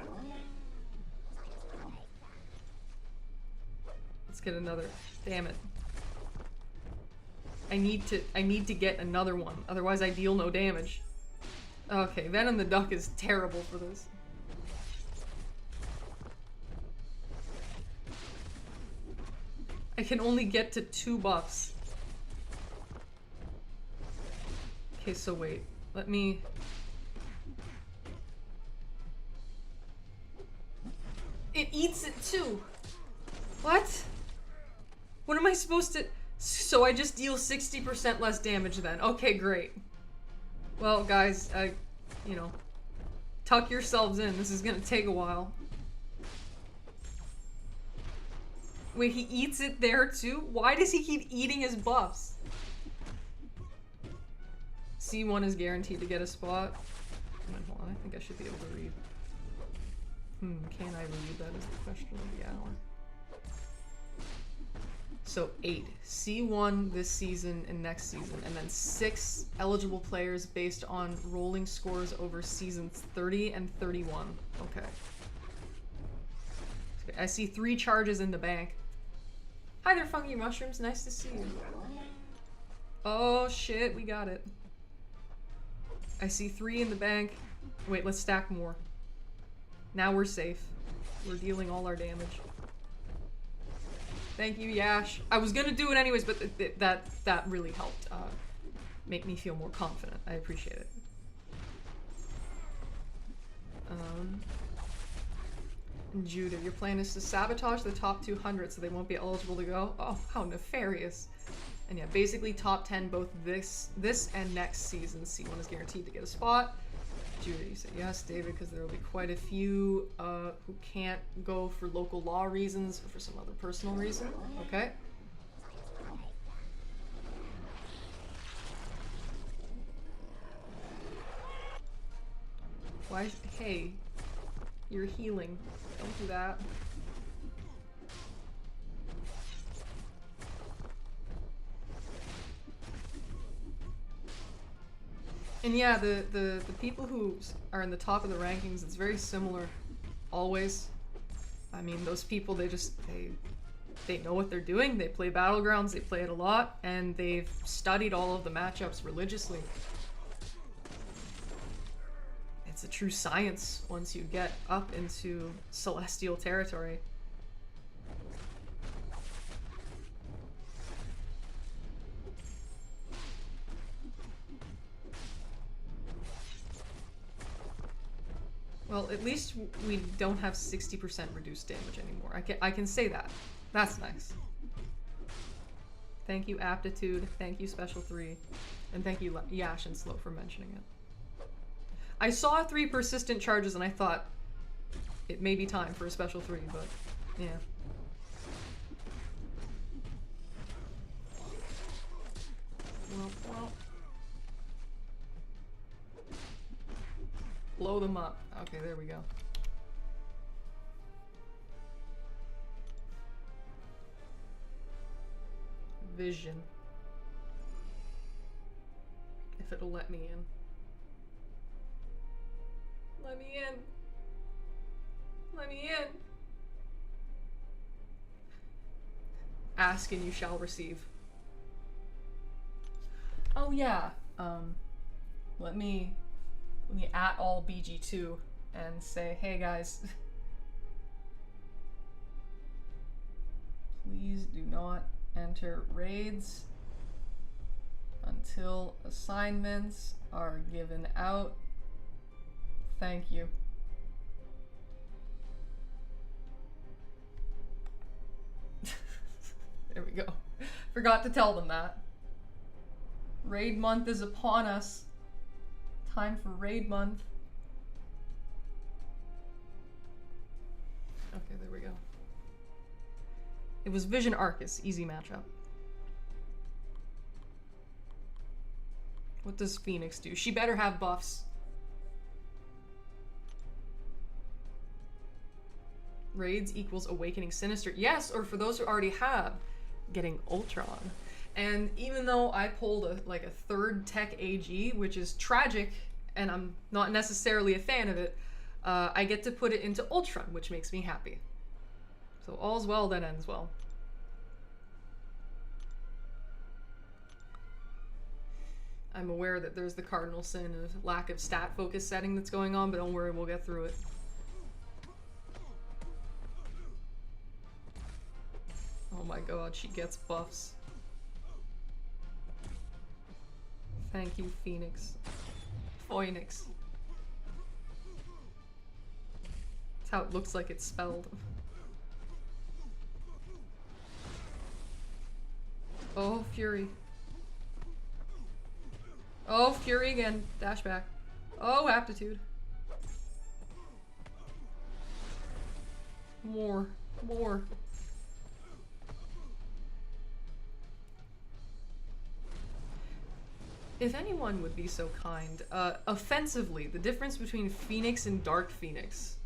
S1: Let's get another. Damn it. I need to get another one, otherwise I deal no damage. Okay, Venom the Duck is terrible for this. I can only get to 2 buffs. Okay, so wait. Let me... It eats it too! What? What am I supposed to... So I just deal 60% less damage then. Okay, great. Well, guys, you know, tuck yourselves in. This is gonna take a while. Wait, he eats it there too? Why does he keep eating his buffs? C1 is guaranteed to get a spot. Hold on, I think I should be able to read. Can I read? That is the question of the hour. So 8. C1 this season and next season, and then 6 eligible players based on rolling scores over seasons 30 and 31. Okay. I see 3 charges in the bank. Hi there, Funky Mushrooms. Nice to see you. Oh shit, we got it. I see 3 in the bank. Wait, let's stack more. Now we're safe. We're dealing all our damage. Thank you, Yash. I was gonna do it anyways, but that really helped make me feel more confident. I appreciate it. Judah, your plan is to sabotage the top 200 so they won't be eligible to go? Oh, how nefarious. And yeah, basically top 10 both this and next season. C1 is guaranteed to get a spot. Judah, you said yes, David, because there will be quite a few who can't go for local law reasons or for some other personal reason. Okay. Why? Hey, you're healing. Don't do that. And yeah, the people who are in the top of the rankings, it's very similar, always. I mean, those people, they know what they're doing. They play Battlegrounds, they play it a lot, and they've studied all of the matchups religiously. It's a true science once you get up into celestial territory. Well, at least we don't have 60% reduced damage anymore. I can say that. That's nice. Thank you, Aptitude. Thank you, Special 3. And thank you, Yash and Slow, for mentioning it. I saw 3 persistent charges and I thought it may be time for a Special 3, but yeah. Well. Blow them up. Okay, there we go. Vision. If it'll let me in. Let me in. Let me in. Ask and you shall receive. Oh yeah. Let me at all BG2 and say, hey guys, please do not enter raids until assignments are given out. Thank you. There we go. Forgot to tell them that. Raid month is upon us. Time for raid month. Okay, there we go. It was Vision Arcus, easy matchup. What does Phoenix do? She better have buffs. Raids equals Awakening Sinister. Yes, or for those who already have, getting Ultron. And even though I pulled a third tech AG, which is tragic, and I'm not necessarily a fan of it, I get to put it into Ultron, which makes me happy. So all's well that ends well. I'm aware that there's the cardinal sin of lack of stat focus setting that's going on, but don't worry, we'll get through it. Oh my god, she gets buffs. Thank you, Phoenix. Phoenix. That's how it looks like it's spelled. Oh, Fury. Oh, Fury again. Dash back. Oh, Aptitude. More. More. If anyone would be so kind, offensively, the difference between Phoenix and Dark Phoenix.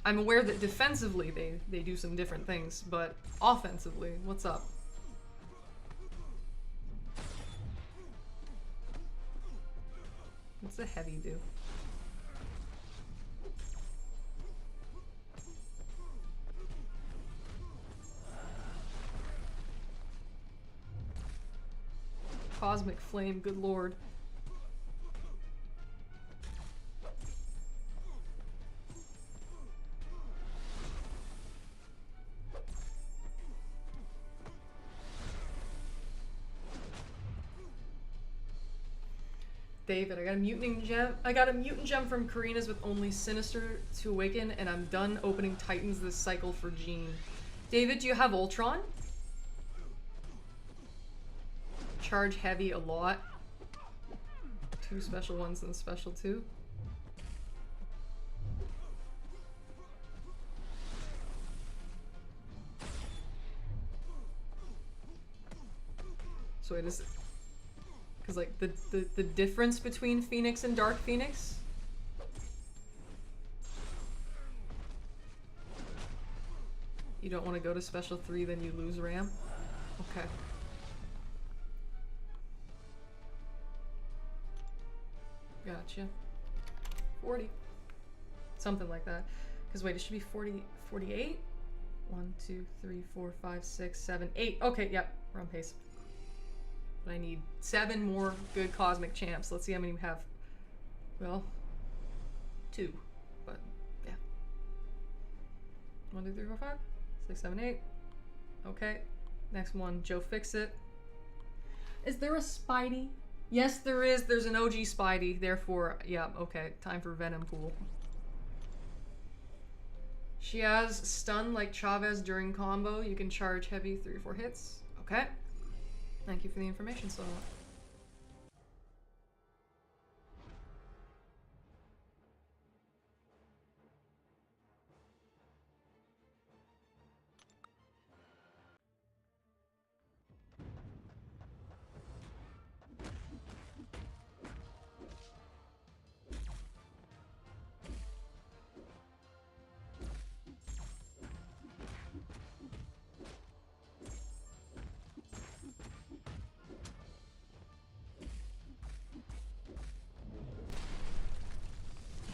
S1: I'm aware that defensively they do some different things, but offensively, what's up? What's the heavy do? Cosmic Flame, good lord. David, I got a mutant gem. I got a mutant gem from Karina's with only Sinister to awaken, and I'm done opening Titans this cycle for Jean. David, do you have Ultron? Charge heavy a lot. 2 special ones and special 2. So it is, because like the difference between Phoenix and Dark Phoenix. You don't want to go to special 3, then you lose RAM. Okay. Gotcha. 40. Something like that. Because wait, it should be 40, 48? 1, 2, 3, 4, 5, 6, 7, 8. Okay, yep, we're on pace. But I need 7 more good cosmic champs. Let's see how many we have. Well, 2. But, yeah. 1, 2, 3, 4, 5, 6, 7, 8. Okay. Next one, Joe Fixit. Is there a Spidey? Yes, there is. There's an OG Spidey. Therefore, yeah, okay. Time for Venom Pool. She has stun like Chavez during combo. You can charge heavy 3 or 4 hits. Okay. Thank you for the information, so.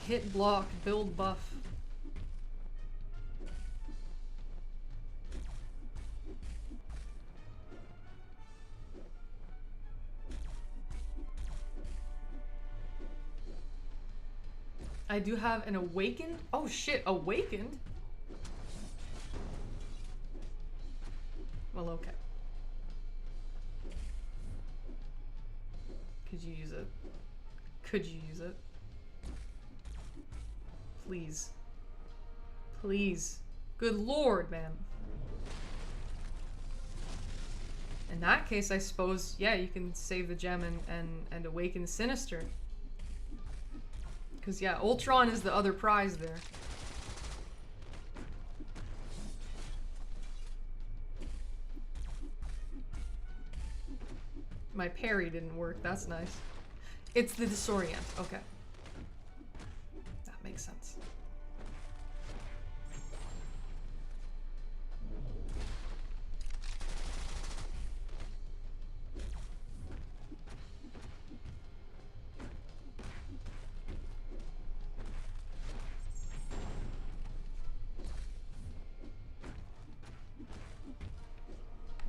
S1: Hit, block, build, buff. I do have an awakened. Oh shit, awakened? Well, okay. Could you use it? Could you use it? Please. Please. Good lord, man. In that case, I suppose, yeah, you can save the gem and awaken Sinister. Because, yeah, Ultron is the other prize there. My parry didn't work. That's nice. It's the disorient. Okay. That makes sense.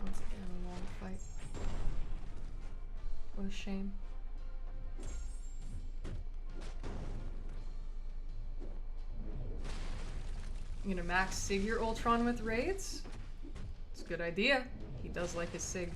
S1: Once again, a long fight. What a shame. You gonna max Sig your Ultron with raids? It's a good idea. He does like his Sig.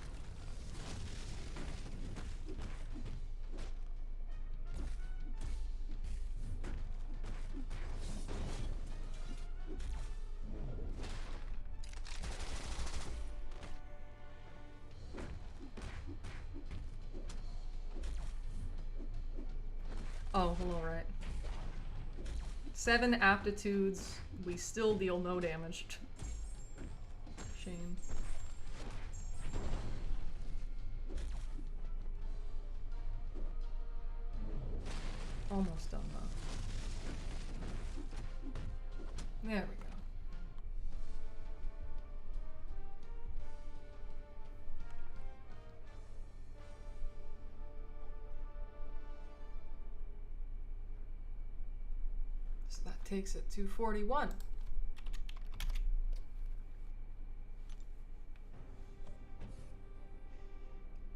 S1: Oh, hello, right. 7 aptitudes. We still deal no damage. Shame. Almost done though. There we go. So that takes it to 41.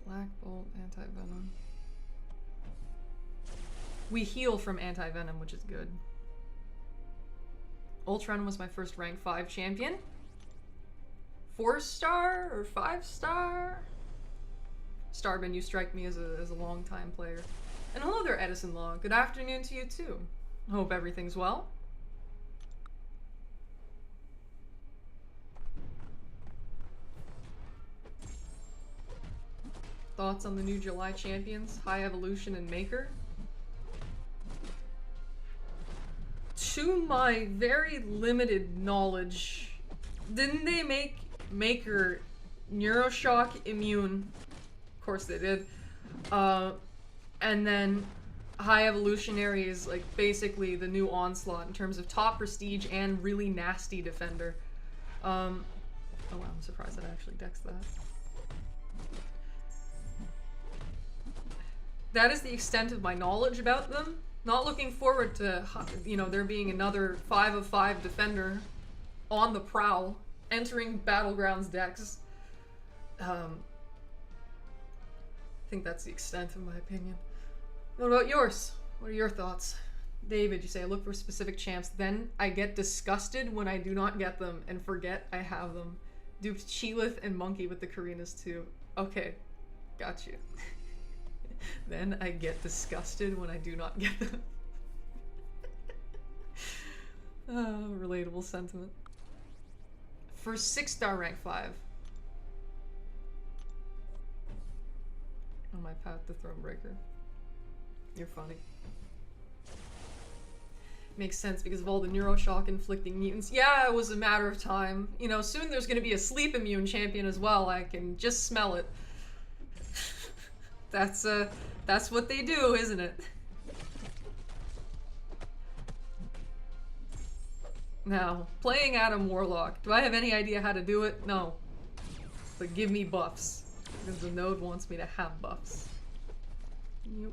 S1: Black Bolt, anti-venom. We heal from anti-venom, which is good. Ultron was my first rank 5 champion. 4-star or 5-star? Starbin, you strike me as a long-time player. And hello there, Edison Law. Good afternoon to you too. Hope everything's well. Thoughts on the new July champions, High Evolution and Maker? To my very limited knowledge, didn't they make Maker Neuroshock immune? Of course they did. And then High Evolutionary is like basically the new Onslaught in terms of top prestige and really nasty defender. Oh wow, I'm surprised that I actually dexed that. That is the extent of my knowledge about them. Not looking forward to, you know, there being another 5 of 5 defender on the prowl, entering Battlegrounds decks. I think that's the extent of my opinion. What about yours? What are your thoughts? David, you say, I look for specific champs, then I get disgusted when I do not get them and forget I have them. Duped Cheelith and Monkey with the Karinas too. Okay, got you. Then I get disgusted when I do not get them. Oh, relatable sentiment. For 6-star rank 5. On my path to Thronebreaker. You're funny. Makes sense because of all the Neuroshock inflicting mutants. Yeah, it was a matter of time. You know, soon there's gonna be a sleep immune champion as well. I can just smell it. That's what they do, isn't it? Now, playing Adam Warlock. Do I have any idea how to do it? No. But give me buffs. Because the node wants me to have buffs. Yep.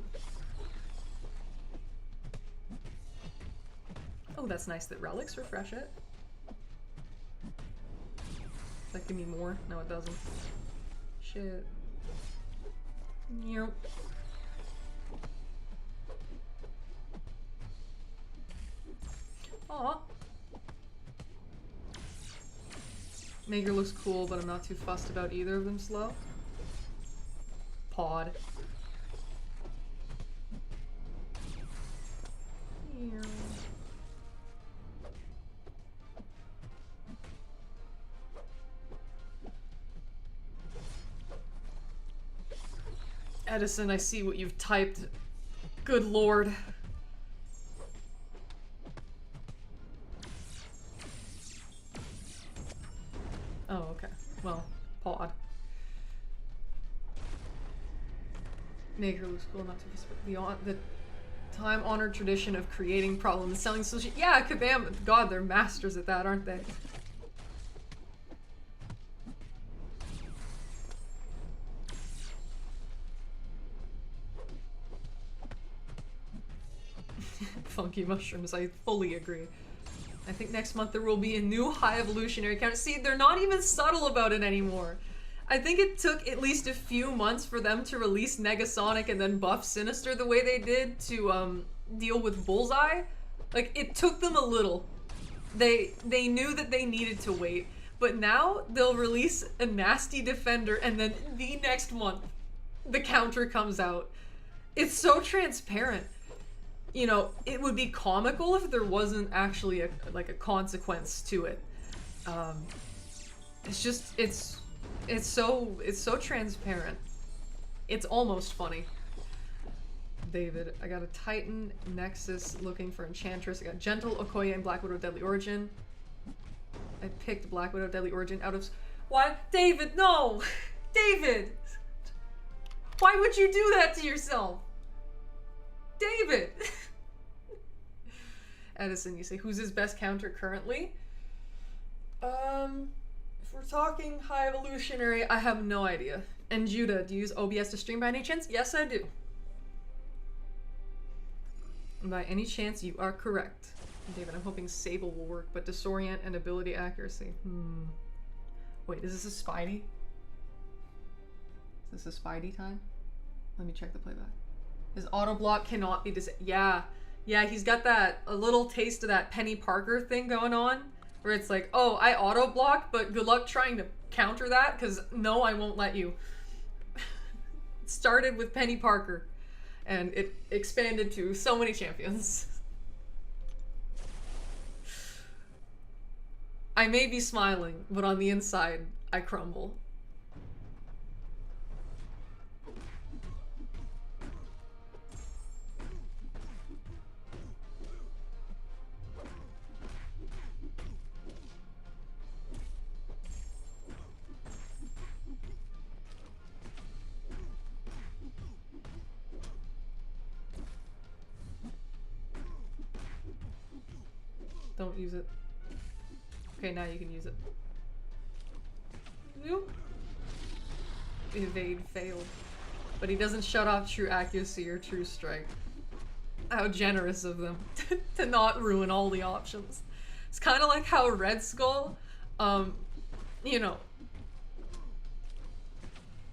S1: Oh, that's nice that relics refresh it. Does that give me more? No, it doesn't. Shit. Yep. Aw. Maker looks cool, but I'm not too fussed about either of them slow. Pod. Yeah. Edison, I see what you've typed. Good lord. Oh, okay. Well, pod. make her lose cool, not to the time-honored tradition of creating problems, selling solutions. Yeah, Kabam, God, they're masters at that, aren't they? Funky mushrooms, I fully agree. I think next month there will be a new high evolutionary counter. See, they're not even subtle about it anymore. I think it took at least a few months for them to release Negasonic and then buff Sinister the way they did to deal with Bullseye. Like, it took them a little. They knew that they needed to wait. But now they'll release a nasty Defender and then the next month the counter comes out. It's so transparent. You know, it would be comical if there wasn't actually a consequence to it. It's just, it's so transparent. It's almost funny. David, I got a Titan, Nexus, looking for Enchantress. I got Gentle, Okoye, and Black Widow Deadly Origin. I picked Black Widow Deadly Origin out of... Why? David, no! David! Why would you do that to yourself? David! Edison, you say, who's his best counter currently? If we're talking high evolutionary, I have no idea. And Judah, do you use OBS to stream by any chance? Yes, I do. By any chance, you are correct. David, I'm hoping Sable will work, but disorient and ability accuracy. Wait, is this a Spidey? Is this a Spidey time? Let me check the playback. His auto block cannot be yeah, he's got a little taste of that Penny Parker thing going on, where it's like, oh, I auto block, but good luck trying to counter that, because no, I won't let you. It started with Penny Parker, and it expanded to so many champions. I may be smiling, but on the inside, I crumble. Don't use it. Okay, now you can use it. Nope. Evade failed. But he doesn't shut off true accuracy or true strike. How generous of them to not ruin all the options. It's kind of like how Red Skull, you know,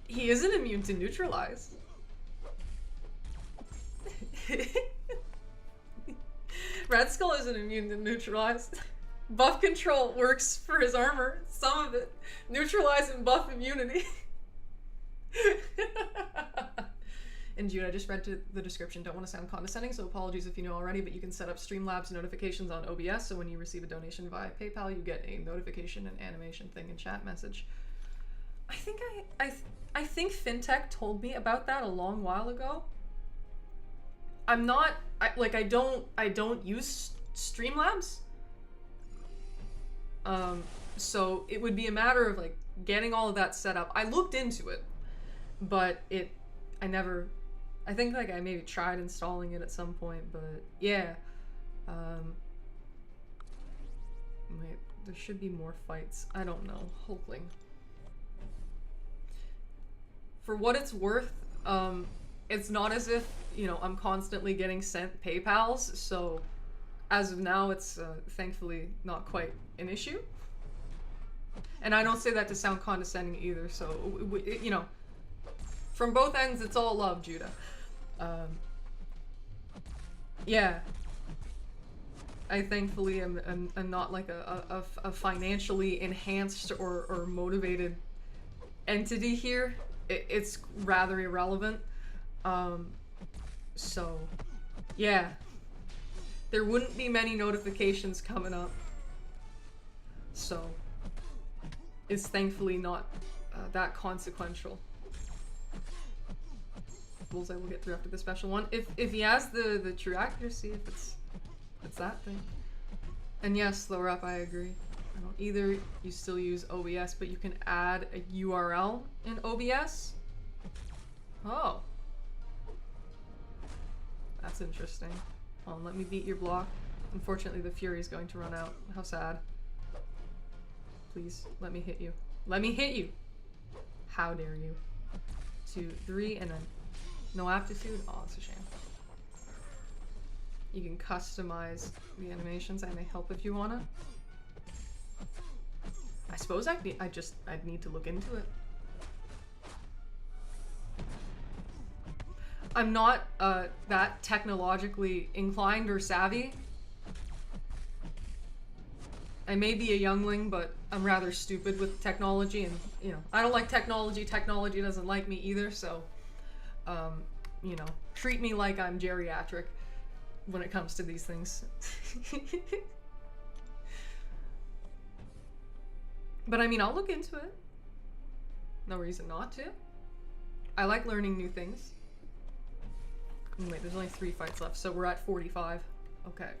S1: he isn't immune to neutralize. Red Skull isn't immune to neutralize. Buff control works for his armor, some of it. Neutralize and buff immunity. And June, I just read the description. Don't want to sound condescending, so apologies if you know already, but you can set up Streamlabs notifications on OBS, so when you receive a donation via PayPal, you get a notification and animation thing and chat message. I think FinTech told me about that a long while ago. I don't use Streamlabs. So it would be a matter of like getting all of that set up. I looked into it, but I think like I maybe tried installing it at some point, but yeah. Wait, there should be more fights. I don't know. Hulkling. For what it's worth, it's not as if, you know, I'm constantly getting sent PayPals, so as of now, it's thankfully not quite an issue. And I don't say that to sound condescending either, so, you know, from both ends, it's all love, Judah. Yeah. I thankfully am not like a financially enhanced or motivated entity here. It's rather irrelevant. So, yeah. There wouldn't be many notifications coming up. So, it's thankfully not that consequential. Bullseye will get through after the special one. If he has the true accuracy, if it's that thing. And yes, Slower Up, I agree. I don't either. You still use OBS, but you can add a URL in OBS. Oh. That's interesting. Let me beat your block. Unfortunately, the fury is going to run out. How sad. Please, let me hit you. Let me hit you! How dare you. 2, 3, and then no aptitude? Oh, it's a shame. You can customize the animations. I may help if you wanna. I suppose I'd need to look into it. I'm not that technologically inclined or savvy. I may be a youngling, but I'm rather stupid with technology, and you know, I don't like technology. Technology doesn't like me either, so you know, treat me like I'm geriatric when it comes to these things. But I mean, I'll look into it. No reason not to. I like learning new things. Wait, there's only 3 fights left, so we're at 45. Okay.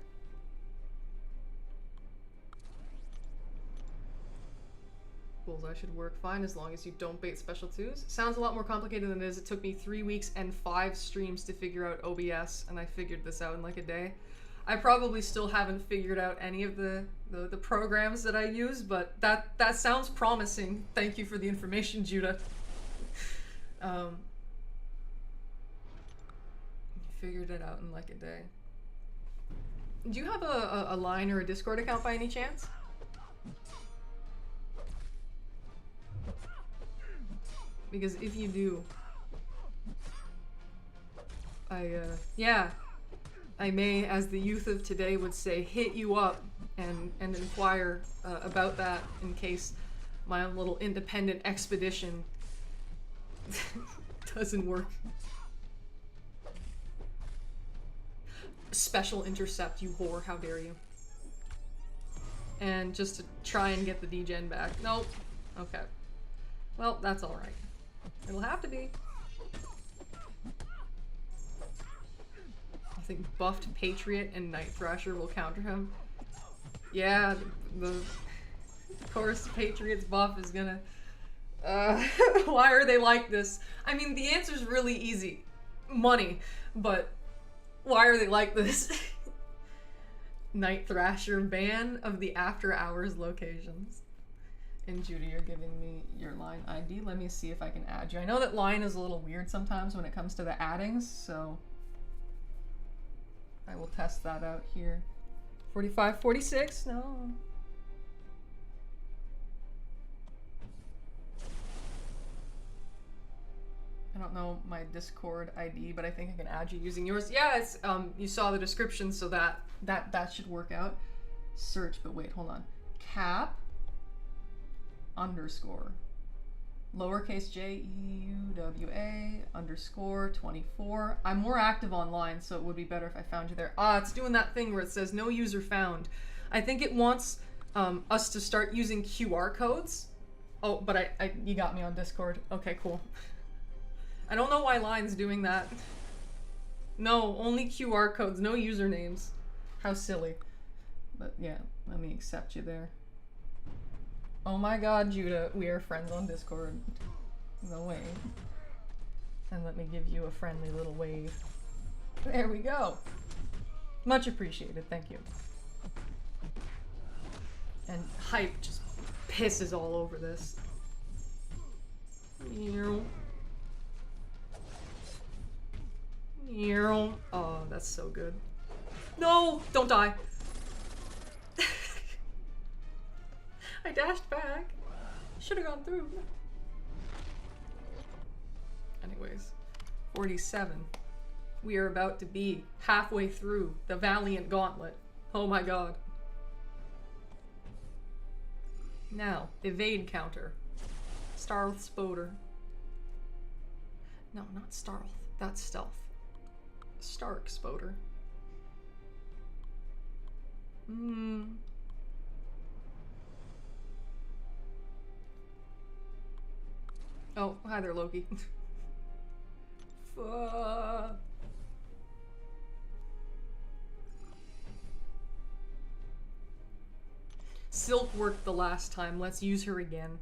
S1: Bullseye should work fine as long as you don't bait special 2s. Sounds a lot more complicated than it is. It took me 3 weeks and 5 streams to figure out OBS, and I figured this out in like a day. I probably still haven't figured out any of the programs that I use, but that sounds promising. Thank you for the information, Judah. Figured it out in like a day. Do you have a Line or a Discord account by any chance? Because if you do, yeah, I may, as the youth of today would say, hit you up and inquire about that in case my own little independent expedition doesn't work. Special intercept, you whore, how dare you. And just to try and get the degen back. Nope. Okay. Well, that's alright. It'll have to be. I think buffed Patriot and Night Thrasher will counter him. Yeah, of course, Patriot's buff is gonna... why are they like this? I mean, the answer's really easy. Money. But why are they like this? Night Thrasher ban of the after hours locations. And Judy, you're giving me your Line ID. Let me see if I can add you. I know that Line is a little weird sometimes when it comes to the addings, so I will test that out here. 45, 46, no. I don't know my Discord ID, but I think I can add you using yours. Yeah, it's you saw the description, so that should work out. Search, but wait, hold on. Cap underscore lowercase JEUWA underscore 24. I'm more active online, so it would be better if I found you there. It's doing that thing where it says no user found. I think it wants us to start using QR codes. Oh, but you got me on Discord. Okay, cool. I don't know why Line's doing that. No, only QR codes, no usernames. How silly. But yeah, let me accept you there. Oh my god, Judah, we are friends on Discord. No way. And let me give you a friendly little wave. There we go. Much appreciated, thank you. And hype just pisses all over this. Oh, that's so good. No! Don't die! I dashed back. Should have gone through. Anyways, 47. We are about to be halfway through the Valiant Gauntlet. Oh my god. Now, evade counter. Starth Spoder. No, not Starth. That's stealth. Stark Spoder. Oh, hi there, Loki. Silk worked the last time. Let's use her again.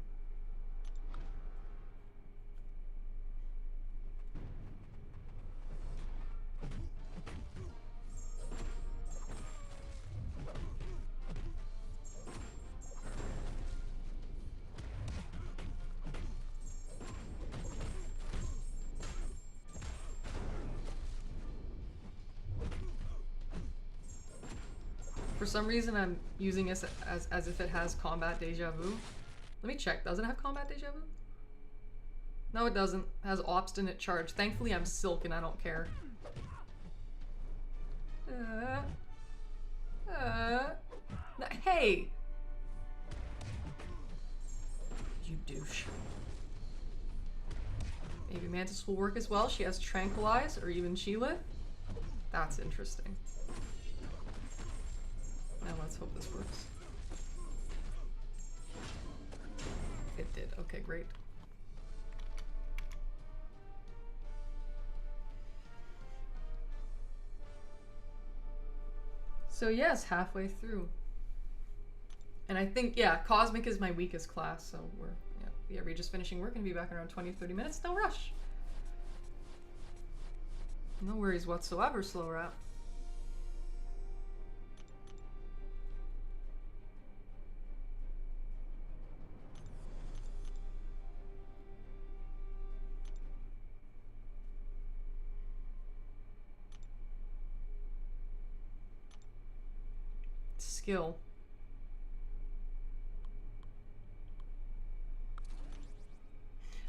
S1: For some reason, I'm using this as if it has combat deja vu. Let me check. Does it have combat deja vu? No, it doesn't. It has obstinate charge. Thankfully, I'm silk and I don't care. Hey! You douche. Maybe Mantis will work as well. She has Tranquilize or even Sheila. That's interesting. Now let's hope this works. It did. Okay, great. So yes, halfway through. And I think, yeah, Cosmic is my weakest class, so we're just finishing work and be back in around 20 or 30 minutes. No rush. No worries whatsoever, Slow Rat. Skill.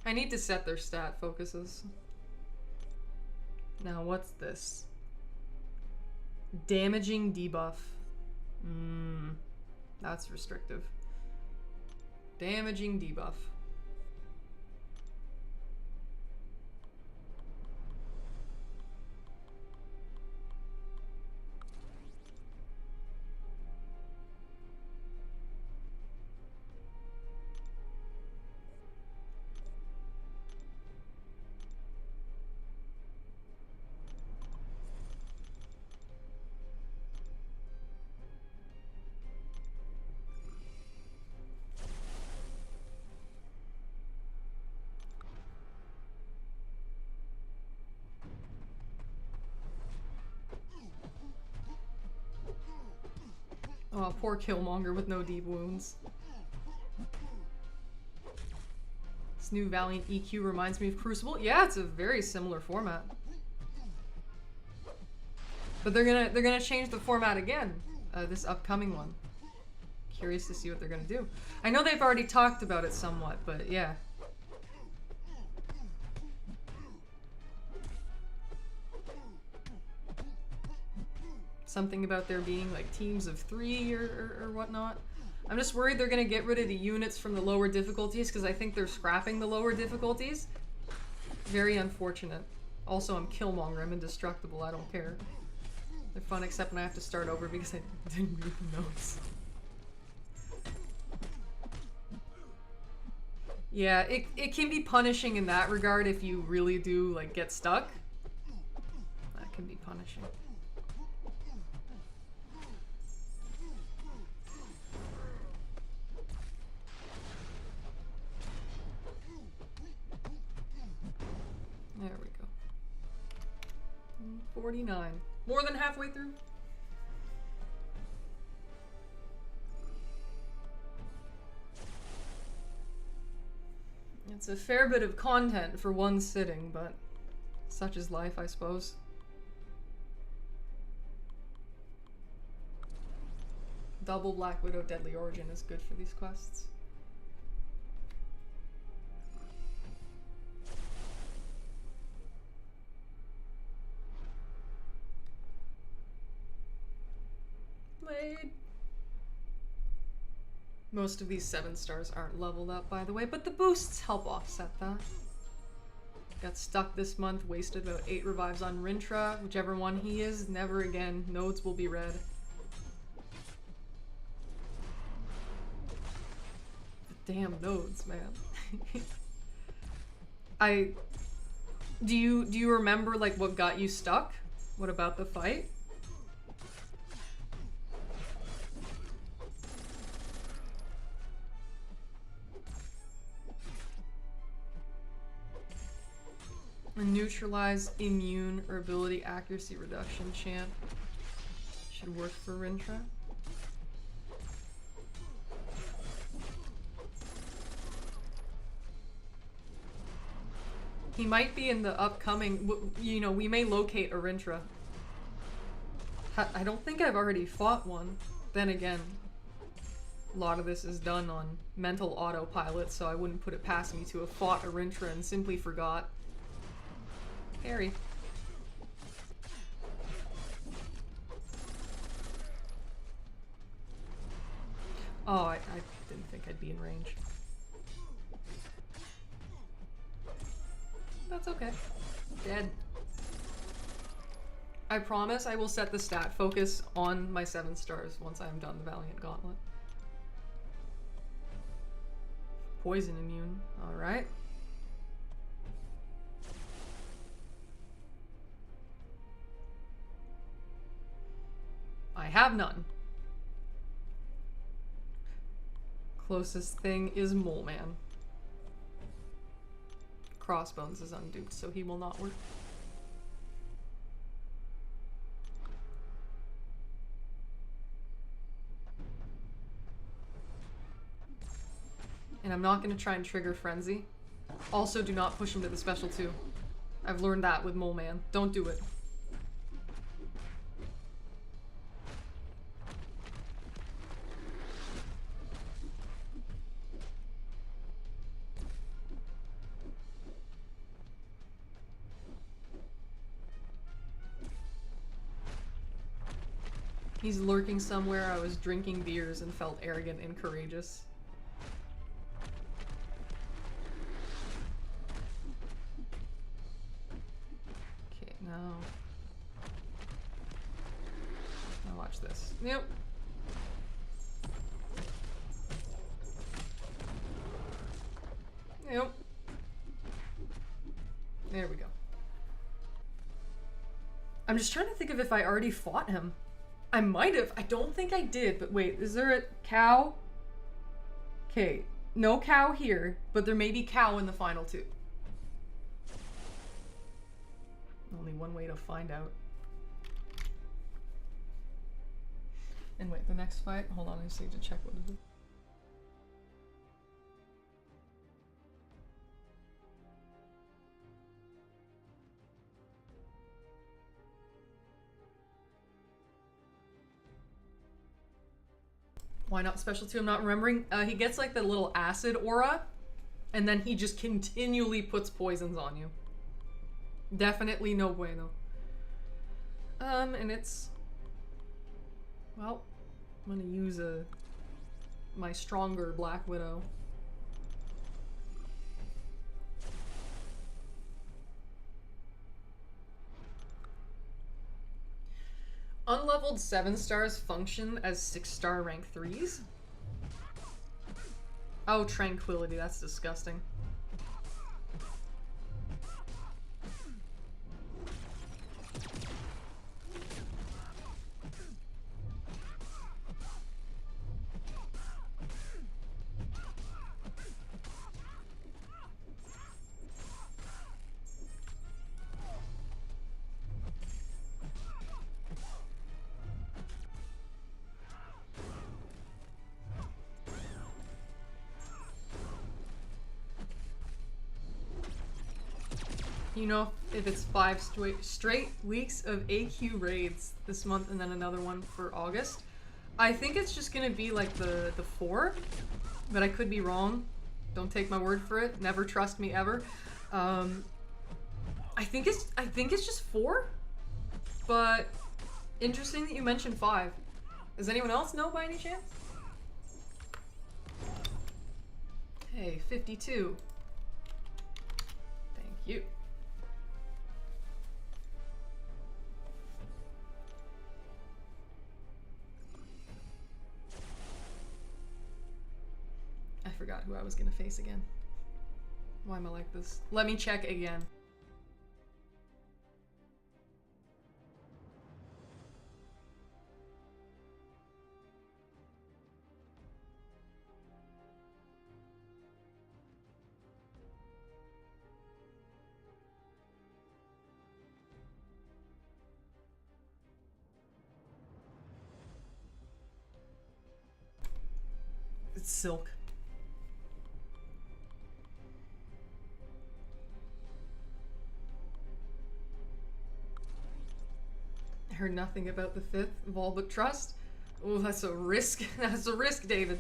S1: I need to set their stat focuses. Now, what's this? Damaging debuff. That's restrictive. Damaging debuff. Oh, poor Killmonger with no deep wounds. This new Valiant EQ reminds me of Crucible. Yeah, it's a very similar format. But they're gonna change the format again, this upcoming one. Curious to see what they're gonna do. I know they've already talked about it somewhat, but yeah. Something about there being like teams of 3 or whatnot. I'm just worried they're gonna get rid of the units from the lower difficulties because I think they're scrapping the lower difficulties. Very unfortunate. Also, I'm Killmonger. I'm indestructible. I don't care. They're fun except when I have to start over because I didn't read the notes. Yeah, it can be punishing in that regard if you really do like get stuck. That can be punishing. There we go. 49. More than halfway through. It's a fair bit of content for one sitting, but such is life, I suppose. Double Black Widow Deadly Origin is good for these quests. Blade. Most of these 7 stars aren't leveled up, by the way, but the boosts help offset that. Got stuck this month, wasted about 8 revives on Rintra. Whichever one he is, never again. Nodes will be red. The damn nodes, man. Do you remember like what got you stuck? What about the fight? A neutralize immune or ability accuracy reduction champ should work for Rintra. He might be in the upcoming, you know, we may locate a Rintra. I don't think I've already fought one. Then again, a lot of this is done on mental autopilot, so I wouldn't put it past me to have fought a Rintra and simply forgot. Harry. Oh, I didn't think I'd be in range. That's okay. Dead. I promise I will set the stat focus on my 7 stars once I am done the Valiant Gauntlet. Poison immune. Alright. I have none. Closest thing is Mole Man. Crossbones is unduped, so he will not work. And I'm not going to try and trigger Frenzy. Also, do not push him to the special 2. I've learned that with Mole Man. Don't do it. He's lurking somewhere. I was drinking beers and felt arrogant and courageous. Okay, now... Now watch this. Yep. Yep. There we go. I'm just trying to think of if I already fought him. I might have. I don't think I did, but wait, is there a cow? Okay, no cow here, but there may be cow in the final 2. Only one way to find out. And wait, the next fight? Hold on, I just need to check what it is. Why not special 2? I'm not remembering. He gets like the little acid aura, and then he just continually puts poisons on you. Definitely no bueno. And it's... Well, I'm gonna use my stronger Black Widow. Unleveled 7 stars function as 6-star rank 3s? Oh, Tranquility, that's disgusting. You know if it's 5 straight weeks of AQ raids this month and then another one for August? I think it's just gonna be like the 4, but I could be wrong. Don't take my word for it. Never trust me ever. I think it's just 4, but interesting that you mentioned 5. Does anyone else know by any chance? Hey, 52. Thank you. I forgot who I was gonna face again. Why am I like this? Let me check again. It's Silk. I heard nothing about the 5th of all but trust. Oh, that's a risk. That's a risk, David.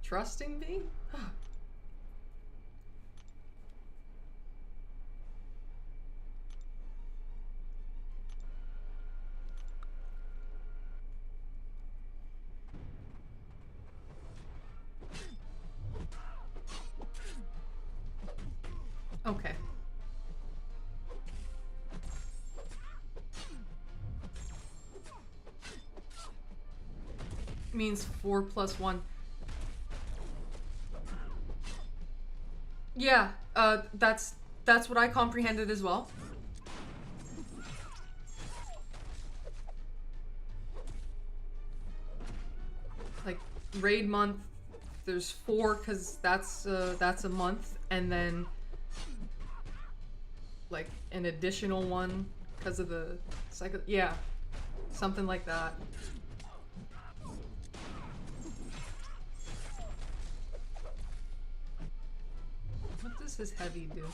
S1: Trusting me? Okay. Means 4 plus 1. Yeah, that's what I comprehended as well. Like, raid month, there's 4 because that's a month, and then like an additional one because of the cycle. Yeah, something like that. What does his heavy do?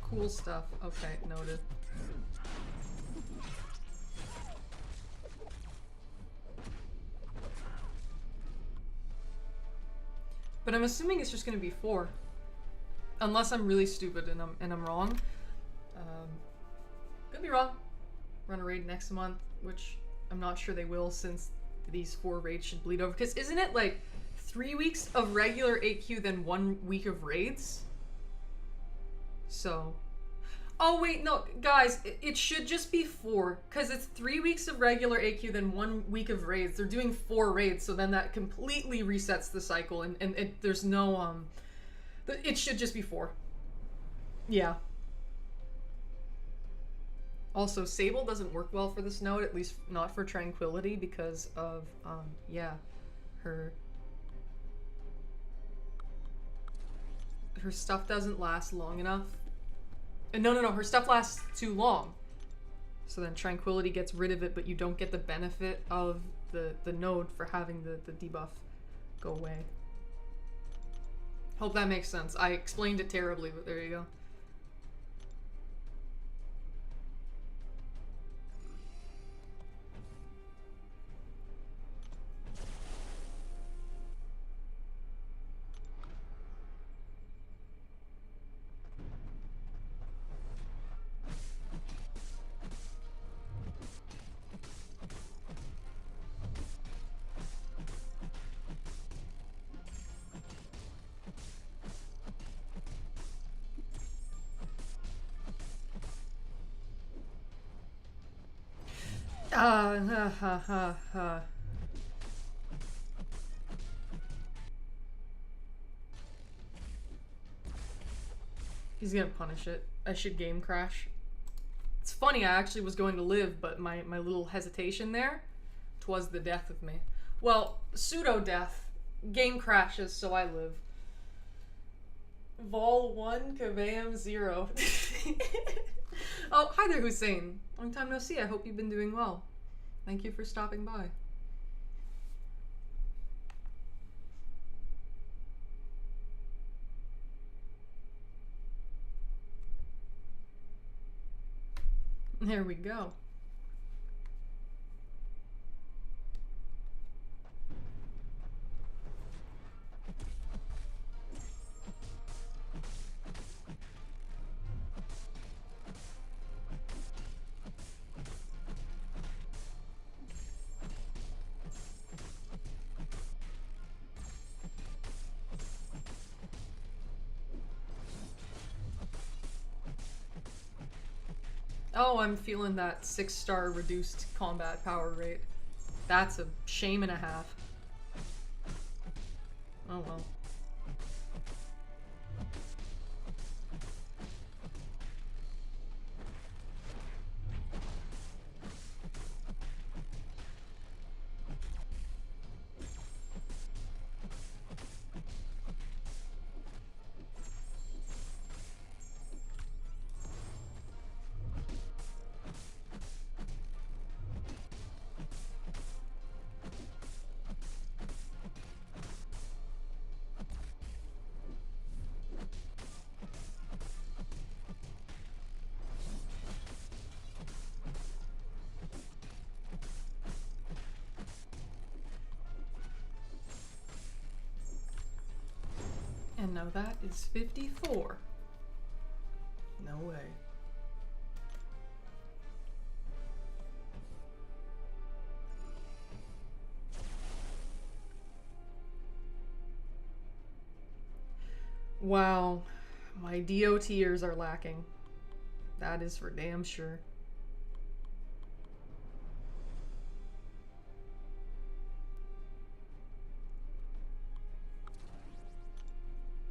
S1: Cool stuff. Okay, noted. But I'm assuming it's just gonna be 4. Unless I'm really stupid and I'm wrong. Could be wrong. Run a raid next month, which I'm not sure they will, since these 4 raids should bleed over. Because isn't it like 3 weeks of regular AQ, then 1 week of raids? So... Oh wait, no, guys, it should just be 4, because it's 3 weeks of regular AQ, then 1 week of raids. They're doing 4 raids, so then that completely resets the cycle, and there's no, it should just be 4. Yeah. Also, Sable doesn't work well for this node, at least not for Tranquility, because of, yeah, her stuff doesn't last long enough. No, her stuff lasts too long. So then Tranquility gets rid of it, but you don't get the benefit of the node for having the debuff go away. Hope that makes sense. I explained it terribly, but there you go. He's gonna punish it. I should game crash. It's funny, I actually was going to live, but my little hesitation there, 'twas the death of me. Well, pseudo-death. Game crashes, so I live. Vol 1, Kavam 0. Oh, hi there, Hussein. Long time no see. I hope you've been doing well. Thank you for stopping by. There we go. Oh, I'm feeling that 6-star reduced combat power rate. That's a shame and a half. Oh well. And now that is 54. No way. Wow, my DOTers are lacking. That is for damn sure.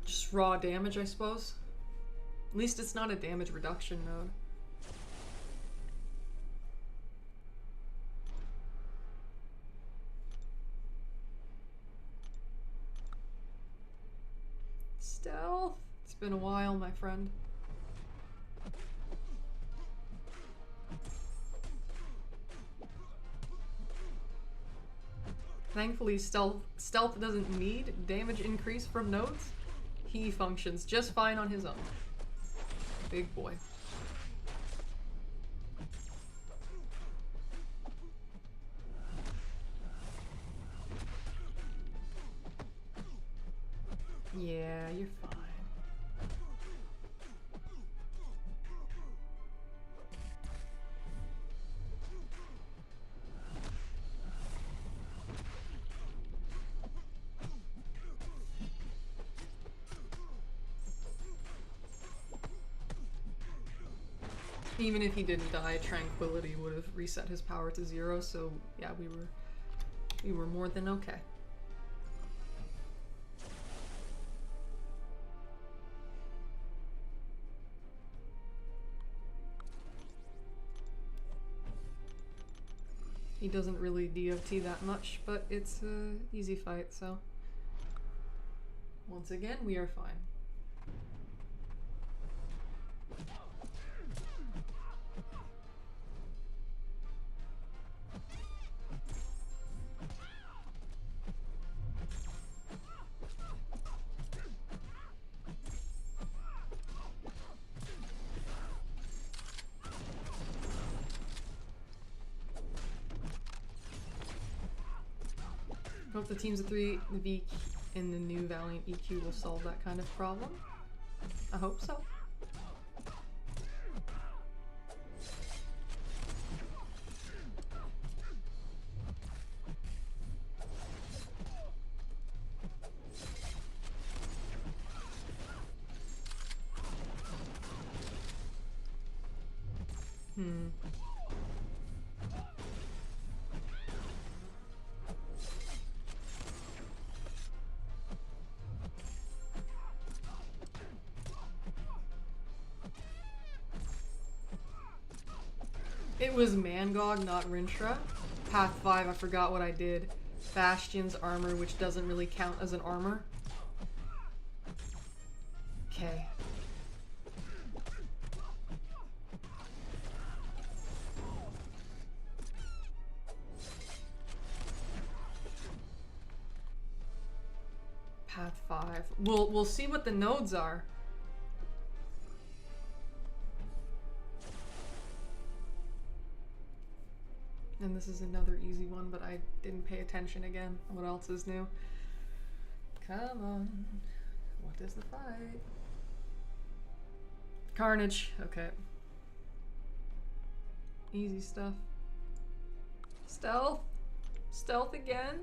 S1: Just raw damage, I suppose. At least it's not a damage reduction node. Stealth. It's been a while, my friend. Thankfully, stealth doesn't need damage increase from nodes. He functions just fine on his own. Big boy. Yeah, you're fine. Even if he didn't die, Tranquility would have reset his power to 0, so yeah, we were more than okay. He doesn't really DOT that much, but it's an easy fight, so once again, we are fine. I hope the teams of 3, the V in the new Valiant EQ will solve that kind of problem. I hope so. It was Mangog, not Rintra. Path 5, I forgot what I did. Bastion's armor, which doesn't really count as an armor. Okay. Path 5. We'll see what the nodes are. And this is another easy one, but I didn't pay attention again. What else is new? Come on. What is the fight? Carnage. Okay. Easy stuff. Stealth? Stealth again?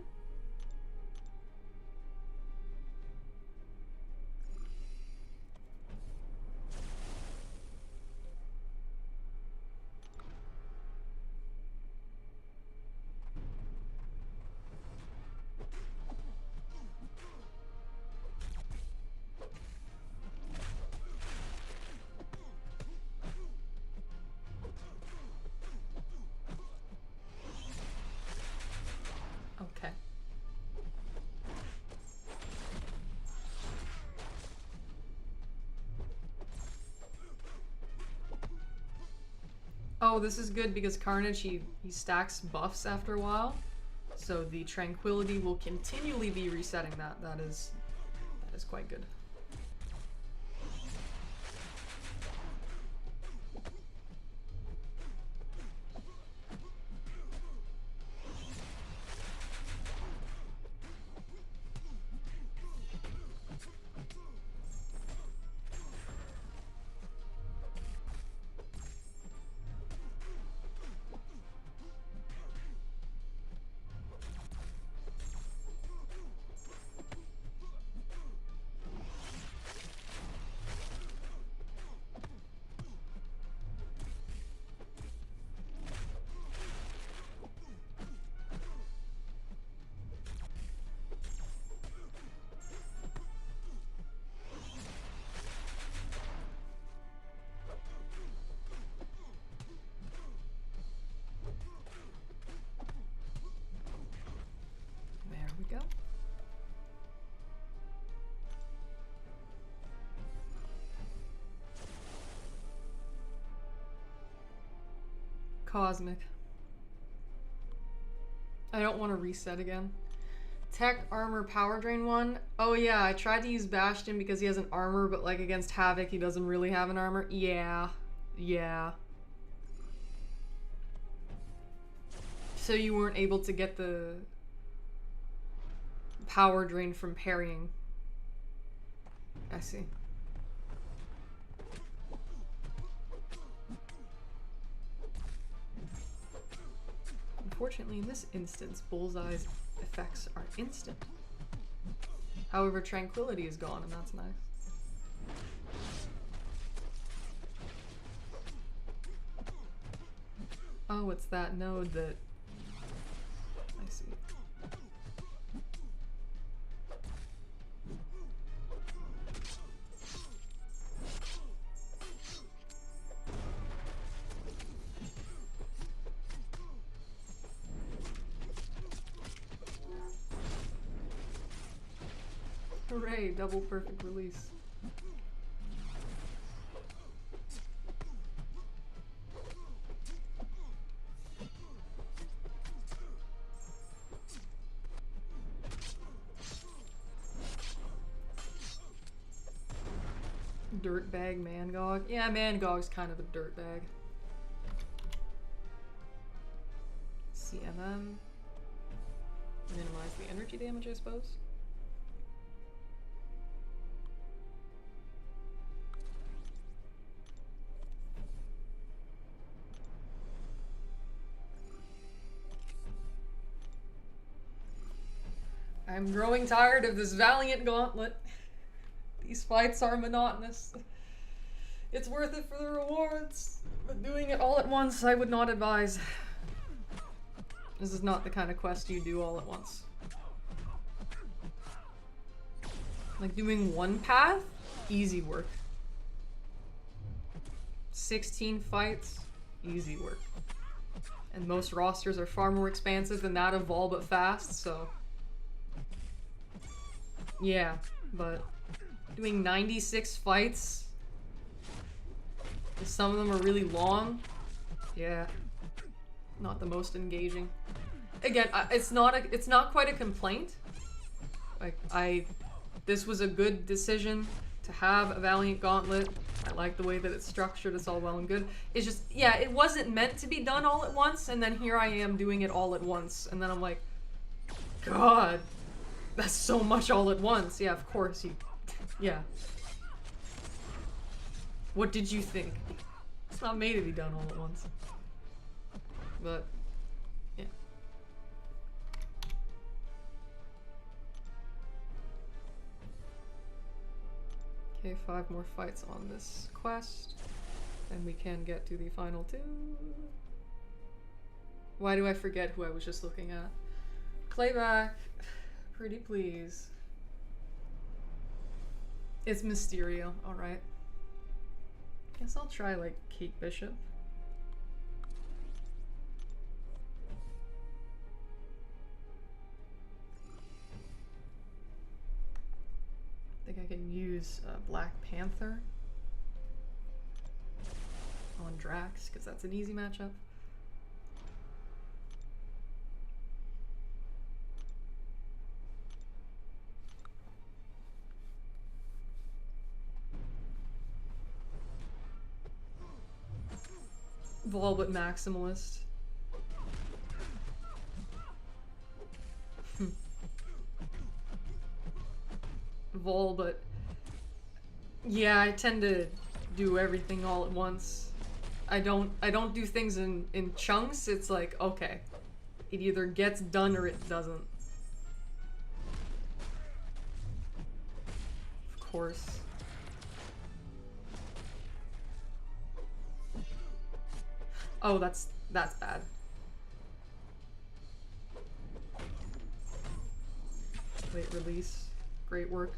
S1: Okay. Oh, this is good because Carnage, he stacks buffs after a while. So the Tranquility will continually be resetting that. That is quite good. Cosmic. I don't want to reset again. Tech armor power drain 1. Oh yeah, I tried to use Bastion because he has an armor, but like against Havoc he doesn't really have an armor. Yeah. Yeah. So you weren't able to get the power drain from parrying. I see. Unfortunately, in this instance, Bullseye's effects are instant. However, Tranquility is gone, and that's nice. Oh, it's that node that... I see. Hooray, double perfect release. Dirtbag Mangog. Yeah, Mangog's kind of a dirtbag. CMM. Minimize the energy damage, I suppose. I'm growing tired of this Valiant Gauntlet. These fights are monotonous. It's worth it for the rewards, but doing it all at once I would not advise. This is not the kind of quest you do all at once. Like doing one path, easy work. 16 fights, easy work. And most rosters are far more expansive than that of Vol but fast, so... yeah, but doing 96 fights, some of them are really long, yeah, not the most engaging. Again, it's not quite a complaint. Like, this was a good decision to have a Valiant Gauntlet. I like the way that it's structured, it's all well and good. It's just, yeah, it wasn't meant to be done all at once, and then here I am doing it all at once, and then I'm like, God, that's so much all at once. Yeah, of course you, yeah. What did you think? It's not made to be done all at once. But, yeah. Okay, 5 more fights on this quest, and we can get to the final 2. Why do I forget who I was just looking at? Playback. Pretty please. It's Mysterio, alright. Guess I'll try, like, Kate Bishop. I think I can use Black Panther on Drax, because that's an easy matchup. Vol but Maximalist. Vol but... yeah, I tend to do everything all at once. I don't do things in chunks. It's like, okay, it either gets done or it doesn't. Of course. Oh, that's bad. Late release. Great work.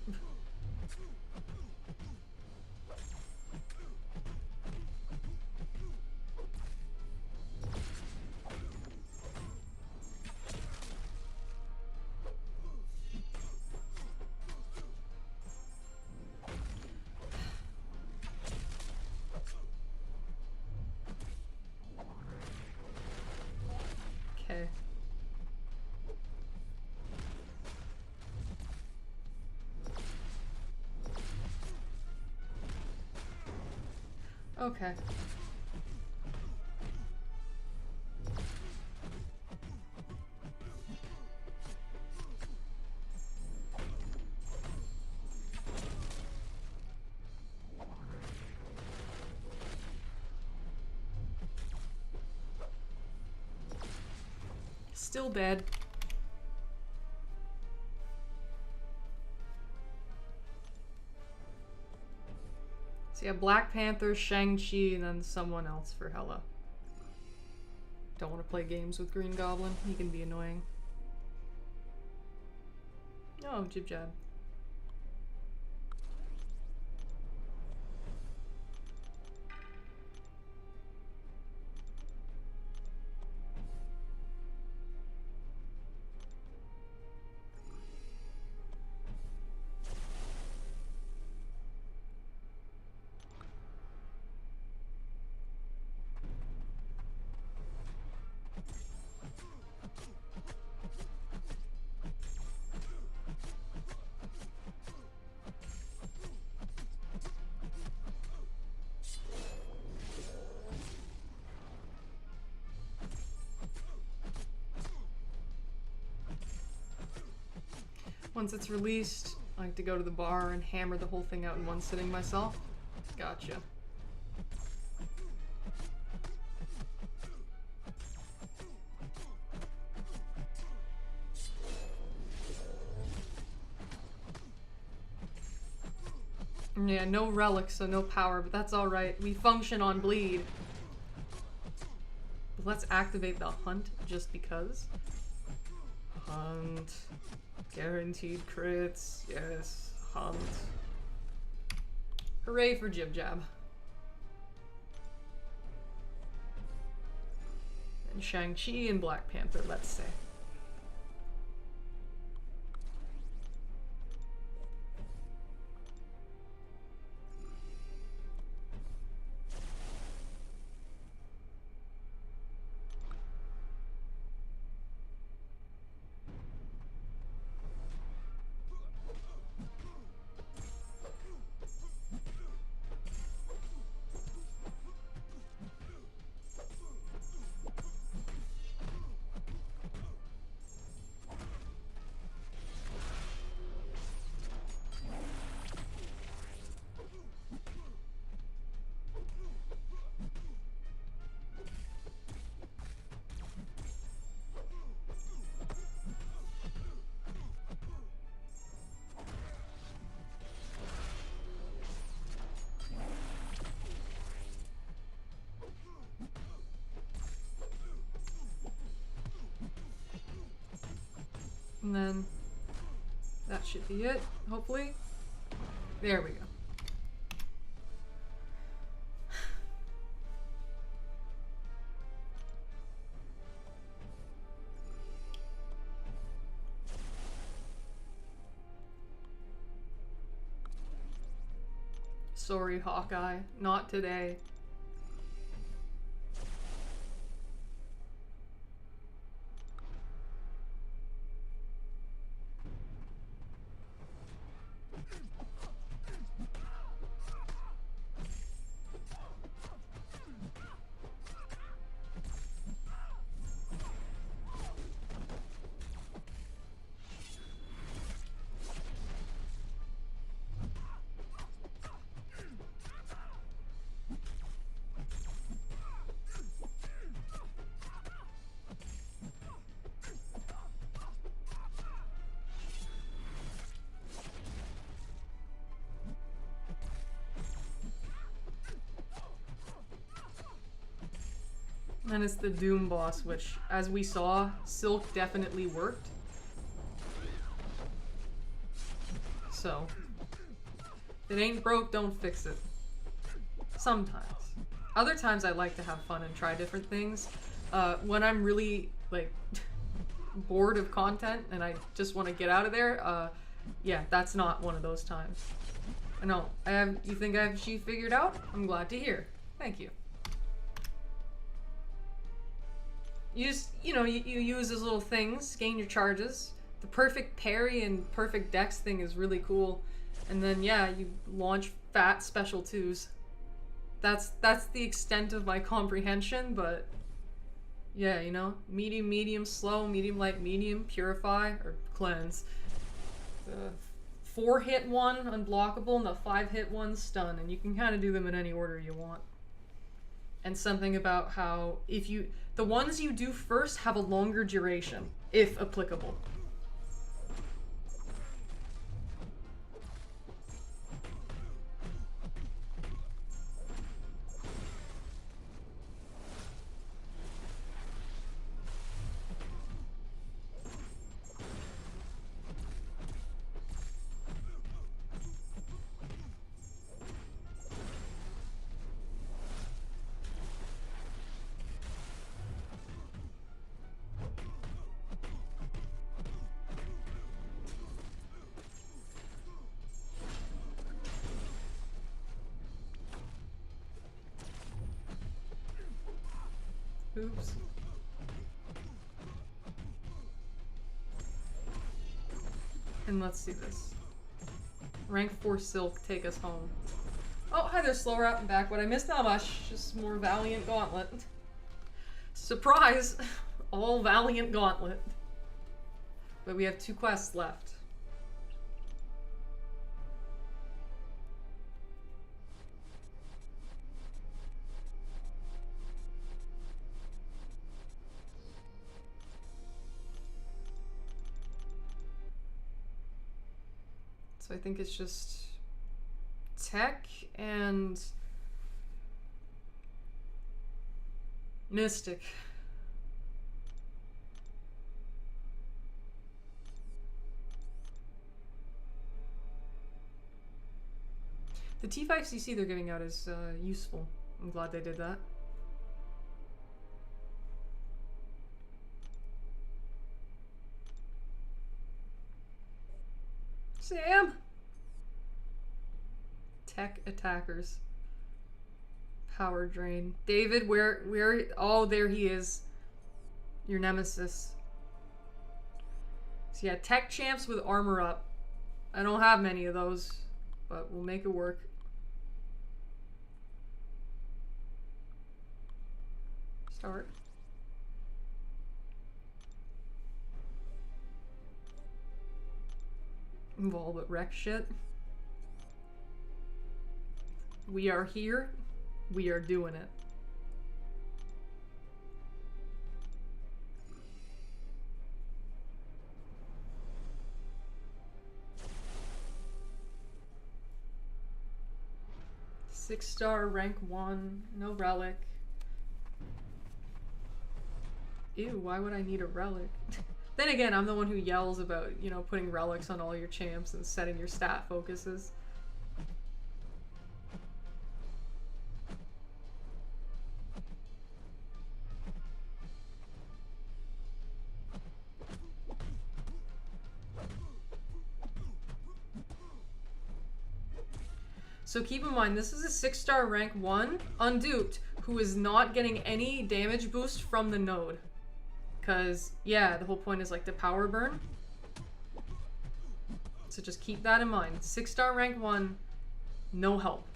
S1: Okay. Still dead. So yeah, Black Panther, Shang-Chi, and then someone else for Hela. Don't want to play games with Green Goblin. He can be annoying. Oh, Jib Jab. Once it's released, I like to go to the bar and hammer the whole thing out in one sitting myself. Gotcha. Yeah, no relics, so no power, but that's alright. We function on bleed. But let's activate the hunt just because. Hunt. Guaranteed crits. Yes. Hunt. Hooray for Jib Jab. And Shang-Chi and Black Panther, let's say. And then that should be it, hopefully. There we go. Sorry, Hawkeye, not today. And it's the Doom boss, which, as we saw, Silk definitely worked. So, if it ain't broke, don't fix it. Sometimes. Other times I like to have fun and try different things. When I'm really, like, bored of content and I just want to get out of there, yeah, that's not one of those times. I know, you think I have she figured out? I'm glad to hear. Thank you. You just, you know, you use those little things, gain your charges. The perfect parry and perfect dex thing is really cool. And then, yeah, you launch fat special twos. That's the extent of my comprehension, but yeah, you know, medium, medium, slow, medium, light, medium, purify, or cleanse. The 4-hit one, unblockable, and the 5-hit one, stun, and you can kind of do them in any order you want. And something about how the ones you do first have a longer duration, if applicable. Oops. And let's see this. Rank 4 Silk, take us home. Oh, hi there, Slow Rap, I'm back. What I missed, not much. Just more Valiant Gauntlet. Surprise! All Valiant Gauntlet. But we have 2 quests left. So I think it's just Tech and Mystic. The T5cc they're giving out is useful. I'm glad they did that. Sam! Tech attackers. Power drain. David, where, oh, there he is. Your nemesis. So yeah, tech champs with armor up. I don't have many of those, but we'll make it work. Start. All but wreck shit. We are here. We are doing it. Six-star, rank 1, no relic. Ew, why would I need a relic? Then again, I'm the one who yells about, you know, putting relics on all your champs and setting your stat focuses. So keep in mind, this is a 6-star rank 1, unduped, who is not getting any damage boost from the node. Because, yeah, the whole point is like the power burn. So just keep that in mind. 6-star rank 1, no help.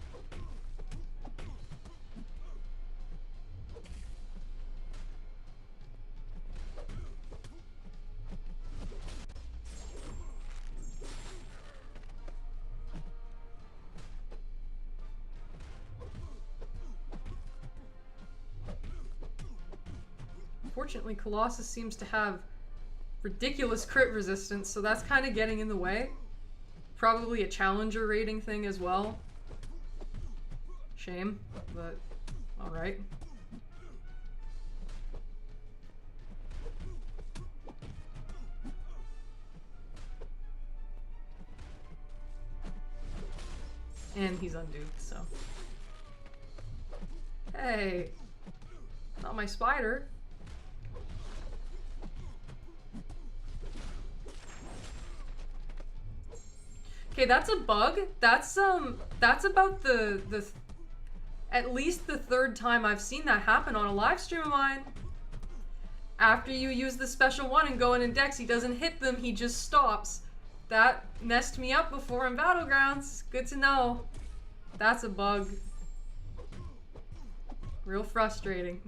S1: Unfortunately, Colossus seems to have ridiculous crit resistance, so that's kind of getting in the way. Probably a challenger rating thing as well. Shame, but alright. And he's unduped, so. Hey! Not my spider. Okay, that's a bug. That's about the at least the 3rd time I've seen that happen on a live stream of mine. After you use the special one and go in index, he doesn't hit them, he just stops. That messed me up before in Battlegrounds. Good to know. That's a bug. Real frustrating.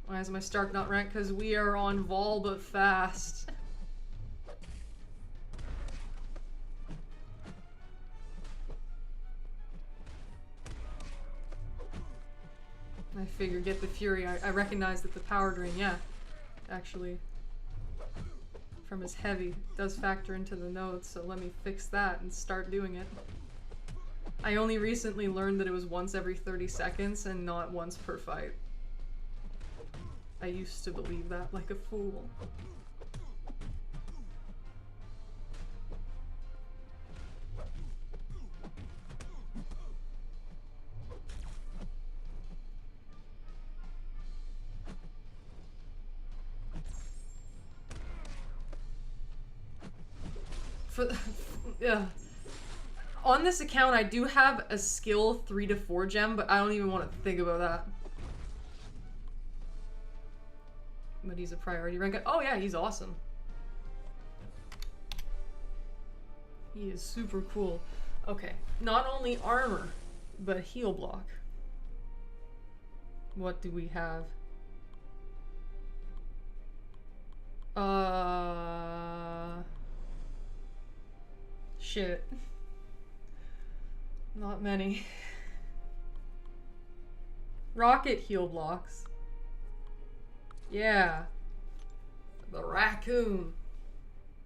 S1: Why is my Stark not ranked? Because we are on Vol but fast. I figure get the Fury. I recognize that the power drain, yeah, actually, from his heavy does factor into the nodes, so let me fix that and start doing it. I only recently learned that it was once every 30 seconds and not once per fight. I used to believe that like a fool. Yeah. On this account, I do have a skill 3 to 4 gem, but I don't even want to think about that. But he's a priority rank. Oh yeah, he's awesome. He is super cool. Okay, not only armor, but heal block. What do we have? Shit. Not many. Rocket heal blocks. Yeah. The raccoon.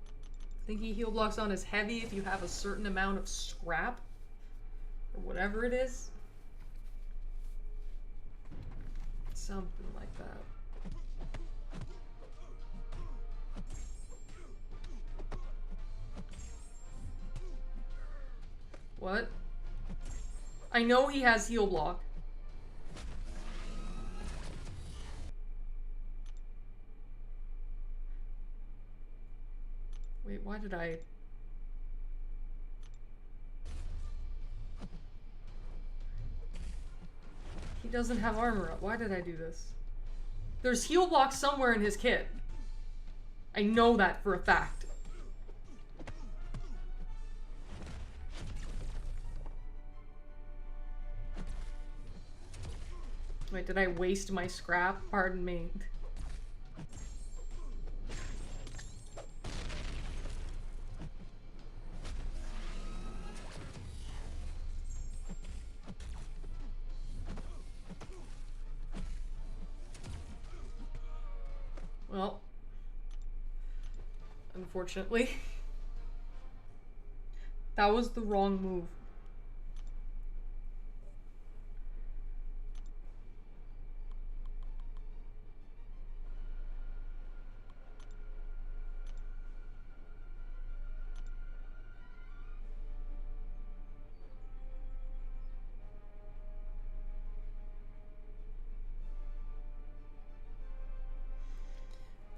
S1: I think he heal blocks on his heavy if you have a certain amount of scrap. Or whatever it is. Something like that. What? I know he has heal block. Wait, why did I... He doesn't have armor up. Why did I do this? There's heal block somewhere in his kit. I know that for a fact. Wait, did I waste my scrap? Pardon me. Well, unfortunately, that was the wrong move.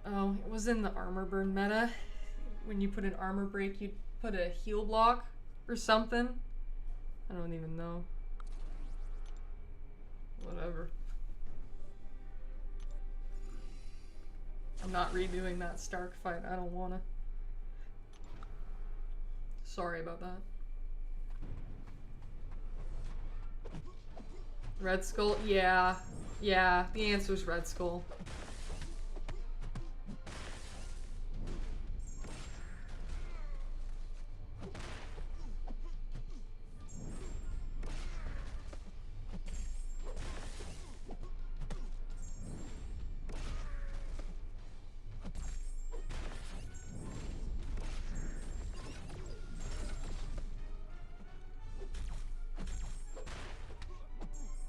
S1: Oh, it was in the armor burn meta. When you put an armor break, you'd put a heal block or something. I don't even know. Whatever. I'm not redoing that Stark fight. I don't wanna. Sorry about that. Red Skull? Yeah. Yeah, the answer's Red Skull.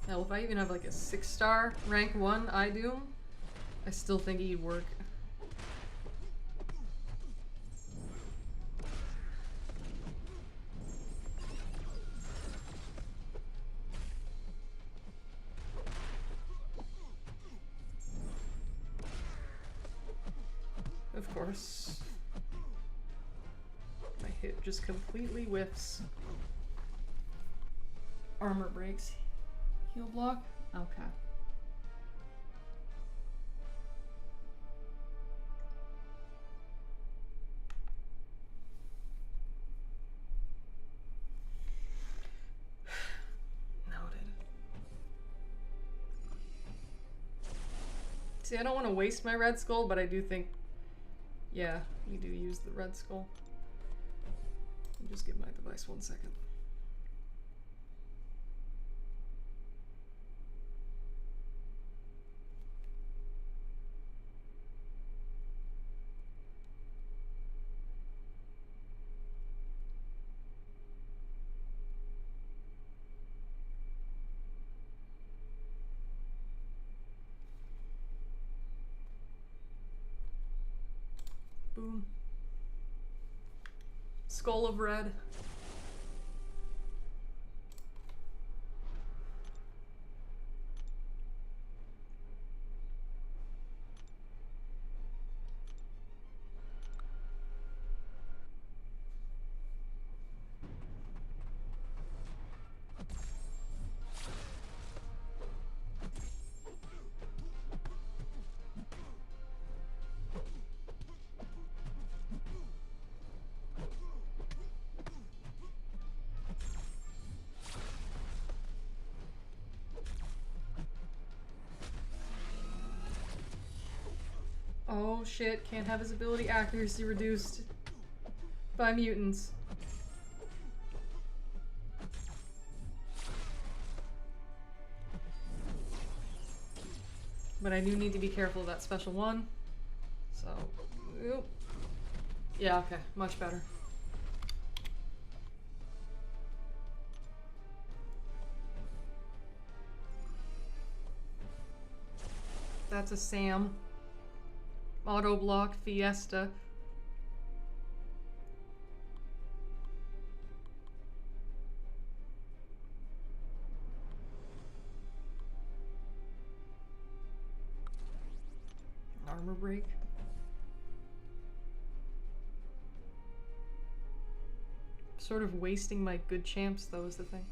S1: Hell, if I even have like a 6-star rank 1 I do, I still think he'd work. Of course. My hit just completely whiffs. Armor breaks. Heal block? Okay. Noted. See, I don't want to waste my red skull, but I do think, yeah, we do use the red skull. Let me just give my device 1 second. Boom. Skull of red. Oh shit, can't have his ability accuracy reduced by mutants. But I do need to be careful of that special one. So, oop. Yeah, okay, much better. That's a Sam. Auto block Fiesta. Armor break. Sort of wasting my good champs though is the thing.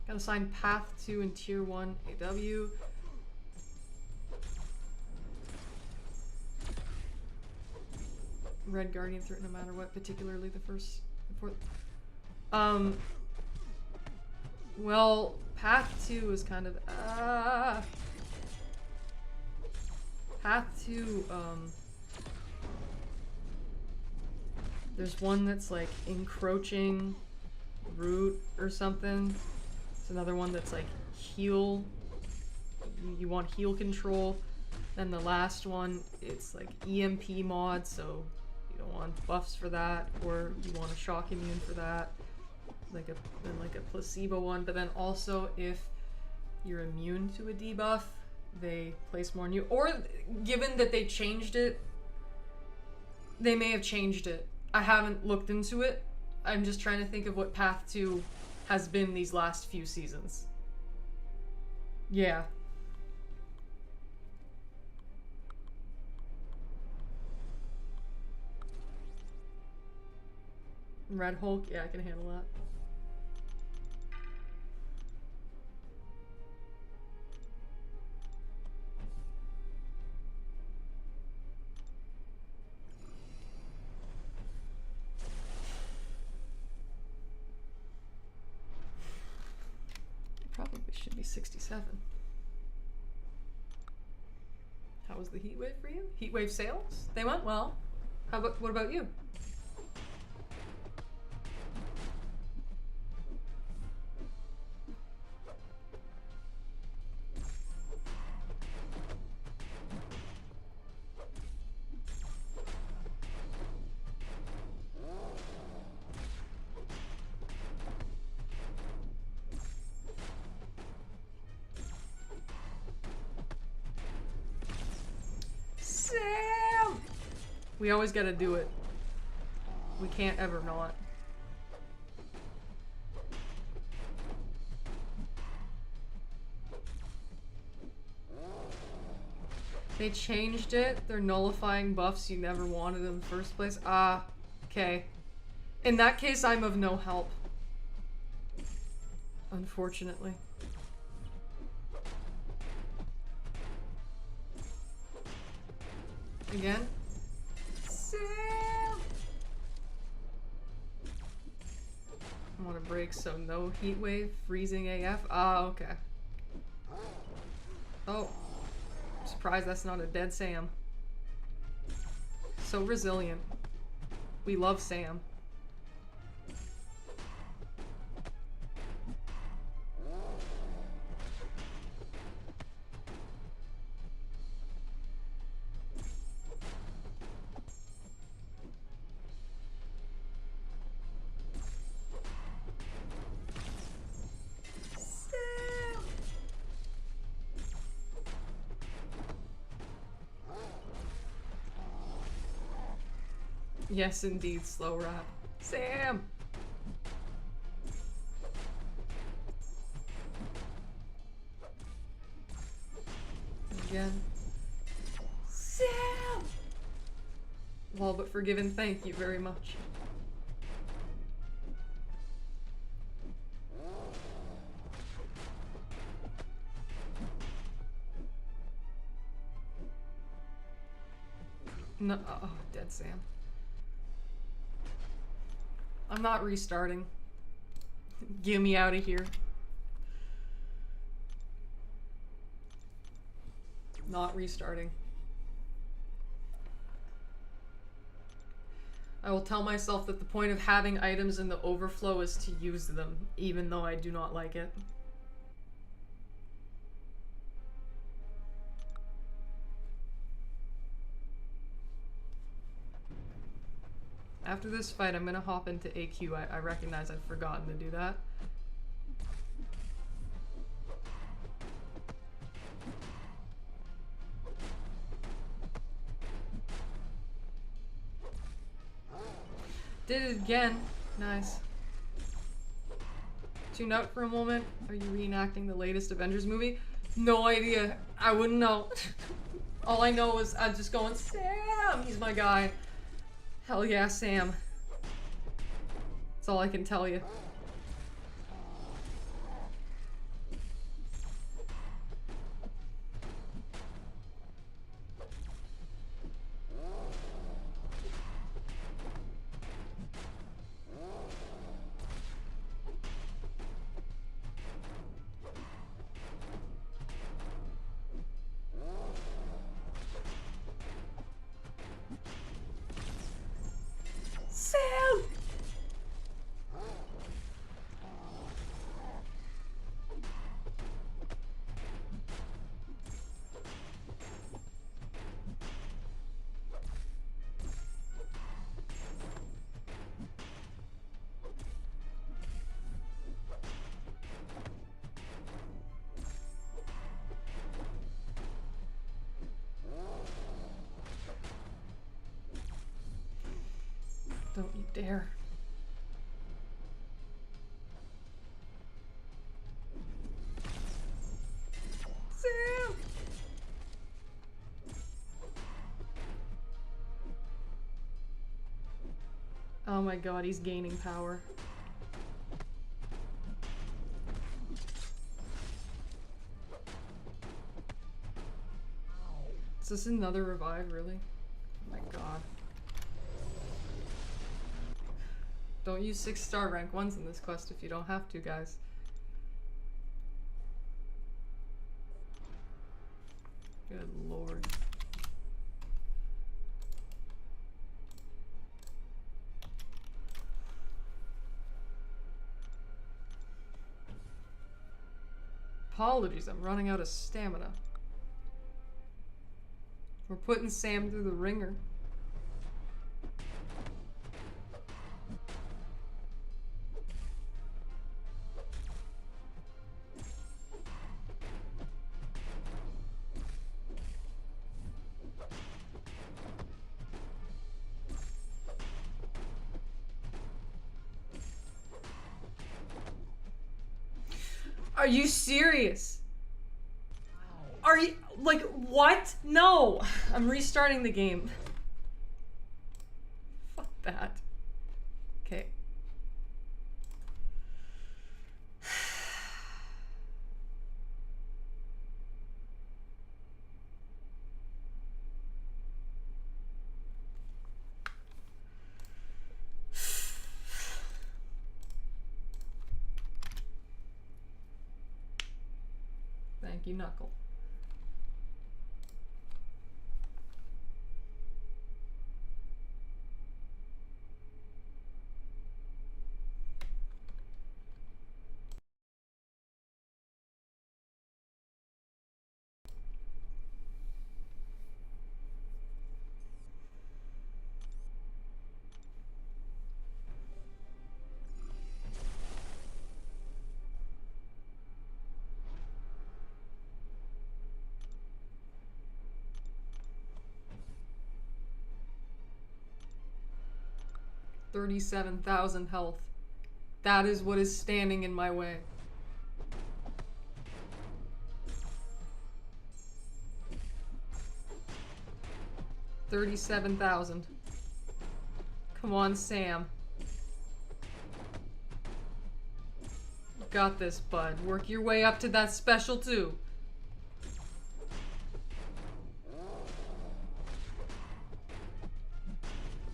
S1: Gotta assign path 2 and tier 1 AW. Red Guardian threat no matter what, particularly the first and fourth. Well, path 2 is kind of path 2, there's one that's like encroaching root or something. Another one that's like heal, you want heal control. Then the last one, it's like EMP mod, so you don't want buffs for that, or you want a shock immune for that, like a placebo one. But then also if you're immune to a debuff, they place more on you. Or given that they changed it, they may have changed it. I haven't looked into it. I'm just trying to think of what path 2 has been these last few seasons. Yeah. Red Hulk, yeah, I can handle that. Probably should be 67. How was the heat wave for you? Heat wave sales? They went well. What about you? We always gotta do it. We can't ever not. They changed it. They're nullifying buffs you never wanted in the first place. Ah, okay. In that case, I'm of no help. Unfortunately. Again? Sam! I want to break, so no heat wave, freezing AF. Ah, okay. Oh. I'm surprised that's not a dead Sam. So resilient. We love Sam. Yes, indeed, slow rap. Sam! Again. Sam! Well, but forgiven, thank you very much. No, oh, dead Sam. I'm not restarting. Get me out of here. Not restarting. I will tell myself that the point of having items in the overflow is to use them, even though I do not like it. After this fight, I'm gonna hop into AQ. I recognize I've forgotten to do that. Did it again. Nice. Tune out for a moment. Are you reenacting the latest Avengers movie? No idea. I wouldn't know. All I know is I'm just going, Sam! He's my guy. Hell yeah, Sam. That's all I can tell you. Sam! Don't you dare. Sam! Oh my god, he's gaining power. Is this another revive, really? Oh my god. Don't use 6-star rank 1s in this quest if you don't have to, guys. Good lord. Apologies, I'm running out of stamina. We're putting Sam through the ringer. Are you serious? Are you, like, what? No! I'm restarting the game. Fuck that. Okay. Thank you, Knuckle. $37,000 health. That is what is standing in my way. $37,000. Come on, Sam. Got this, bud. Work your way up to that special too.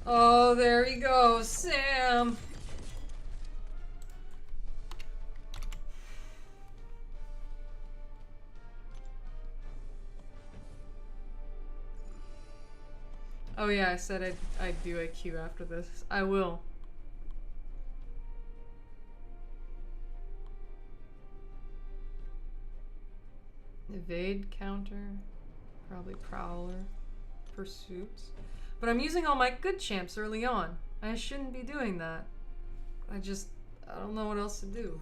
S1: Oh, there he goes, Sam. Oh yeah, I said I'd do a queue after this. I will. Evade counter, probably Prowler, Pursuit. But I'm using all my good champs early on. I shouldn't be doing that. I don't know what else to do.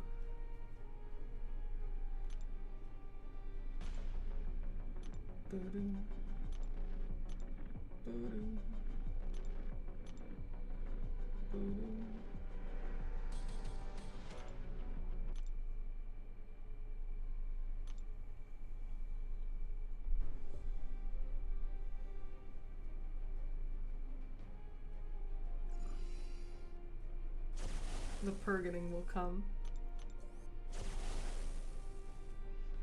S1: The purgating will come.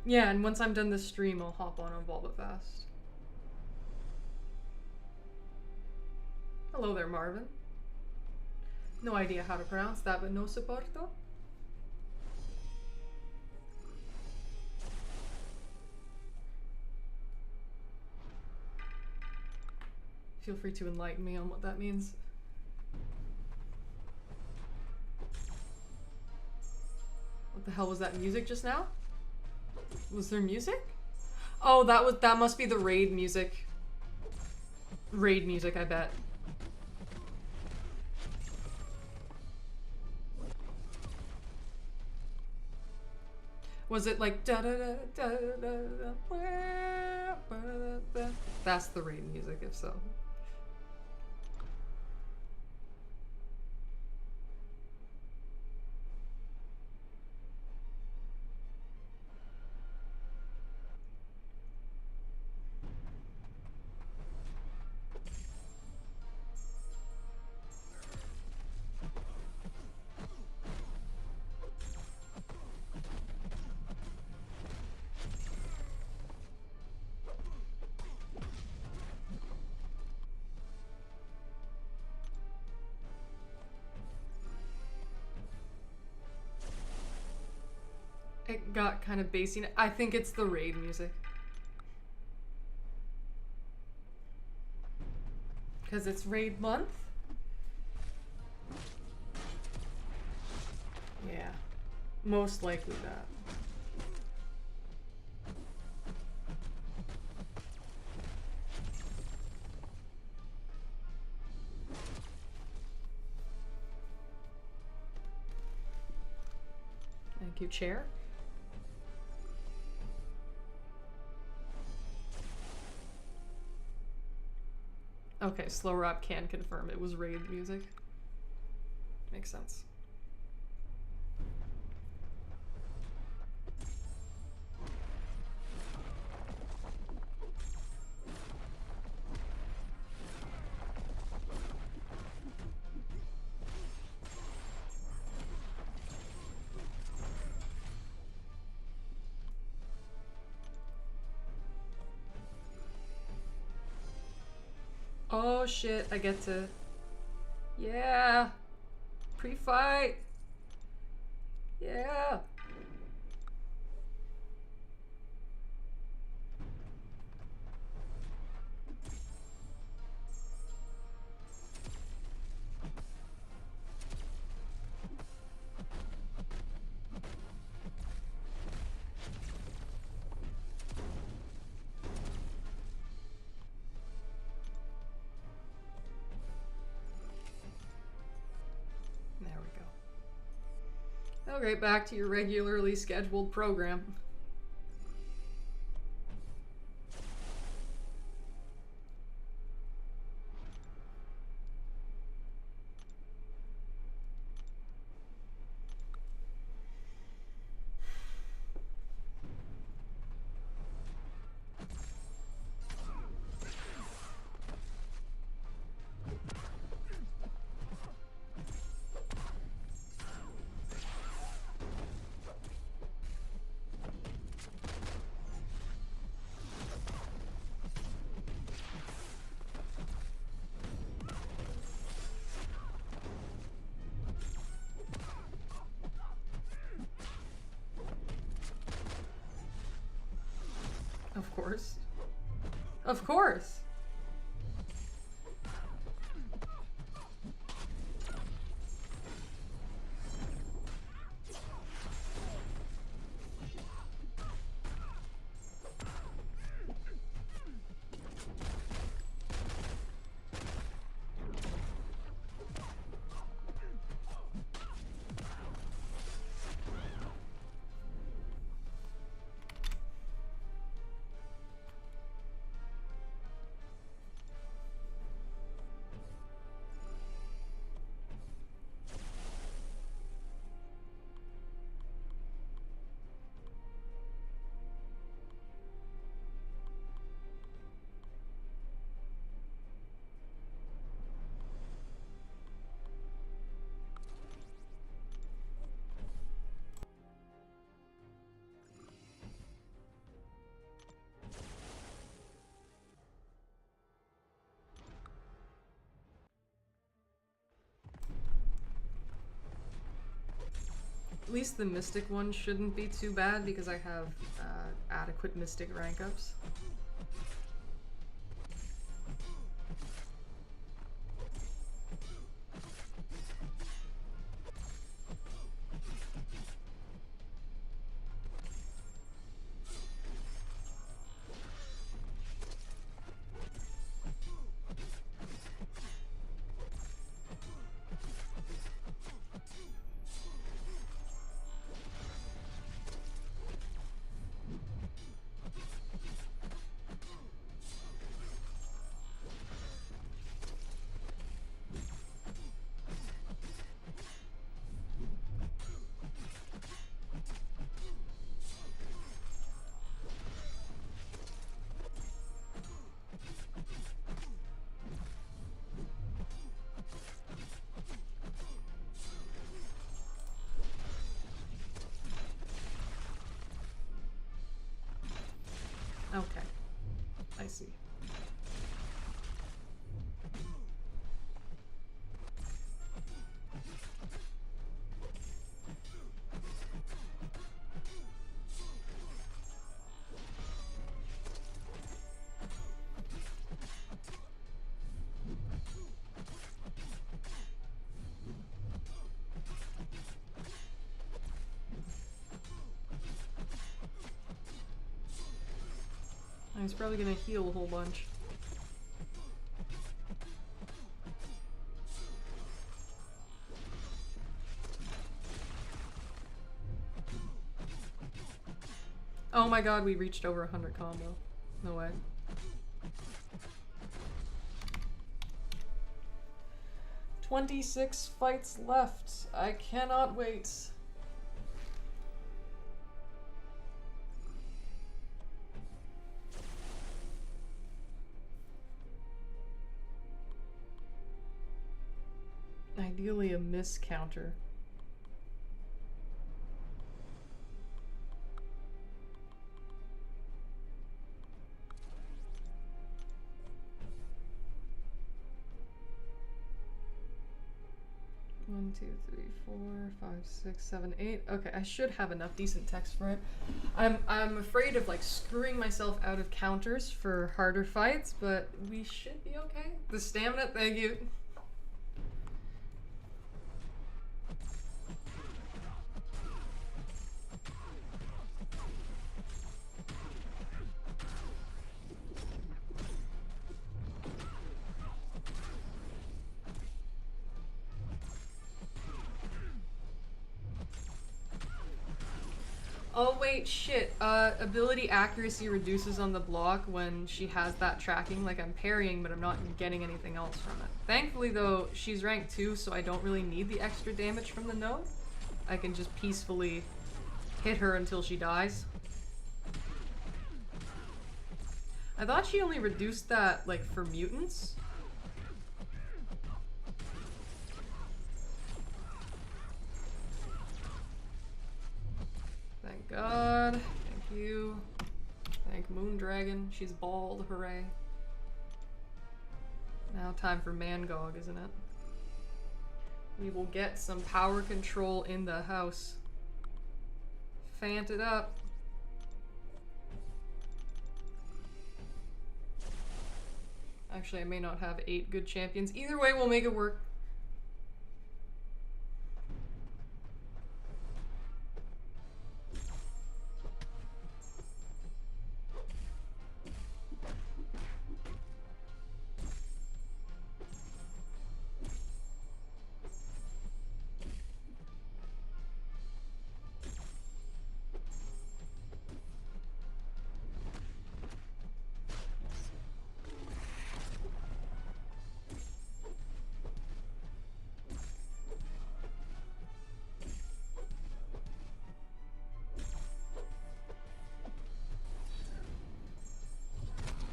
S1: Yeah, and once I'm done this stream, I'll hop on Evolve It Fast. Hello there, Marvin. No idea how to pronounce that, but no soporto. Feel free to enlighten me on what that means. What the hell was that music just now? Was there music? Oh, that must be the raid music. Raid music, I bet. Was it like da da da da da da? That's the raid music, if so. It got kind of bassy. I think it's the raid music. Because it's raid month? Yeah. Most likely that. Thank you, chair. Okay, Slow Rap can confirm it was raid music. Makes sense. Oh shit, I get to... Yeah! Pre-fight! Yeah! Okay, back to your regularly scheduled program. Of course. Of course! At least the Mystic one shouldn't be too bad because I have adequate Mystic rank ups. Okay, I see. He's probably gonna heal a whole bunch. Oh my god, we reached over 100 combo. No way. "26 fights left. I cannot wait." Ideally a miss counter. One, two, three, 4, 5, 6, 7, 8. Okay, I should have enough decent text for it. I'm afraid of like screwing myself out of counters for harder fights, but we should be okay. The stamina, thank you. Oh wait, shit. Ability accuracy reduces on the block when she has that tracking. Like, I'm parrying, but I'm not getting anything else from it. Thankfully though, she's rank 2, so I don't really need the extra damage from the node. I can just peacefully hit her until she dies. I thought she only reduced that, like, for mutants. Thank God. Thank you. Thank Moondragon. She's bald. Hooray. Now time for Mangog, isn't it? We will get some power control in the house. Fant it up. Actually, I may not have 8 good champions. Either way, we'll make it work.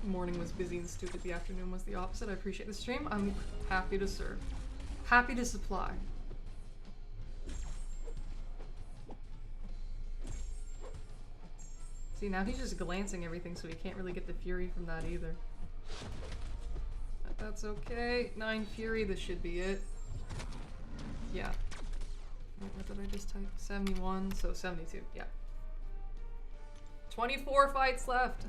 S1: Morning was busy and stupid, the afternoon was the opposite. I appreciate the stream. I'm happy to serve. Happy to supply. See, now he's just glancing everything, so he can't really get the fury from that either. But that's okay. 9 fury, this should be it. Yeah. Wait, what did I just type? 71, so 72, yeah. 24 fights left.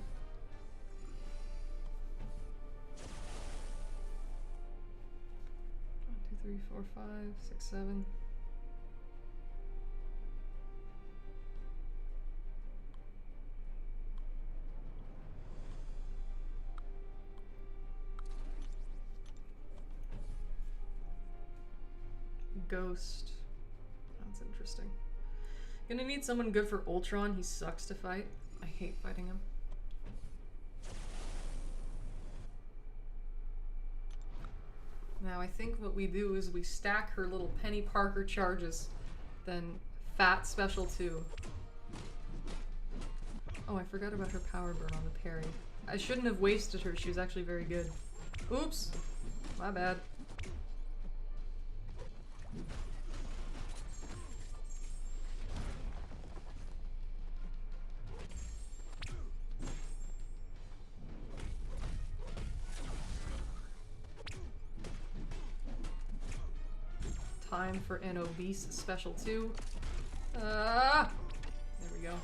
S1: 3, 4, 5, 6, 7. Ghost. That's interesting. Gonna need someone good for Ultron. He sucks to fight. I hate fighting him. Now I think what we do is we stack her little Penny Parker charges, then Fat Special 2. Oh, I forgot about her power burn on the parry. I shouldn't have wasted her, she was actually very good. Oops! My bad. Time for an obese special 2. There we go.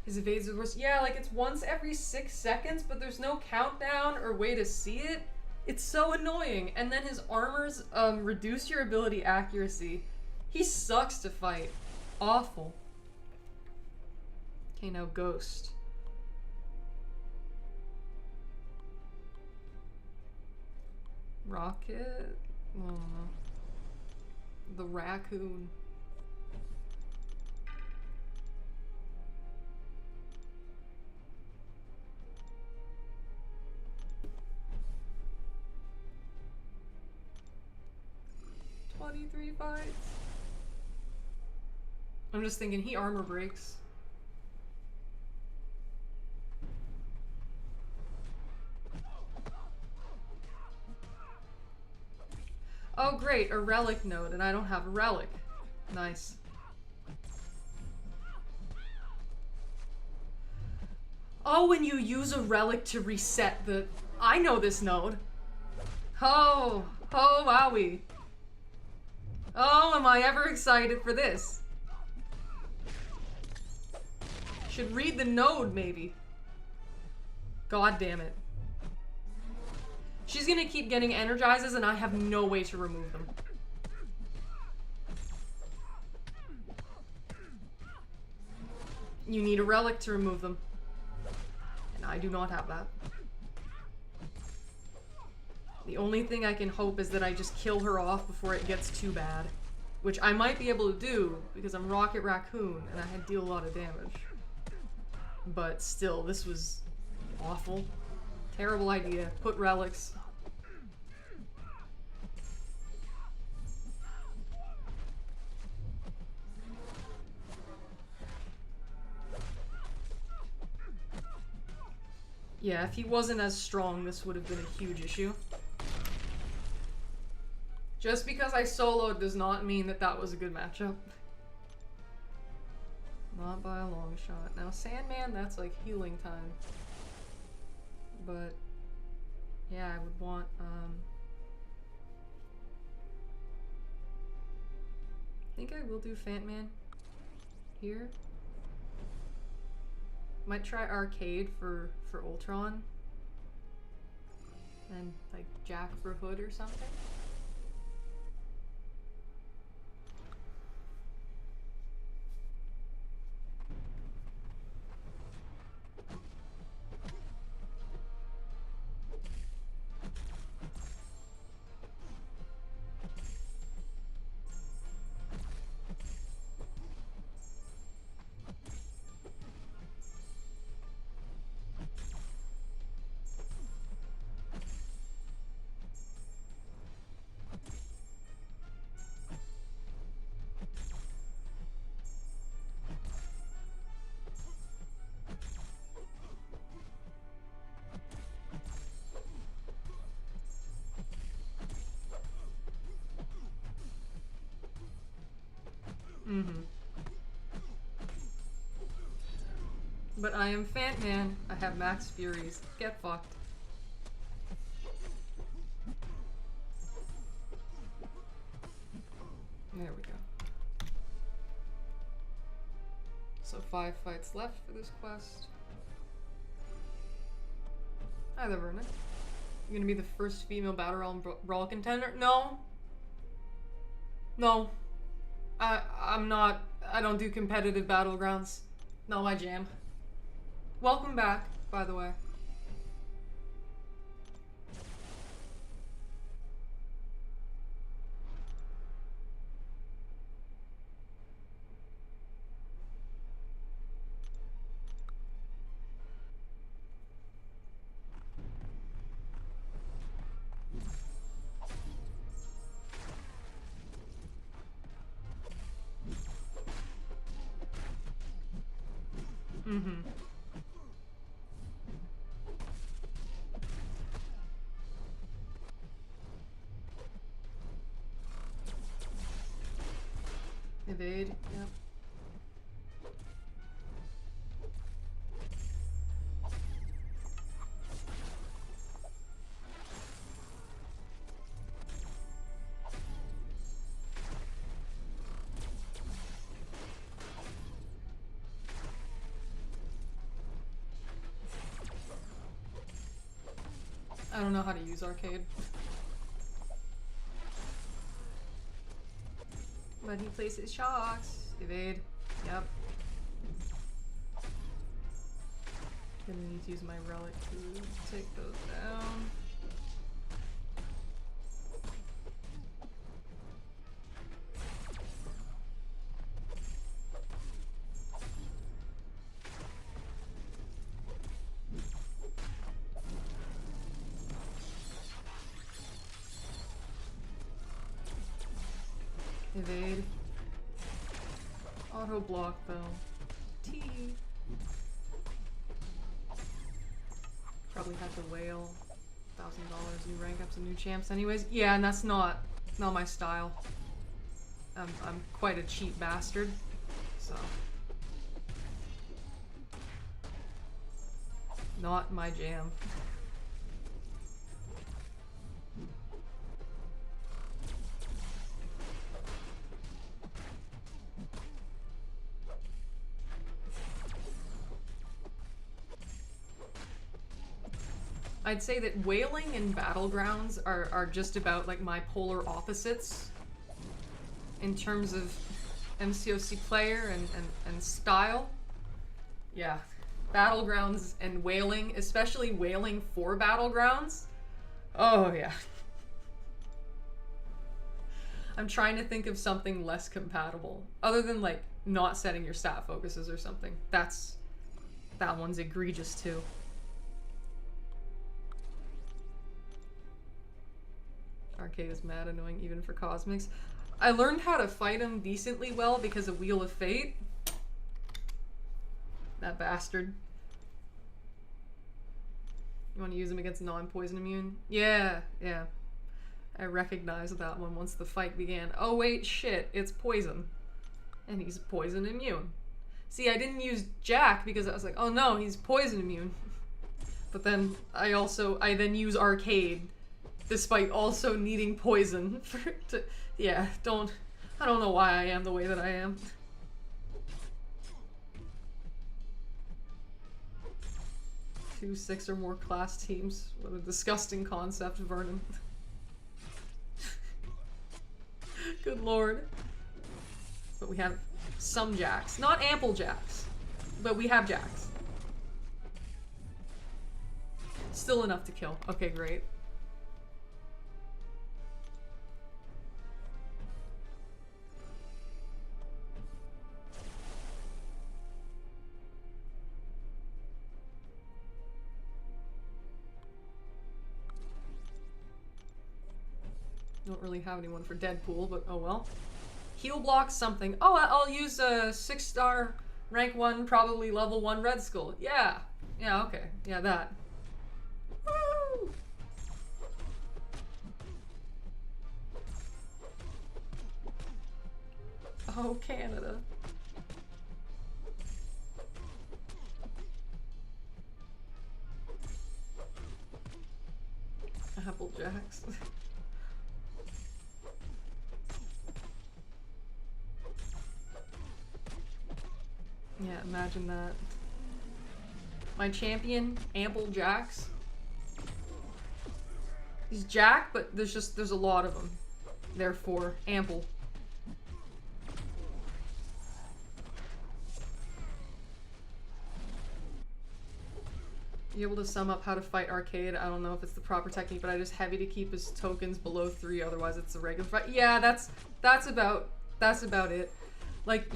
S1: His evades are worse. Yeah, like it's once every 6 seconds, but there's no countdown or way to see it. It's so annoying. And then his armors reduce your ability accuracy. He sucks to fight. Awful. Okay, now Ghost. Rocket? I don't know. The raccoon. "23 fights." I'm just thinking he armor breaks. Oh great, a relic node, and I don't have a relic. Nice. Oh, when you use a relic to reset the... I know this node. Oh, oh wowie. Oh, am I ever excited for this? Should read the node, maybe. God damn it. She's gonna keep getting energizes and I have no way to remove them. You need a relic to remove them. And I do not have that. The only thing I can hope is that I just kill her off before it gets too bad. which I might be able to do because I'm Rocket Raccoon and I deal a lot of damage. But still, this was awful. Terrible idea. Put relics. Yeah, if he wasn't as strong, this would have been a huge issue. Just because I soloed does not mean that that was a good matchup. Not by a long shot. Now, Sandman, that's like healing time. But, yeah, I would want, I think I will do Fantman here. Might try Arcade for Ultron. And, like, Jack for Hood or something. Mm-hmm. But I am Fantman. I have max furies. Get fucked. There we go. So 5 fights left for this quest. Hi there, Vernon. You're gonna be the first female Battle Realm Brawl contender? No. No. I'm not. I don't do competitive battlegrounds. Not my jam. Welcome back, by the way. Mm-hmm. Evade, yep. I don't know how to use arcade. But he places shocks. Evade. Yep. Gonna need to use my relic to take those down. Evade. Auto block though. T. Probably had to whale. $1,000 new rank ups and new champs anyways. Yeah, and that's not my style. I'm quite a cheap bastard. So not my jam. I'd say that whaling and battlegrounds are just about like my polar opposites in terms of MCOC player and style. Yeah, battlegrounds and whaling, especially whaling for battlegrounds. Oh yeah. I'm trying to think of something less compatible. Other than, like, not setting your stat focuses or something. That one's egregious, too. Arcade is mad annoying even for Cosmics. I learned how to fight him decently well because of Wheel of Fate. That bastard. You want to use him against non-poison immune? Yeah, yeah. I recognized that one once the fight began. Oh wait, shit, it's poison. And he's poison immune. See, I didn't use Jack because I was like, oh no, he's poison immune. But then I then use Arcade, despite also needing poison yeah, I don't know why I am the way that I am. Two 6 or more class teams. What a disgusting concept, Vernon. Good lord. But we have some jacks. Not ample jacks, but we have jacks. Still enough to kill. Okay, great. Don't really have anyone for Deadpool, but oh well. Heal block something. Oh, I'll use a 6-star rank 1, probably level 1 Red Skull. Yeah. Yeah, okay. Yeah, that. Woo! Oh, Canada. Apple Jacks. Yeah, imagine that. My champion, Ample Jacks. He's Jack, but there's a lot of them. Therefore, Ample. Be able to sum up how to fight Arcade. I don't know if it's the proper technique, but I just heavy to keep his tokens below 3, otherwise it's a regular fight. Yeah, that's about it. Like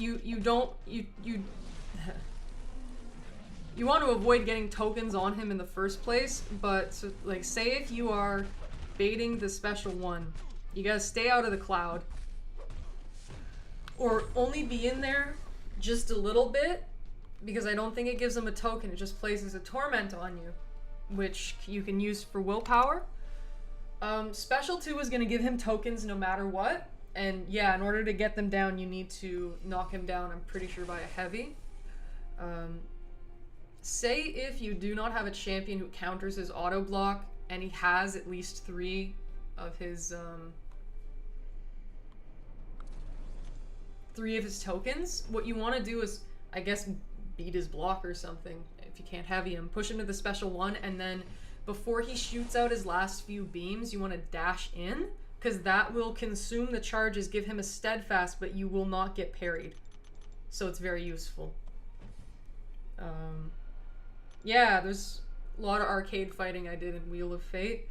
S1: you want to avoid getting tokens on him in the first place, but so, like, say if you are baiting the special one, you gotta stay out of the cloud. Or only be in there just a little bit, because I don't think it gives him a token, it just places a torment on you, which you can use for willpower. Special 2 is gonna give him tokens no matter what, and yeah, in order to get them down, you need to knock him down, I'm pretty sure by a heavy. Say if you do not have a champion who counters his auto block, and he has at least 3 of his tokens, what you want to do is, I guess, beat his block or something. If you can't heavy him, push him to the special 1, and then before he shoots out his last few beams, you want to dash in, because that will consume the charges, give him a steadfast, but you will not get parried. So it's very useful. Yeah, there's a lot of arcade fighting I did in Wheel of Fate.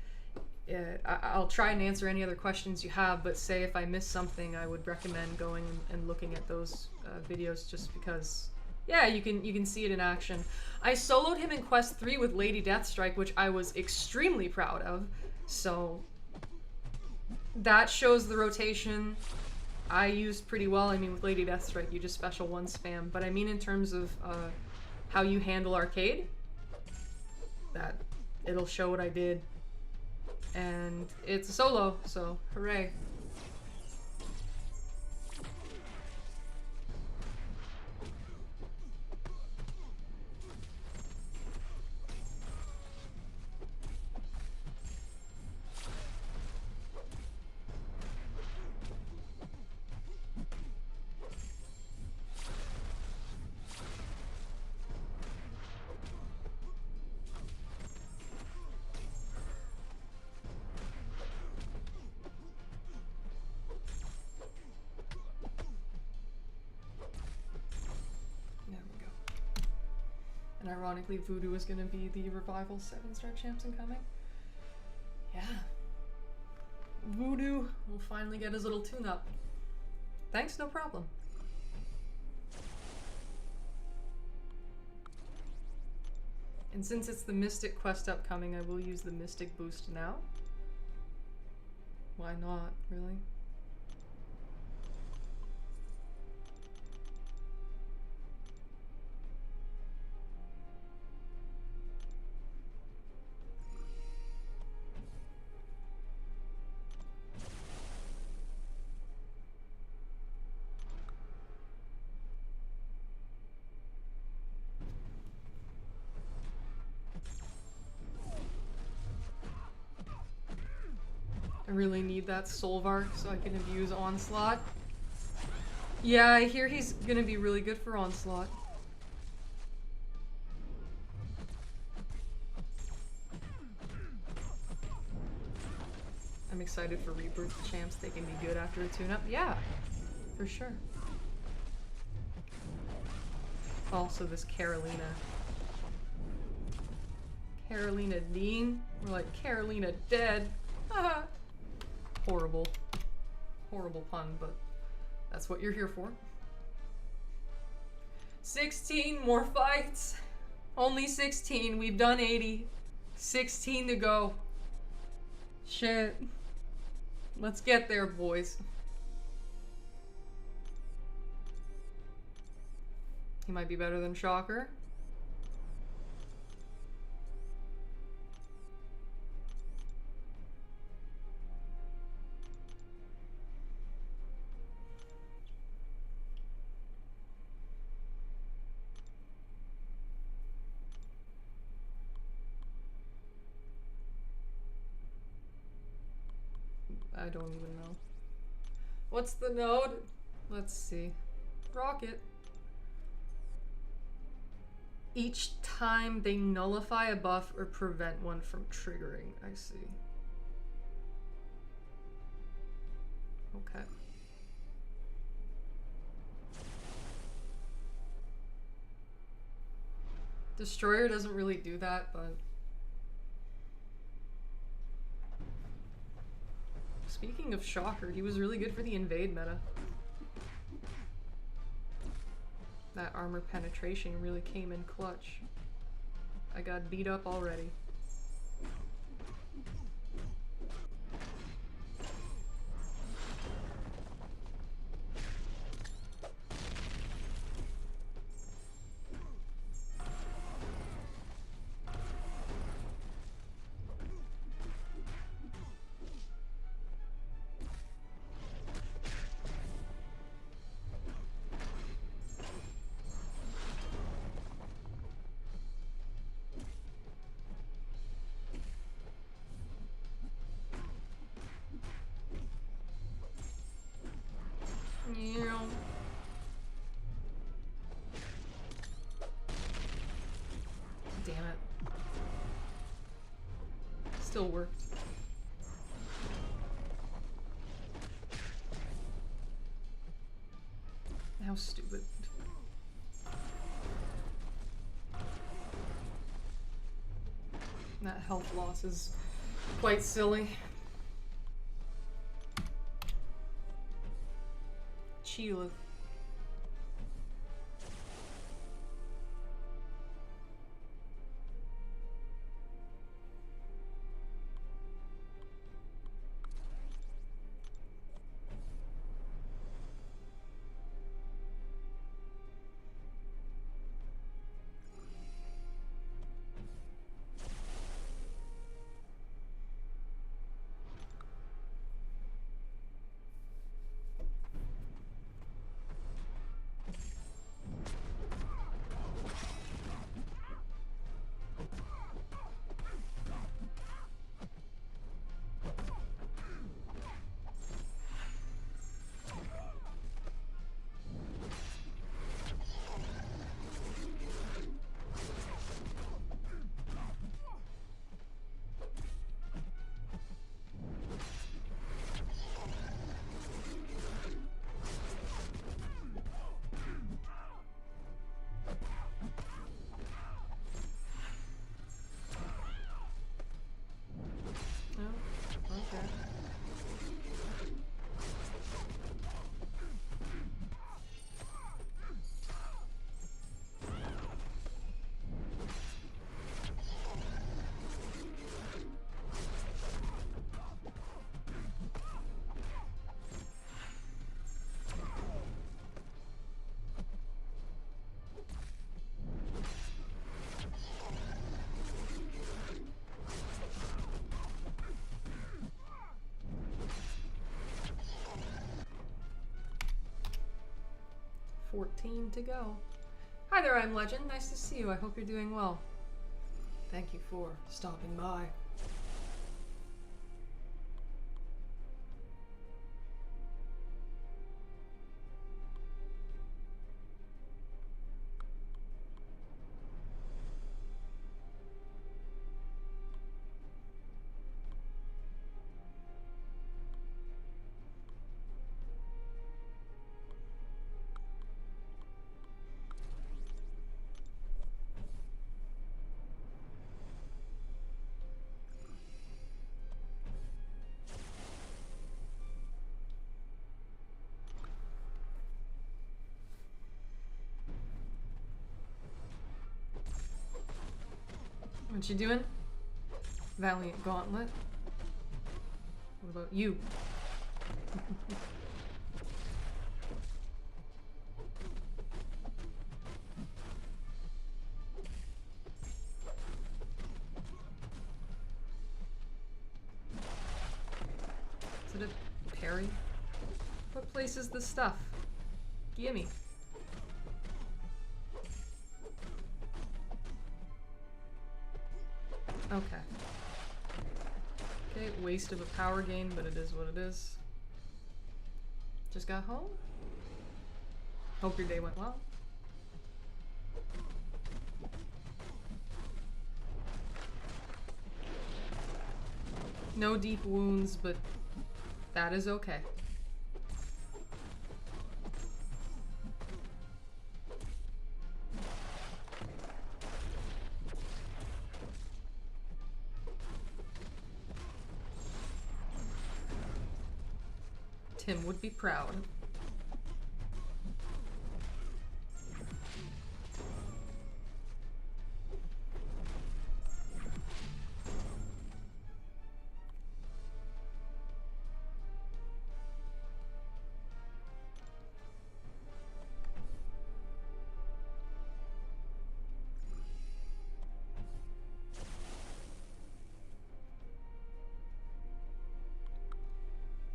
S1: I'll try and answer any other questions you have, but say if I miss something, I would recommend going and looking at those videos, just because, yeah, you can see it in action. I soloed him in Quest 3 with Lady Deathstrike, which I was extremely proud of, so that shows the rotation I used pretty well. I mean, with Lady Deathstrike, you just special 1 spam, but I mean in terms of how you handle arcade, that it'll show what I did. And it's a solo, so hooray. And ironically, Voodoo is going to be the Revival 7-star champs incoming. Yeah. Voodoo will finally get his little tune-up. Thanks, no problem. And since it's the Mystic quest upcoming, I will use the Mystic boost now. Why not, really? I really need that Solvark so I can abuse Onslaught. Yeah, I hear he's gonna be really good for Onslaught. I'm excited for Rebirth champs. They can be good after a tune-up. Yeah, for sure. Also, this Carolina. Carolina Dean? We're like, Carolina dead. Haha. Horrible. Horrible pun, but that's what you're here for. 16 more fights. Only 16. We've done 80. 16 to go. Shit. Let's get there, boys. He might be better than Shocker. I don't even know. What's the node? Let's see. Rocket. Each time they nullify a buff or prevent one from triggering. I see. Okay. Destroyer doesn't really do that, but... Speaking of Shocker, he was really good for the invade meta. That armor penetration really came in clutch. I got beat up already. Damn it. Still worked. How stupid. That health loss is quite silly. Cheelith. 14 to go. Hi there, I'm Legend. Nice to see you. I hope you're doing well. Thank you for stopping by. What you doing? Valiant Gauntlet. What about you? Is it a parry? What place is the stuff? Gimme. Okay. Okay, waste of a power gain, but it is what it is. Just got home? Hope your day went well. No deep wounds, but that is okay. Tim would be proud.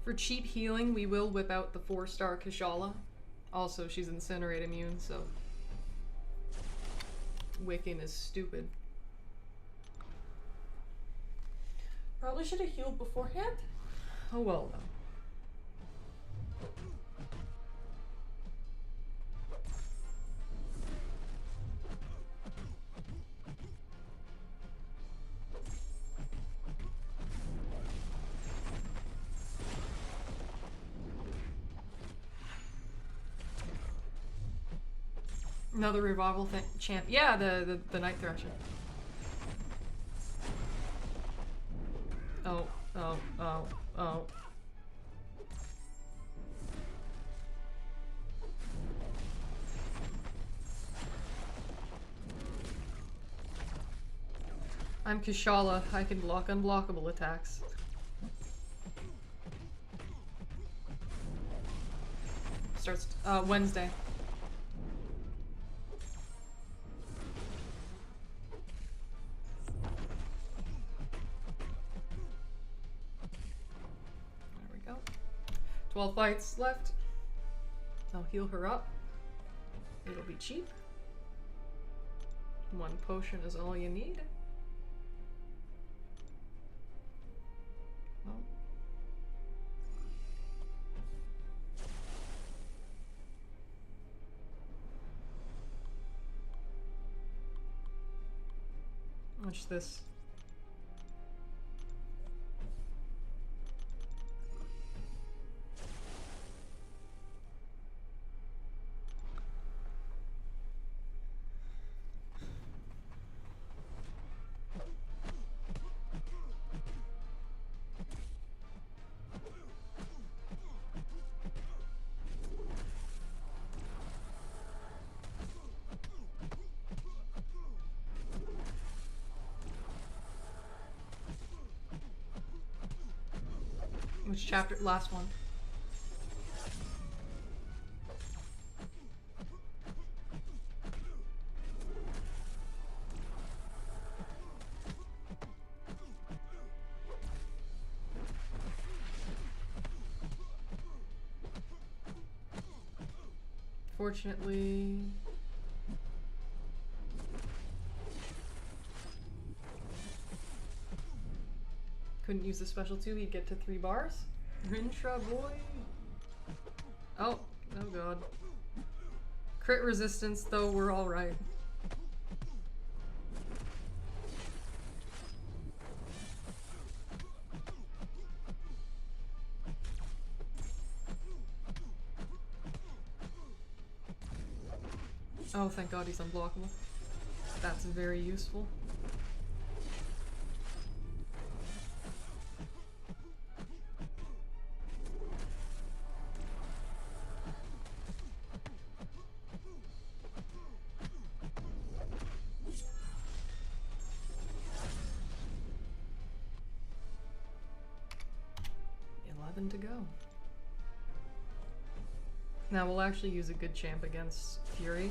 S1: For cheap healing, we will whip out the 4-star Kashala. Also, she's Incinerate immune, so Wiccan is stupid.
S2: Probably should have healed beforehand.
S1: Oh well, though. Another revival champ. Yeah, the Night Thrasher. Oh, oh, oh, oh. I'm Kashala. I can block unblockable attacks. Starts Wednesday. There we go. 12 fights left. I'll heal her up. It'll be cheap. 1 potion is all you need. Oh. Watch this. Which chapter? Last one. Fortunately... Couldn't use the special 2, he'd get to 3 bars. Rintra boy! Oh, oh god. Crit resistance, though, we're alright. Oh, thank god he's unblockable. That's very useful. To go. Now we'll actually use a good champ against Fury.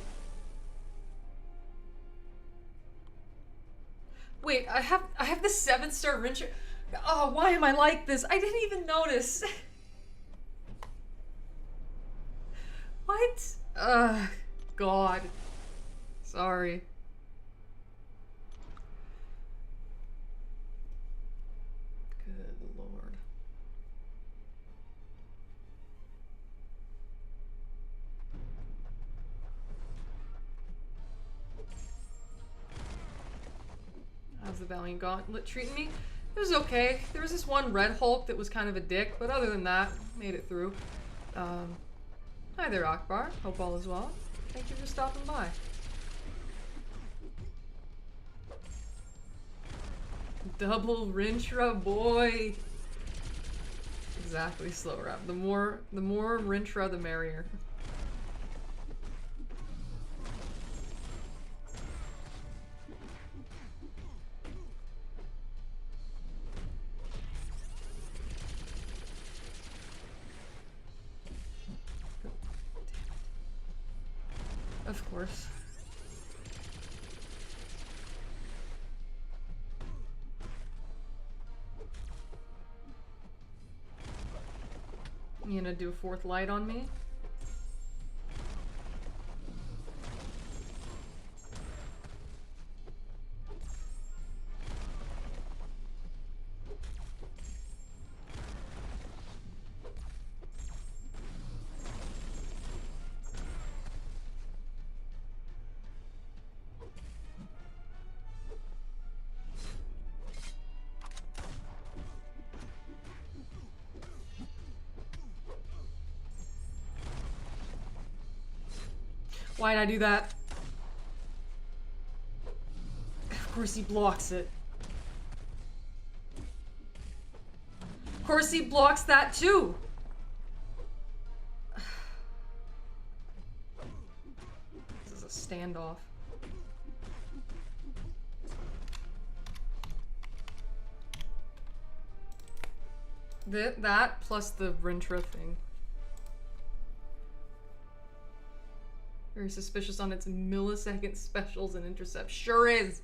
S1: Wait, I have the 7-star Rincher. Oh, why am I like this? I didn't even notice. What? God. Sorry. How's the Valiant Gauntlet treating me? It was okay. There was this one Red Hulk that was kind of a dick, but other than that, made it through. Hi there, Akbar. Hope all is well. Thank you for stopping by. Double Rintra, boy! Exactly, slow rap. The more Rintra, the merrier. Of course. You gonna do a 4th light on me? Why'd I do that? Of course he blocks it. Of course he blocks that too! This is a standoff. That plus the Rintra thing. Very suspicious on its millisecond specials and intercepts. Sure is!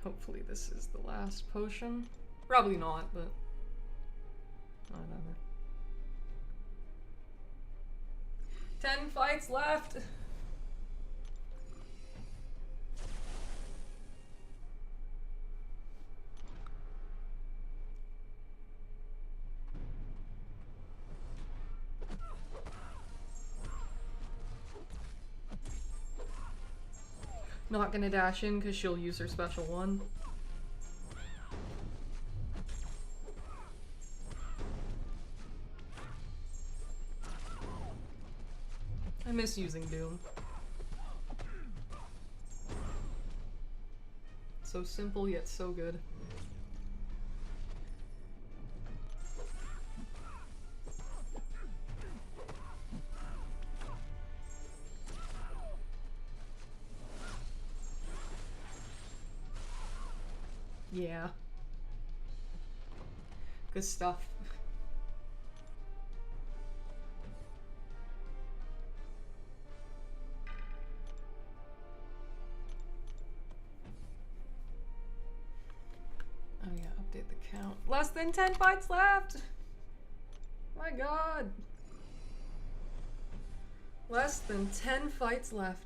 S1: Hopefully this is the last potion. Probably not, but... whatever. 10 fights left! Not gonna dash in because she'll use her special 1. I miss using Doom. So simple yet so good. Yeah. Good stuff. Oh yeah, update the count. Less than 10 fights left! My god. Less than 10 fights left.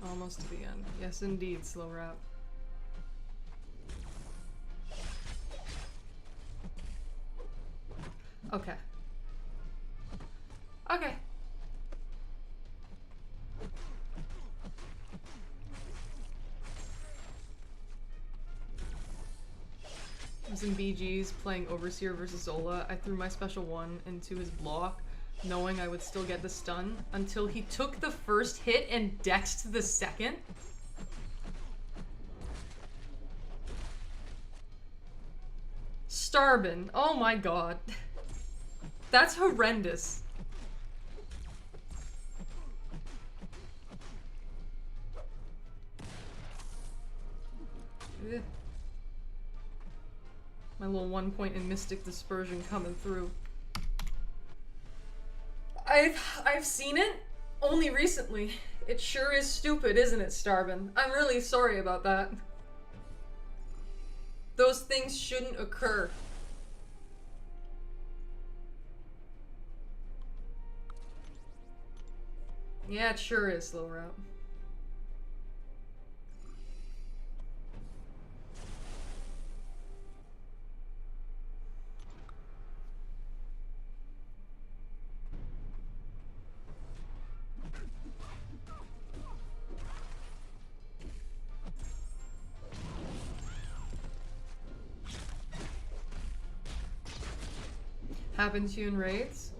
S1: Almost to the end. Yes, indeed, slow wrap. Okay. Okay. I was in BG's playing Overseer versus Zola. I threw my special 1 into his block, knowing I would still get the stun, until he took the first hit and dexed the second. Starbin. Oh my god. That's horrendous. Ugh. My little 1 point in Mystic Dispersion coming through. I've seen it only recently. It sure is stupid, isn't it, Starbin? I'm really sorry about that. Those things shouldn't occur. Yeah, it sure is, slow route. Happened to you in raids?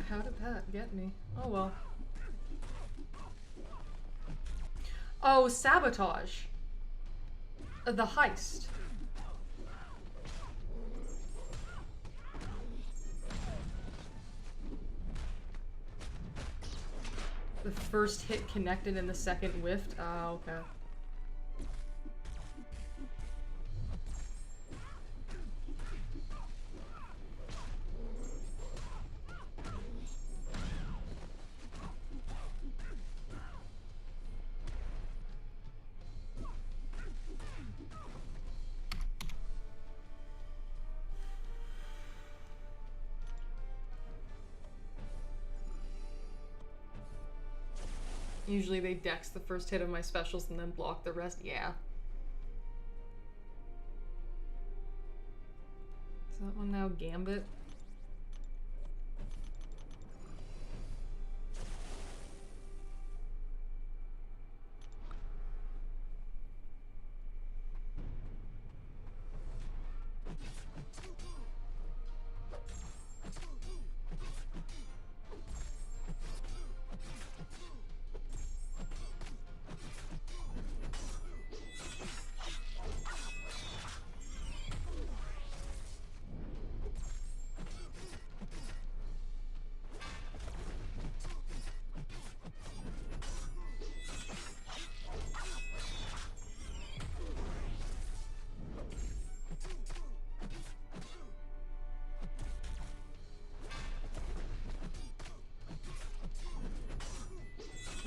S1: How did that get me? Oh well. Oh, sabotage. The heist. The first hit connected and the second whiffed? Ah, okay. Usually they dex the first hit of my specials and then block the rest. Yeah. Is that one now Gambit?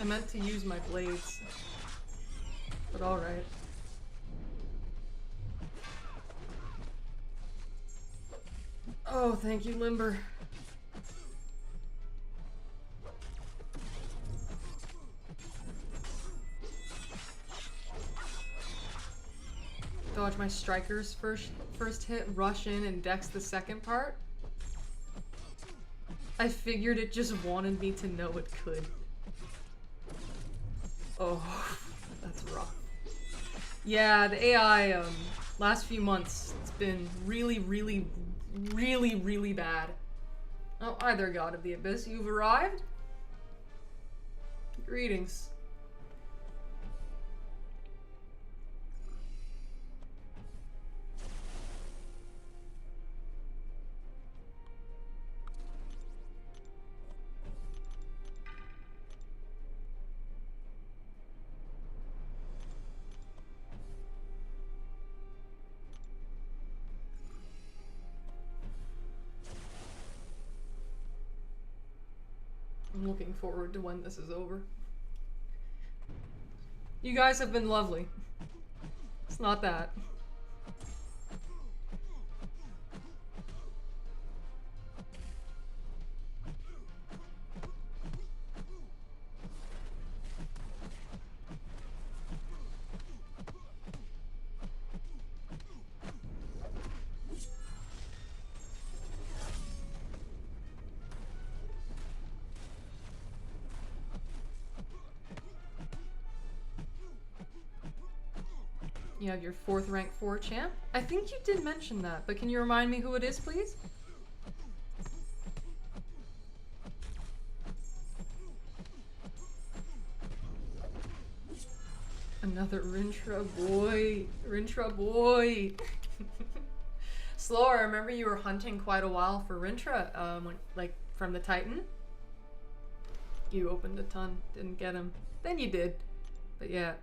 S1: I meant to use my blades. But alright. Oh, thank you, Limber. Dodge my strikers first hit, rush in, and dex the second part. I figured it just wanted me to know it could. Oh, that's rough. Yeah, the AI, last few months, it's been really, really, really, really bad. Oh, either God of the Abyss, you've arrived? Greetings. I'm looking forward to when this is over. You guys have been lovely. It's not that. You have your 4th rank 4 champ? I think you did mention that, but can you remind me who it is, please? Another Rintra boy. Rintra boy. Slow, I remember you were hunting quite a while for Rintra, like from the Titan. You opened a ton, didn't get him. Then you did. But yeah.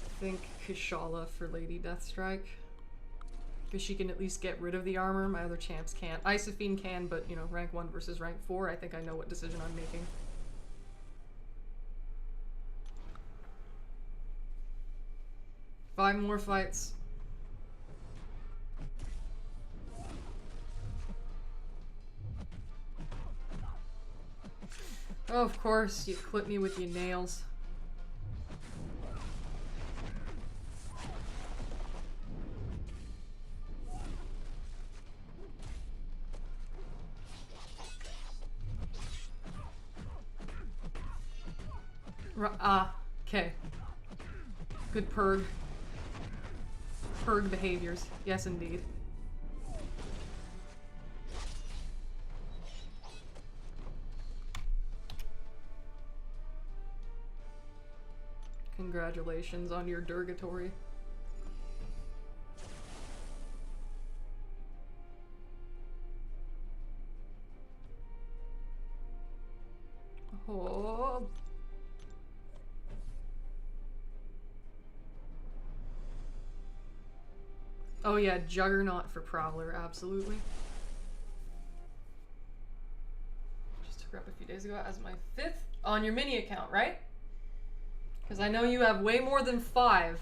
S1: I think Kushala for Lady Deathstrike. Because she can at least get rid of the armor. My other champs can't. Isophine can, but you know, rank 1 versus rank 4. I think I know what decision I'm making. Five more fights. Oh, of course, you clip me with your nails. Okay. Good purg. Purg behaviors. Yes, indeed. Congratulations on your Durgatory. Oh. Oh yeah, Juggernaut for Prowler, absolutely. Just took her up a few days ago as my 5th on your mini account, right? Because I know you have way more than 5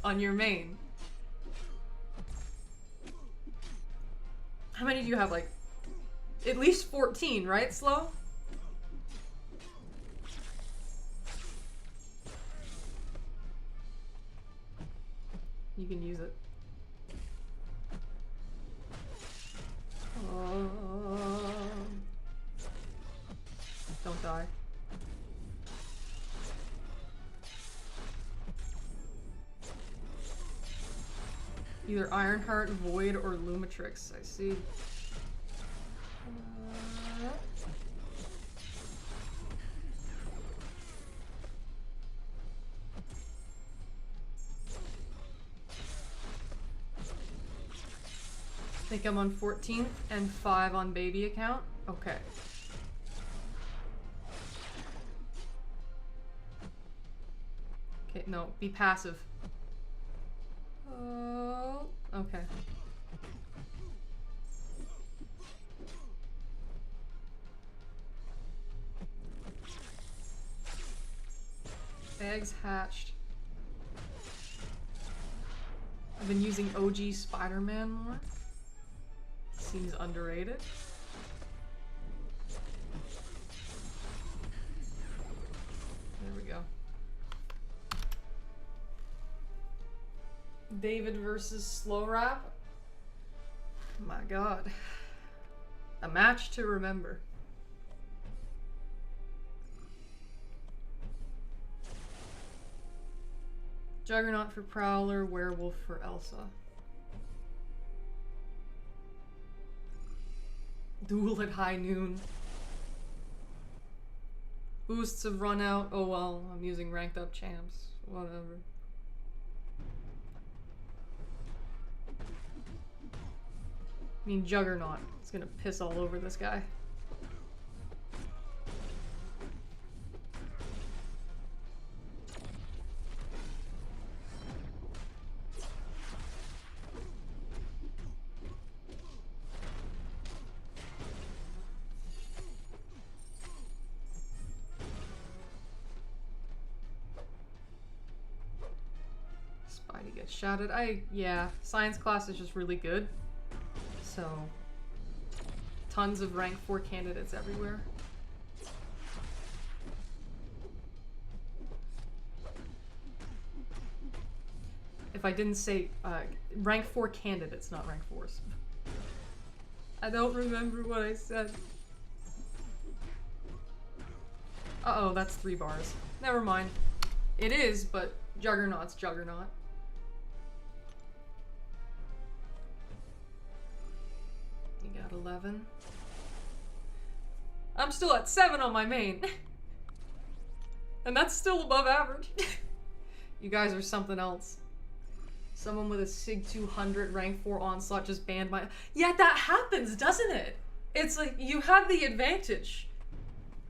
S1: on your main. How many do you have? Like, at least 14, right, Slow? You can use it. Don't die. Either Ironheart, Void, or Lumitrix. I see. I think I'm on 14th and 5 on baby account. Okay. Okay, no, be passive. Oh, okay. Eggs hatched. I've been using OG Spider-Man more. Seems underrated. There we go. David versus Slow Rap. My god. A match to remember. Juggernaut for Prowler, Werewolf for Elsa. Duel at high noon. Boosts have run out. Oh well, I'm using ranked up champs. Whatever. I mean, Juggernaut. It's gonna piss all over this guy. Spidey gets shouted. Yeah, science class is just really good. So, tons of rank 4 candidates everywhere. If I didn't say rank 4 candidates, not rank 4s. I don't remember what I said. Uh-oh, that's 3 bars. Never mind. It is, but Juggernaut's Juggernaut. You got 11. I'm still at 7 on my main. And that's still above average. You guys are something else. Someone with a SIG 200 rank 4 onslaught just banned my... Yeah, that happens, doesn't it? It's like, you have the advantage.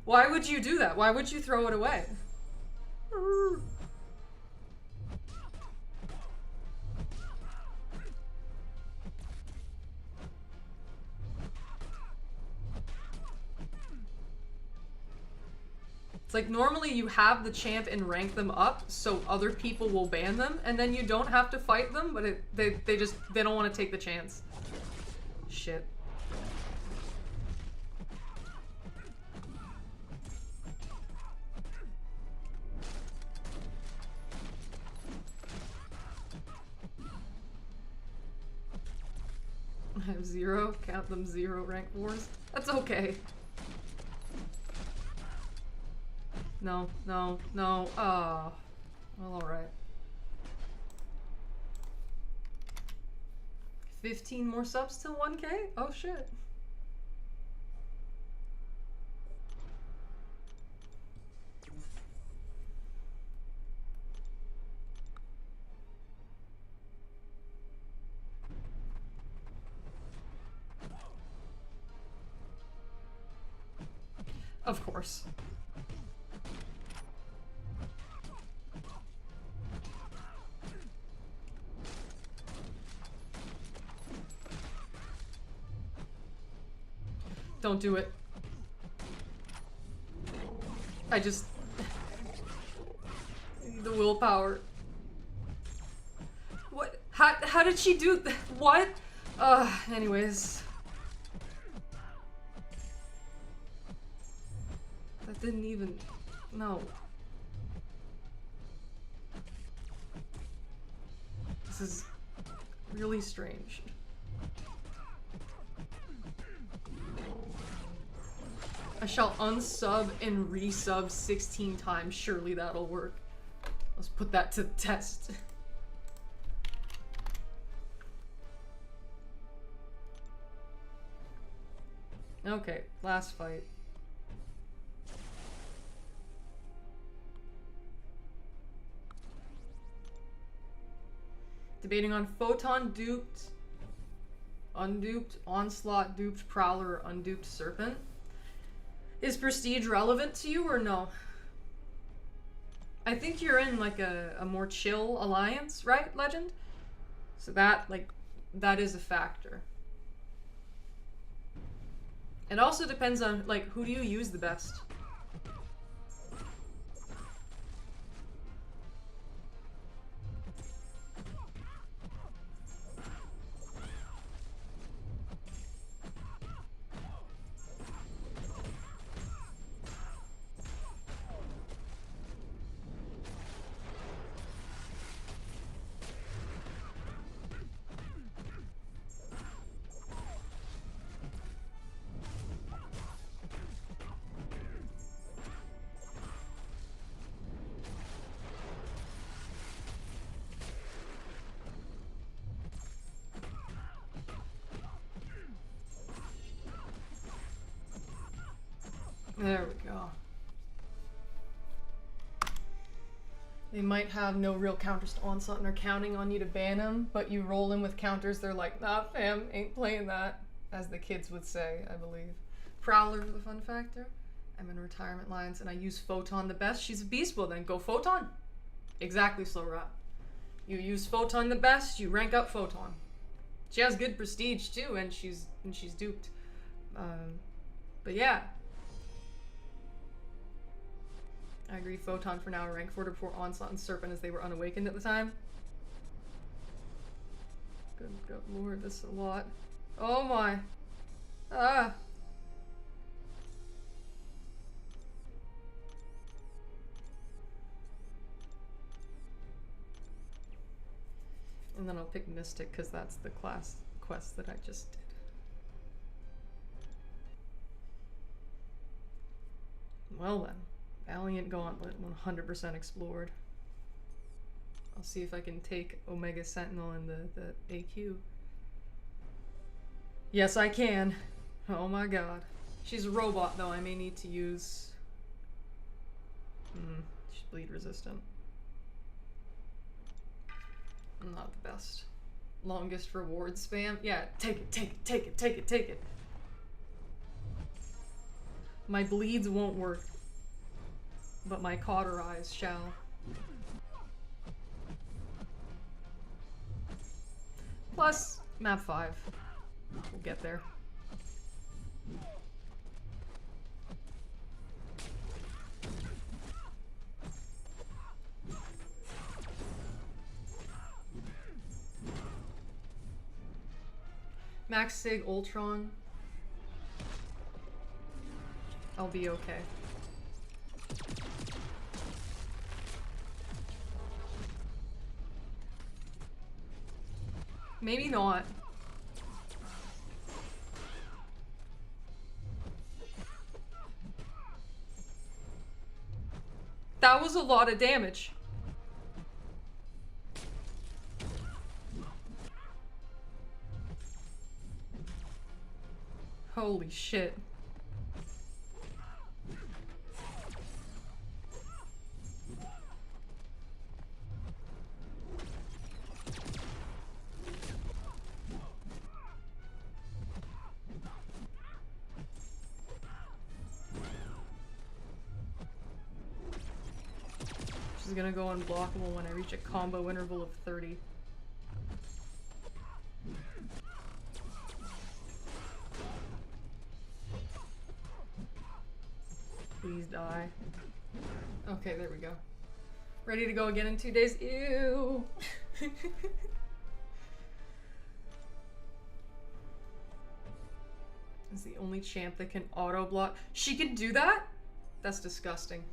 S1: Why would you do that? Why would you throw it away? It's like, normally you have the champ and rank them up so other people will ban them, and then you don't have to fight them, but they don't want to take the chance. Shit. I have 0, count them 0 rank 4s. That's okay. No, no, no. Well, alright. 15 more subs to 1K? Oh shit. Of course. Don't do it. I just... need the willpower. What? How did she do that? What? Anyways. That didn't even... No. This is really strange. I shall unsub and resub 16 times. Surely that'll work. Let's put that to the test. Okay, last fight. Debating on Photon duped, unduped, onslaught duped, prowler, unduped serpent. Is prestige relevant to you or no? I think you're in like a more chill alliance, right, Legend? So that is a factor. It also depends on, like, who do you use the best? There we go. They might have no real counters to Onslaught and are counting on you to ban them, but you roll in with counters, they're like, nah fam, ain't playing that, as the kids would say, I believe. Prowler for the fun factor. I'm in retirement lines and I use Photon the best. She's a beast, well then go Photon. Exactly, Slow Rot. You use Photon the best, you rank up Photon. She has good prestige too, and she's duped. But yeah. I agree, Photon for now, rank 4 before Onslaught and Serpent as they were unawakened at the time. Good God, Lord, this is a lot. Oh my. Ah. And then I'll pick Mystic because that's the class quest that I just did. Well then. Valiant Gauntlet, 100% explored. I'll see if I can take Omega Sentinel in the AQ. Yes, I can. Oh my god. She's a robot though, I may need to use... she's bleed resistant. Not the best. Longest reward spam? Yeah, take it, take it, take it, take it, take it. My bleeds won't work. But my cauterize shall. Plus, map 5. We'll get there. Max Sig Ultron. I'll be okay. Maybe not. That was a lot of damage. Holy shit. She's gonna go unblockable when I reach a combo interval of 30. Please die. Okay, there we go. Ready to go again in 2 days? Ew! Is the only champ that can auto block. She can do that? That's disgusting.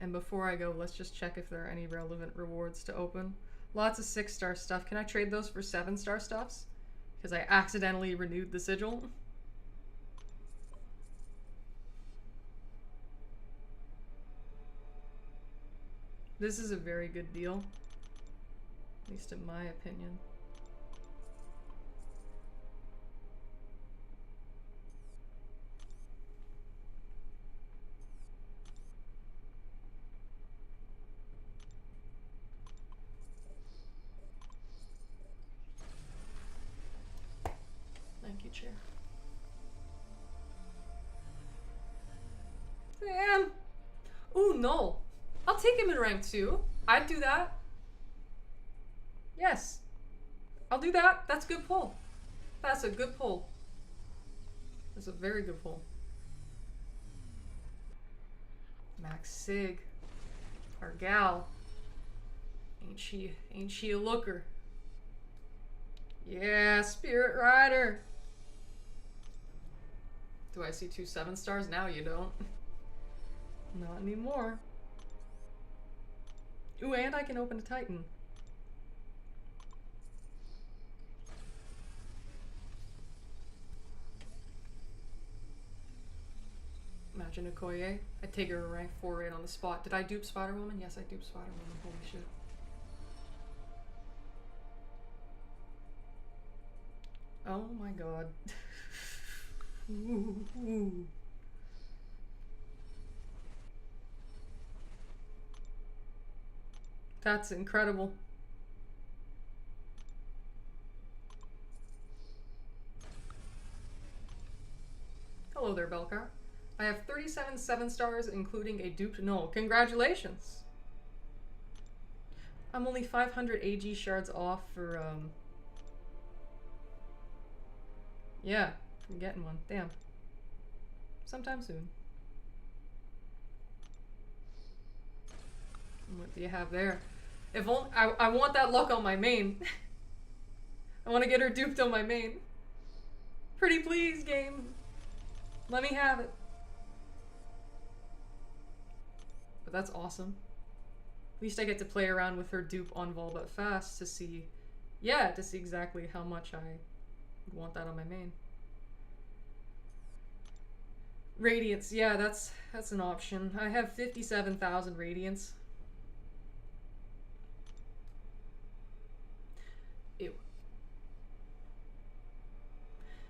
S1: And before I go, let's just check if there are any relevant rewards to open. Lots of 6-star stuff. Can I trade those for 7-star stuffs? Because I accidentally renewed the sigil. This is a very good deal. At least in my opinion. Thank you, chair. Damn! Ooh, no. I'll take him in rank 2. I'd do that. Yes. I'll do that. That's a good pull. That's a good pull. That's a very good pull. Max Sig. Our gal. Ain't she a looker? Yeah, Spirit Rider. Do I see 2 7-stars? Now you don't. Not anymore. Ooh, and I can open a Titan. Imagine Okoye. I'd take her to rank 4 right on the spot. Did I dupe Spider-Woman? Yes, I duped Spider-Woman. Holy shit. Oh my god. Ooh. That's incredible. Hello there, Belcar. I have 37 7-stars, including a duped null. Congratulations! I'm only 500 AG shards off for, yeah, from getting one. Damn. Sometime soon. What do you have there? If only, I want that luck on my main. I want to get her duped on my main. Pretty please, game. Let me have it. But that's awesome. At least I get to play around with her dupe on Vol but fast to see, yeah, to see exactly how much I would want that on my main. Radiance, yeah, that's an option. I have 57,000 Radiance. Ew.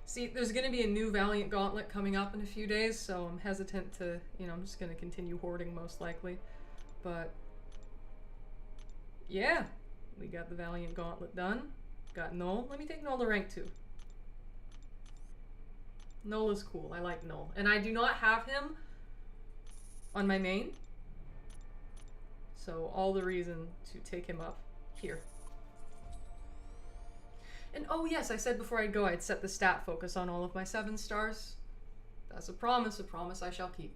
S1: See, there's going to be a new Valiant Gauntlet coming up in a few days, so I'm hesitant to, you know, I'm just going to continue hoarding most likely. But, yeah, we got the Valiant Gauntlet done. Got Null. Let me take Null to rank 2. Null is cool. I like Null. And I do not have him on my main. So all the reason to take him up here. And oh yes, I said before I go I'd set the stat focus on all of my 7-stars. That's a promise I shall keep.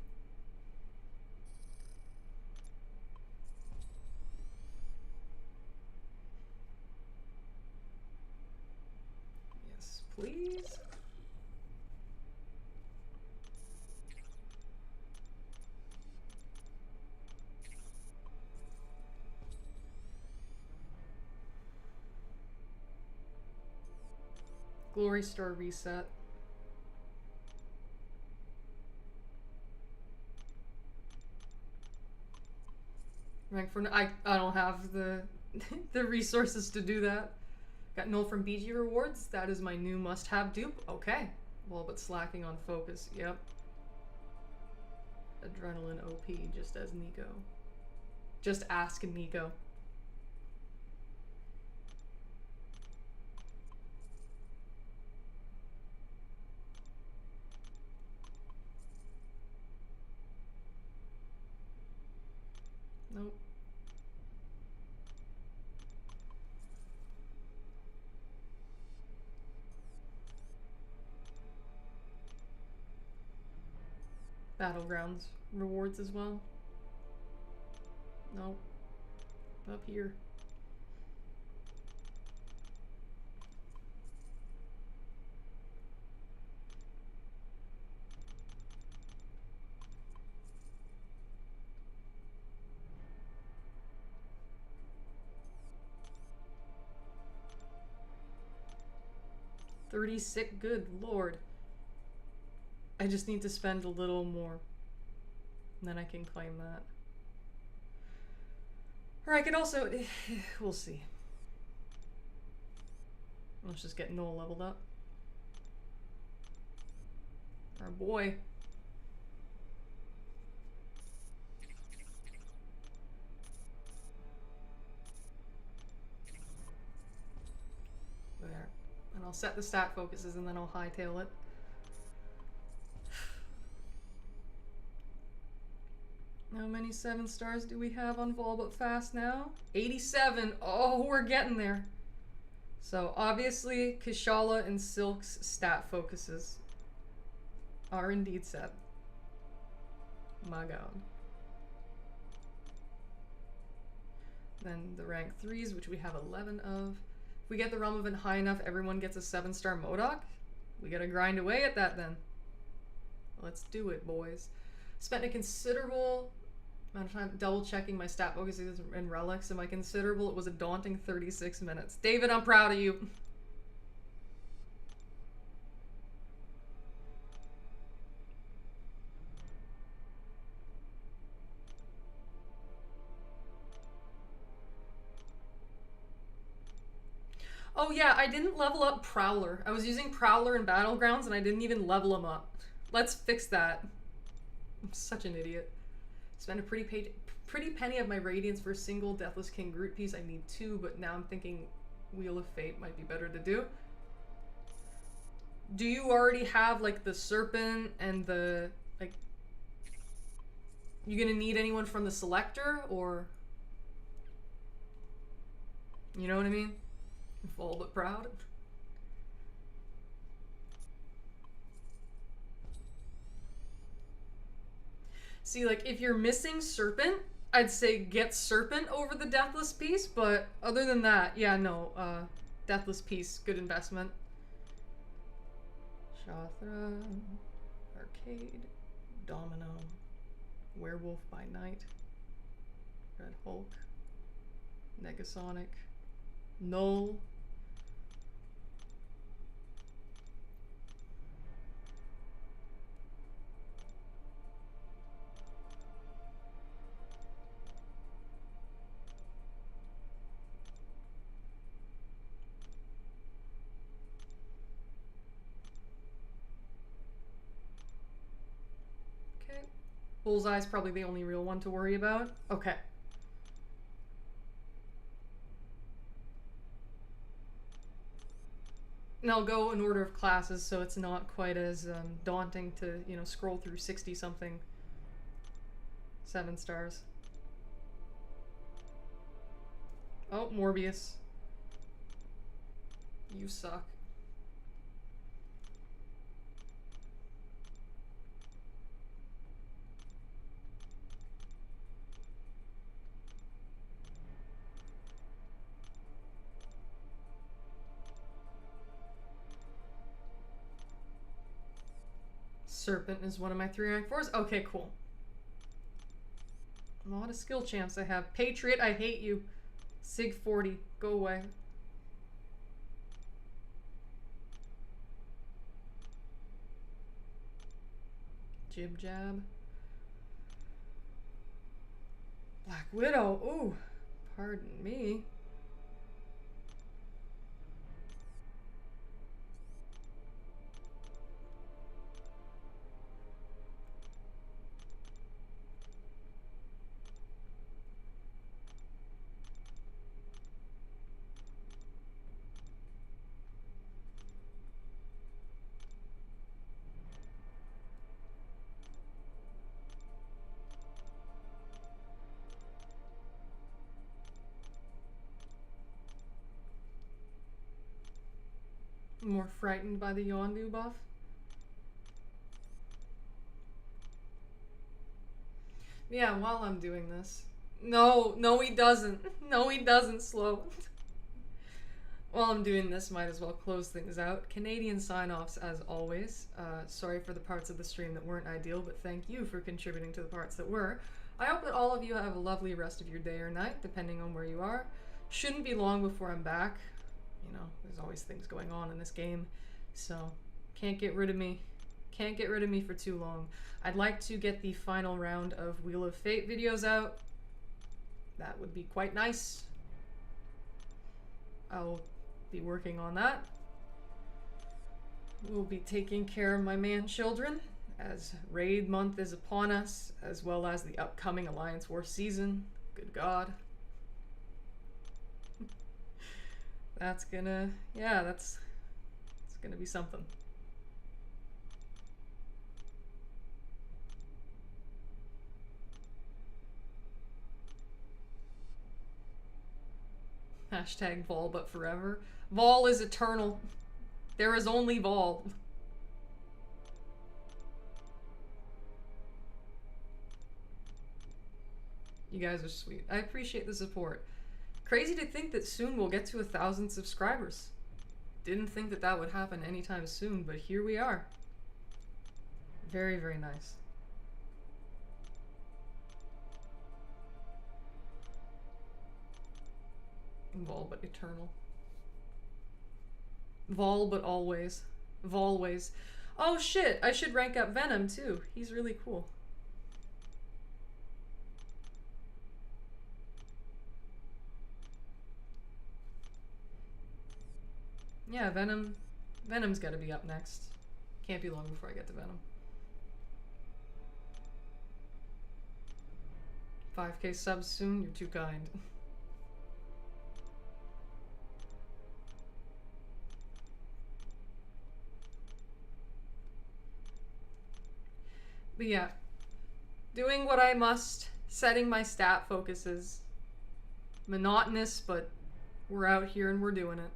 S1: Yes, please. Glory Star reset. Rank for I don't have the the resources to do that. Got Null from BG rewards. That is my new must-have dupe. Okay. Well, but slacking on focus. Yep. Adrenaline OP, just as Nico. Just ask Nico. Nope. Battlegrounds rewards as well. Nope. Up here. $36, good lord. I just need to spend a little more. And then I can claim that. Or I could also, we'll see. Let's just get Null leveled up. Our boy. There. And I'll set the stat focuses and then I'll hightail it. How many 7-stars do we have on Vol but fast now? 87. Oh, we're getting there. So obviously Kishala and Silk's stat focuses are indeed set. My god. Then the rank 3s, which we have 11 of. If we get the Realm event high enough, everyone gets a 7-star Modok. We gotta grind away at that then. Let's do it, boys. Spent a considerable amount of time double checking my stat focuses and relics, and my considerable, it was a daunting 36 minutes. David, I'm proud of you. Oh yeah, I didn't level up Prowler. I was using Prowler in Battlegrounds and I didn't even level him up. Let's fix that. I'm such an idiot. Spend a pretty penny of my Radiance for a single Deathless King Groot piece. I need 2, but now I'm thinking Wheel of Fate might be better to do. Do you already have like the Serpent and the like? You gonna need anyone from the Selector or? You know what I mean? Full but proud. See, like, if you're missing Serpent, I'd say get Serpent over the Deathless piece, but other than that, yeah, no, Deathless piece, good investment. Shathra, Arcade, Domino, Werewolf by Night, Red Hulk, Negasonic, Null. Okay. Bullseye's probably the only real one to worry about. Okay. And I'll go in order of classes so it's not quite as daunting to, you know, scroll through 60-something 7 stars. Oh, Morbius. You suck. Serpent is one of my 3 rank 4s. Okay, cool. A lot of skill champs I have. Patriot, I hate you. Sig 40, go away. Jib Jab. Black Widow, ooh, pardon me. More frightened by the Yondu buff. Yeah, while I'm doing this. No, no he doesn't. No he doesn't, Slow. While I'm doing this, might as well close things out. Canadian sign-offs as always. Sorry for the parts of the stream that weren't ideal, but thank you for contributing to the parts that were. I hope that all of you have a lovely rest of your day or night, depending on where you are. Shouldn't be long before I'm back. You know, there's always things going on in this game, so can't get rid of me. Can't get rid of me for too long. I'd like to get the final round of Wheel of Fate videos out. That would be quite nice. I'll be working on that. We'll be taking care of my man-children as Raid Month is upon us, as well as the upcoming Alliance War season. Good God. That's gonna, yeah, it's gonna be something. Hashtag Vol but forever. Vol is eternal. There is only Vol. You guys are sweet. I appreciate the support. Crazy to think that soon we'll get to 1,000 subscribers. Didn't think that that would happen anytime soon, but here we are. Very, very nice. Vol but eternal. Vol but always. Volways. Oh shit, I should rank up Venom too. He's really cool. Yeah, Venom. Venom's gotta be up next. Can't be long before I get to Venom. 5K subs soon, you're too kind. But yeah, doing what I must, setting my stat focuses. Monotonous, but we're out here and we're doing it.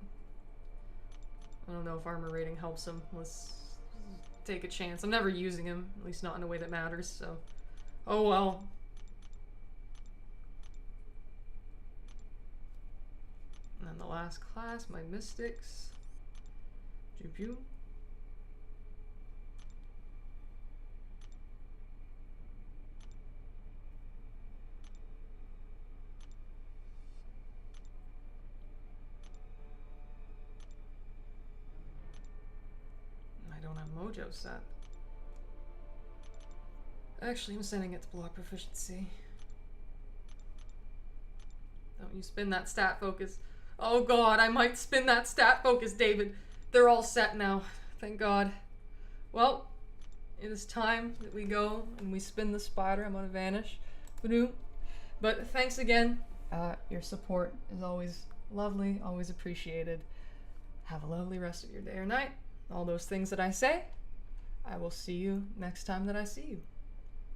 S1: I don't know if armor rating helps him. Let's take a chance. I'm never using him, at least not in a way that matters, so. Oh well. And then the last class, my Mystics. Pew pew. I don't have Mojo set. Actually, I'm sending it to block proficiency. Don't you spin that stat focus. Oh god, I might spin that stat focus, David. They're all set now. Thank god. Well, it is time that we go and we spin the spider. I'm gonna vanish. But thanks again. Your support is always lovely, always appreciated. Have a lovely rest of your day or night. All those things that I say. I will see you next time that I see you.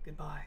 S1: Goodbye.